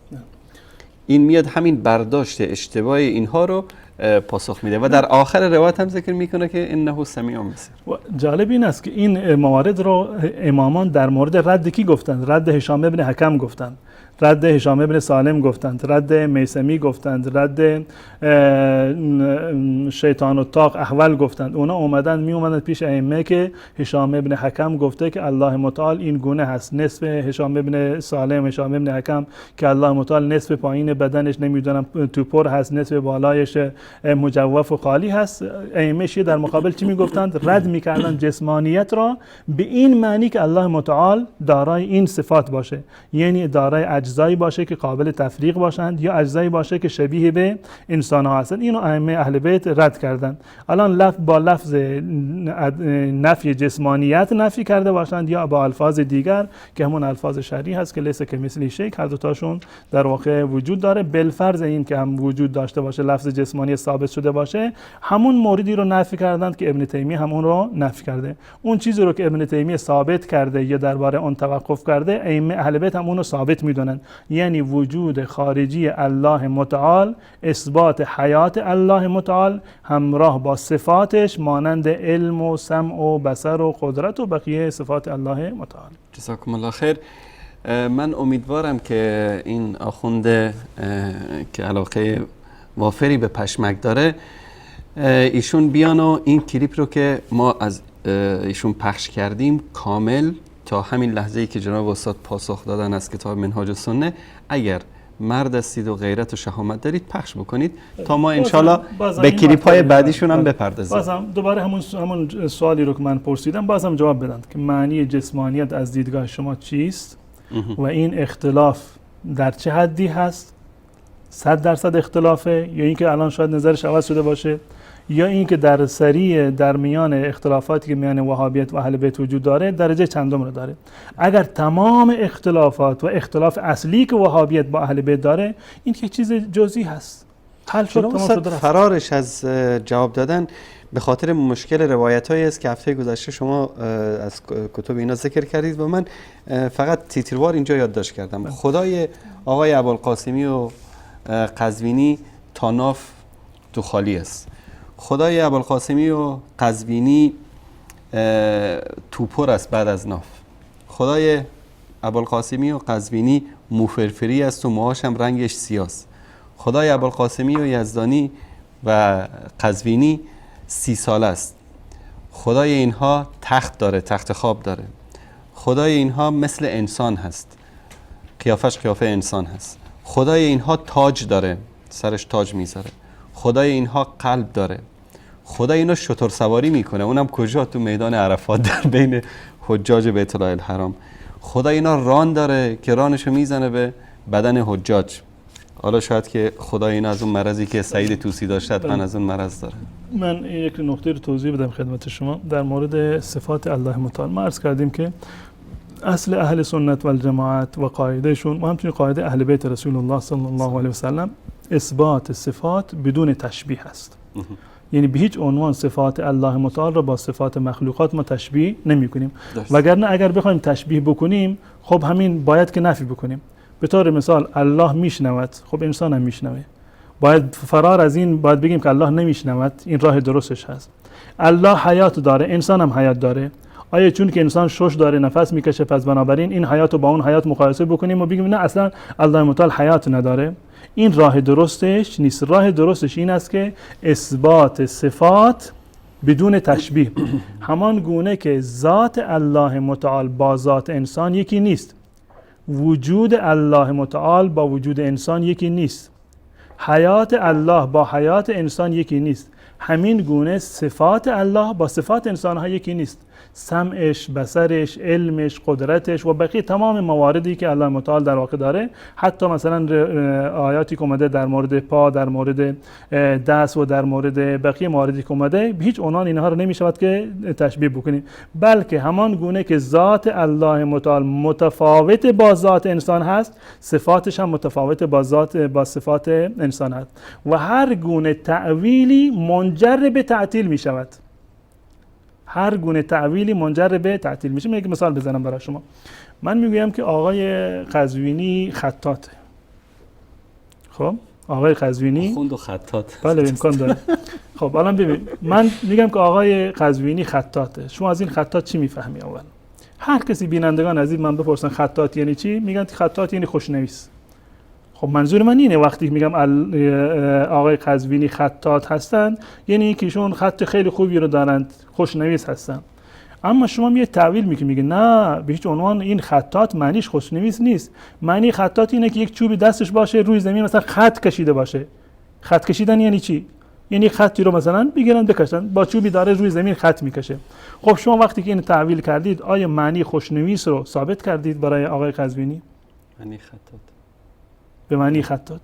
این میاد همین برداشت اشتباه اینها رو پاسخ میده و در آخر روایت هم ذکر میکنه که انه سمیع بصیر. جالب این است که این موارد رو امامان در مورد رد کی گفتند؟ رد هشام ابن حکم گفتند، رد هشام ابن سالم گفتند، رد میثمی گفتند، رد شیطان الطاق احول گفتند. اونا اومدن پیش ائمه که هشام ابن حکم گفته که الله متعال این گونه هست، نصف هشام ابن سالم، هشام ابن حکم که الله متعال نصف پایین بدنش نمیدونم توپر هست، نصف بالایش مجوف و خالی هست. ائمه شیعه در مقابل چی میگفتند؟ رد میکردن جسمانیت را به این معنی که الله متعال دارای این صفات باشه، یعنی دارای اجزایی باشه که قابل تفریق باشند یا اجزایی باشه که شبیه به انسان ها هستند. اینو ائمه اهل بیت رد کردند. الان با لفظ نفی جسمانیت نفی کرده باشند یا با الفاظ دیگر که همون الفاظ شرعی هست که لیس کمثله شیء، هر دو تاشون در واقع وجود داره. بالفرض این که هم وجود داشته باشه، لفظ جسمانی ثابت شده باشه، همون موردی رو نفی کردند که ابن تیمیه همون رو نفی کرده. اون چیزی رو که ابن تیمیه ثابت کرده یا درباره اون توقف کرده، ائمه اهل بیت هم اون رو ثابت میدونن، یعنی وجود خارجی الله متعال، اثبات حیات الله متعال همراه با صفاتش مانند علم و سمع و بصر و قدرت و بقیه صفات الله متعال. جزاکم الله خیر. من امیدوارم که این آخونده که علاقه وافری به پشمک داره ایشون بیان و این کلیپ رو که ما از ایشون پخش کردیم کامل تا همین لحظه‌ای که جناب استاد پاسخ دادن از کتاب منهاج السنه، اگر مرد هستید و غیرت و شهامت دارید پخش بکنید تا ما انشالله به کلیپ های بعدیشون هم بپردازیم. بازم دوباره همون سوالی رو که من پرسیدم بازم جواب بدن که معنی جسمانیت از دیدگاه شما چیست و این اختلاف در چه حدی هست؟ 100% اختلافه یا اینکه الان شاید نظرش عوض شده باشه یا اینکه در سریع در میان اختلافاتی که میان وهابیت و اهل بیت وجود داره درجه چندم رو داره. اگر تمام اختلافات و اختلاف اصلی که وهابیت با اهل بیت داره این که چیز جزئی هست، حل شد، تمام شد. فرارش از جواب دادن به خاطر مشکل روایت‌هایی است که هفته گذشته شما از کتب اینا ذکر کردید و من فقط تیتروار اینجا یادداشت کردم. خدای آقای ابوالقاسمی و قزوینی تا ناف تو خالی است. خدای ابوالقاسمی و قزوینی تو پر است بعد از ناف. خدای ابوالقاسمی و قزوینی موفرفری است و موهاش هم رنگش سیاست. خدای ابوالقاسمی و یزدانی و قزوینی 30 ساله است. خدای اینها تخت داره، تخت خواب داره. خدای اینها مثل انسان هست، قیافش قیافه انسان هست. خدای اینها تاج داره، سرش تاج میذاره. خدای اینها قلب داره. خدای اینو شتر سواری میکنه، اونم کجا؟ تو میدان عرفات در بین حجاج بیت الله الحرام. خدای اینا ران داره که رانشو میزنه به بدن حجاج. حالا شاید که خدای این از اون مرضی که سعید طوسی داشت حتما از اون مرض داره. من یک نکته رو توضیح بدم خدمت شما در مورد صفات الله متعال. ما عرض کردیم که اصل اهل سنت و الجماعت و قاعدهشون و همچنین قاعده اهل بیت رسول الله صلی الله علیه و سلم اثبات صفات بدون تشبیه است. یعنی به هیچ عنوان صفات الله متعال را با صفات مخلوقات ما تشبیه نمی کنیم. وگرنه اگر بخوایم تشبیه بکنیم خب همین باید که نفی بکنیم. به طور مثال الله میشنود، خب انسان هم میشنوه. باید فرار از این باید بگیم که الله نمیشنود، این راه درستش هست. الله حیات داره، انسان هم حیات داره. آیا چون که انسان شش داره نفس میکشه پس بنابراین این حیات رو با اون حیات مقایسه بکنیم و بگیم نه اصلا الله متعال حیات نداره؟ این راه درستش نیست. راه درستش این است که اثبات صفات بدون تشبیه. همان گونه که ذات الله متعال با ذات انسان یکی نیست، وجود الله متعال با وجود انسان یکی نیست، حیات الله با حیات انسان یکی نیست، همین گونه صفات الله با صفات انسان ها یکی نیست. سمعش، بصرش، علمش، قدرتش و بقیه تمام مواردی که الله متعال در واقع داره، حتی مثلا آیاتی که اومده در مورد پا، در مورد دست و در مورد بقیه مواردی که اومده، به هیچ عنوان اینها رو نمیشود که تشبیه بکنیم، بلکه همان گونه که ذات الله متعال متفاوت با ذات انسان هست، صفاتش هم متفاوت با صفات انسان هست و هر گونه تأویلی منجر به تعطیل می شود. هر گونه تعویلی منجر به تعطیل میشه. من یک مثال بزنم برای شما. من میگویم که آقای قزوینی خطاطه. خب آقای قزوینی خوند و خطاط. بله امکان داره. خب الان ببین، من میگم که آقای قزوینی خطاطه. شما از این خطاط چی میفهمی؟ اول هر کسی بینندگان از این من بپرسن خطاط یعنی چی، میگن که خطاط یعنی خوشنویس. خب منظور من اینه وقتی میگم آقای قزوینی خطاط هستن یعنی که ایشون خط خیلی خوبی رو دارند، خوشنویس هستن. اما شما میگه تعویل میگه نه به هیچ عنوان این خطاط معنیش خوشنویس نیست. معنی خطاط اینه که یک چوبی دستش باشه روی زمین مثلا خط کشیده باشه. خط کشیدن یعنی چی؟ یعنی خطی رو مثلا بگیرن بکشن، با چوبی داره روی زمین خط میکشه. خب شما وقتی که این تعویل کردید آیا معنی خوشنویس رو ثابت کردید برای آقای قزوینی؟ معنی خطاط به معنی خطاط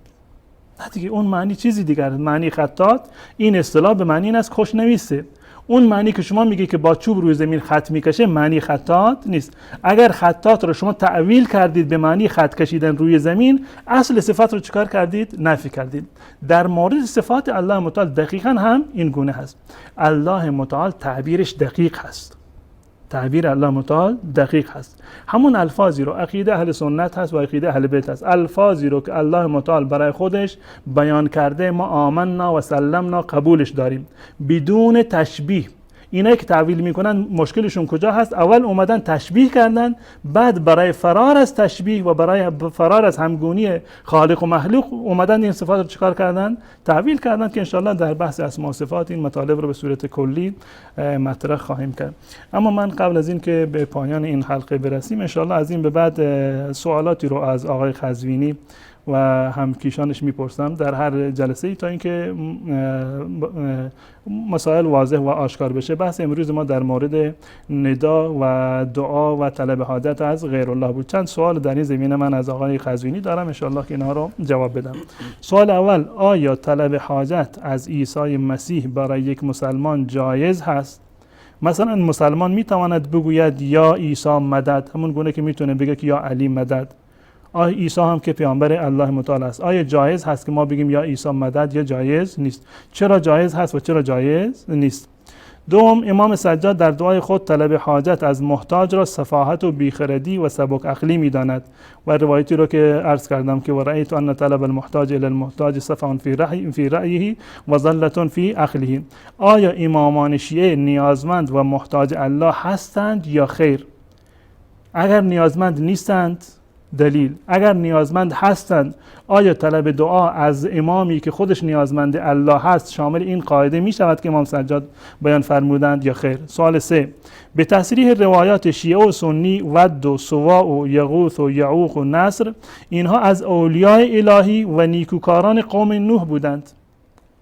نه دیگه، اون معنی چیزی دیگر. معنی خطاط این اصطلاح به معنی این است خوشنویسه. اون معنی که شما میگه که با چوب روی زمین خط میکشه معنی خطاط نیست. اگر خطاط رو شما تعویل کردید به معنی خط کشیدن روی زمین، اصل صفات رو چکار کردید؟ نفی کردید. در مورد صفات الله متعال دقیقاً هم این گونه هست. الله متعال تعبیرش دقیق هست. تعبیر الله متعال دقیق هست. همون الفاظی رو عقیده اهل سنت هست و عقیده اهل بیت هست. الفاظی رو که الله متعال برای خودش بیان کرده ما آمنا و سلمنا قبولش داریم بدون تشبیه. اینا که تعویل میکنن مشکلشون کجا هست؟ اول اومدن تشبیه کردن، بعد برای فرار از تشبیه و برای فرار از همگونی خالق و مخلوق اومدن این صفات رو چیکار کردن؟ تعویل کردن که انشالله در بحث اسماء و صفات این مطالب رو به صورت کلی مطرح خواهیم کرد. اما من قبل از این که به پایان این حلقه برسیم انشالله از این به بعد سوالاتی رو از آقای قزوینی و همکیشانش میپرسم در هر جلسه ای تا اینکه مسائل واضح و آشکار بشه. بحث امروز ما در مورد ندا و دعا و طلب حاجت از غیر الله بود. چند سوال در این زمینه من از آقای قزوینی دارم، ان شاء الله که اینها رو جواب بدم. سوال اول، آیا طلب حاجت از عیسی مسیح برای یک مسلمان جایز هست؟ مثلا مسلمان میتواند بگوید یا عیسی مدد، همون گونه که میتونه بگه که یا علی مدد. آیا عیسی هم که پیامبر الله متعال است، آیا جایز هست که ما بگیم یا عیسی مدد یا جایز نیست؟ چرا جایز هست و چرا جایز نیست؟ دوم، امام سجاد در دعای خود طلب حاجت از محتاج را سفاهت و بیخردی و سبک عقلی می‌داند و روایتی رو که عرض کردم که ورأیت ان طلب المحتاج الى المحتاج سفه فی رأیه و ضلة فی عقله. آیا امامان شیعه نیازمند و محتاج الله هستند یا خیر؟ اگر نیازمند نیستند دلیل، اگر نیازمند هستند آیا طلب دعا از امامی که خودش نیازمند الله هست شامل این قاعده می شود که امام سجاد بیان فرمودند یا خیر؟ سوال 3، به تصریح روایات شیعه و سنی ود و سواع و یغوث و یعوق و نصر، اینها از اولیاء الهی و نیکوکاران قوم نوح بودند،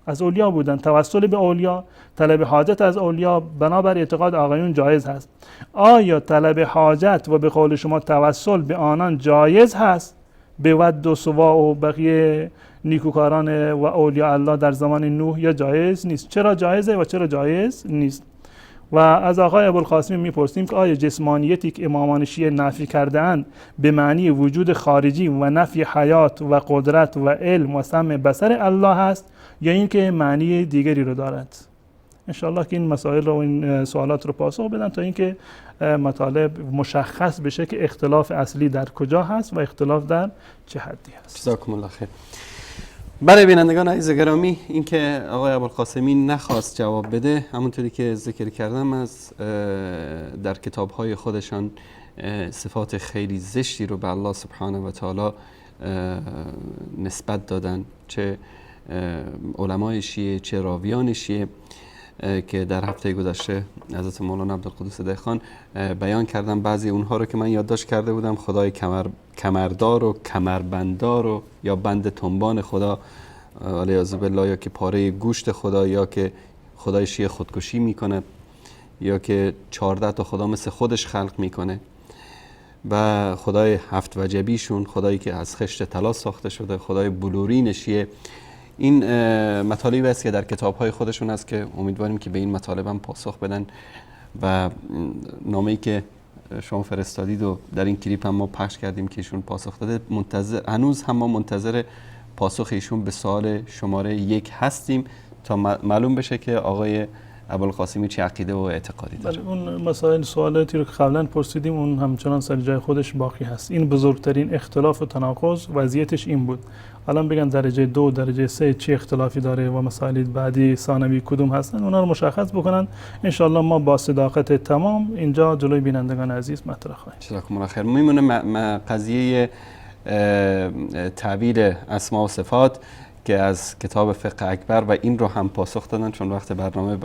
از اولیا بودند. توسل به اولیا، طلب حاجت از اولیا بنابر اعتقاد آقایون جایز هست. آیا طلب حاجت و به قول شما توسل به آنان جایز هست، به ود و سواع و بقیه نیکوکاران و اولیاء الله در زمان نوح، یا جایز نیست؟ چرا جایزه و چرا جایز نیست؟ و از آقای ابوالقاسمی میپرسیم که آیا جسمانیتی که امامان شیعه نفی کرده اند به معنی وجود خارجی و نفی حیات و قدرت و علم و سمع بصر الله هست یا اینکه معنی دیگری رو دارد؟ انشاءالله که این مسائل رو و این سوالات رو پاسخ بدن تا اینکه مطالب مشخص بشه که اختلاف اصلی در کجا هست و اختلاف در چه حدی هست. جزاکم الله خیر. برای بینندگان عزیز گرامی، اینکه آقای ابوالقاسمی نخواست جواب بده، همونطوری که ذکر کردم از در کتاب‌های خودشان صفات خیلی زشتی رو به الله سبحانه و تعالی نسبت دادن، چه علمای شیعه چه راویان شیعه که در هفته گذشته حضرت مولانا عبدالقدوس دهخان بیان کردم. بعضی اونها رو که من یادداشت کرده بودم، خدای کمردار و کمربندار و یا بند تنبان خدا علیاذ بالله، یا که پاره گوشت خدا، یا که خدای شیعه خودکشی میکنه، یا که 14 تا خدا مثل خودش خلق میکنه، و خدای هفت وجبیشون، خدایی که از خشت طلا ساخته شده، خدای بلورین شیعه. این مطالبی است که در کتاب‌های خودشون هست که امیدواریم که به این مطالب هم پاسخ بدن. و نامه‌ای که شما فرستادید و در این کلیپ هم ما پخش کردیم که ایشون پاسخ داده، هنوز هم ما منتظر پاسخ ایشون به سوال شماره 1 هستیم تا معلوم بشه که آقای ابوالقاسمی چه عقیده و اعتقادی داره. اون مسائل سوالاتی رو که قبلا پرسیدیم اون همچنان سر جای خودش باقی هست. این بزرگترین اختلاف و تناقض وضعیتش این بود. الان بگن درجه 2 درجه 3 چه اختلافی داره و مسائل بعدی ثانوی کدوم هستن، اونا رو مشخص بکنن. انشالله ما با صداقت تمام اینجا جلوی بینندگان عزیز مطرح خواهیم. جزاکم الله خیر. میمونه قضیه تعبیر اسماء و صفات که از کتاب فقه اکبر، و این رو هم پاسخ دادن چون وقت برنامه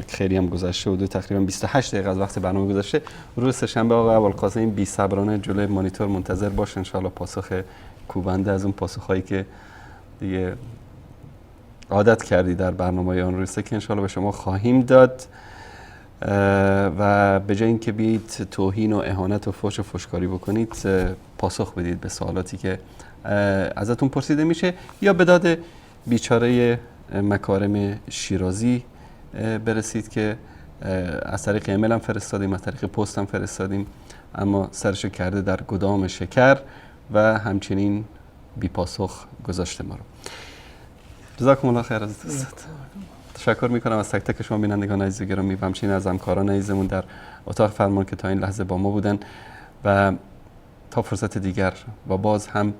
خیلی هم گذشته بود، تقریبا 28 دقیقه از وقت برنامه گذشته. روز سه‌شنبه آقای ابوالقاسمی بی صبرانه جلوی مانیتور منتظر باش، ان شاءالله پاسخ کوبنده از اون پاسخهایی که دیگه عادت کردی در برنامه آن روزه که ان شاءالله به شما خواهیم داد. و به جای اینکه بیایید توهین و اهانت و فحش و فحشکاری بکنید، پاسخ بدید به سوالاتی که ازتون پرسیده میشه، یا به داد بیچاره مکارم شیرازی برسید که از طریق ایمیل هم فرستادیم، از طریق پست هم فرستادیم، اما سرشو کرده در گدام شکر و همچنین بی پاسخ گذاشته ما رو. جزاکم الله خیر از دوستت. تشکر میکنم از تک تک شما بینندگان عزیز و گرامی و همچنین از همکاران عزیزمون در اتاق فرمان که تا این لحظه با ما بودن، و تا فرصت دیگر و باز هم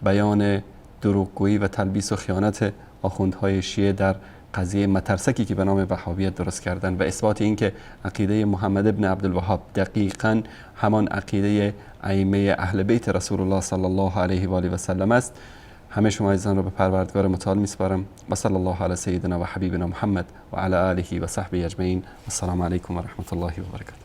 بیان دروغگویی و تلبیس و خیانت آخوندهای شیعه در قضیه مترسکی که به نام وهابیت درست کردن و اثبات این که عقیده محمد ابن عبدالوهاب دقیقاً همان عقیده ائمه اهل بیت رسول الله صلی الله علیه و آله و سلم است. همه شما عزیزان رو به پروردگار متعال میسپارم و صلی الله علی سیدنا و حبیبنا محمد و علی آله و صحبه اجمعین. السلام علیکم و رحمت الله و برکاته.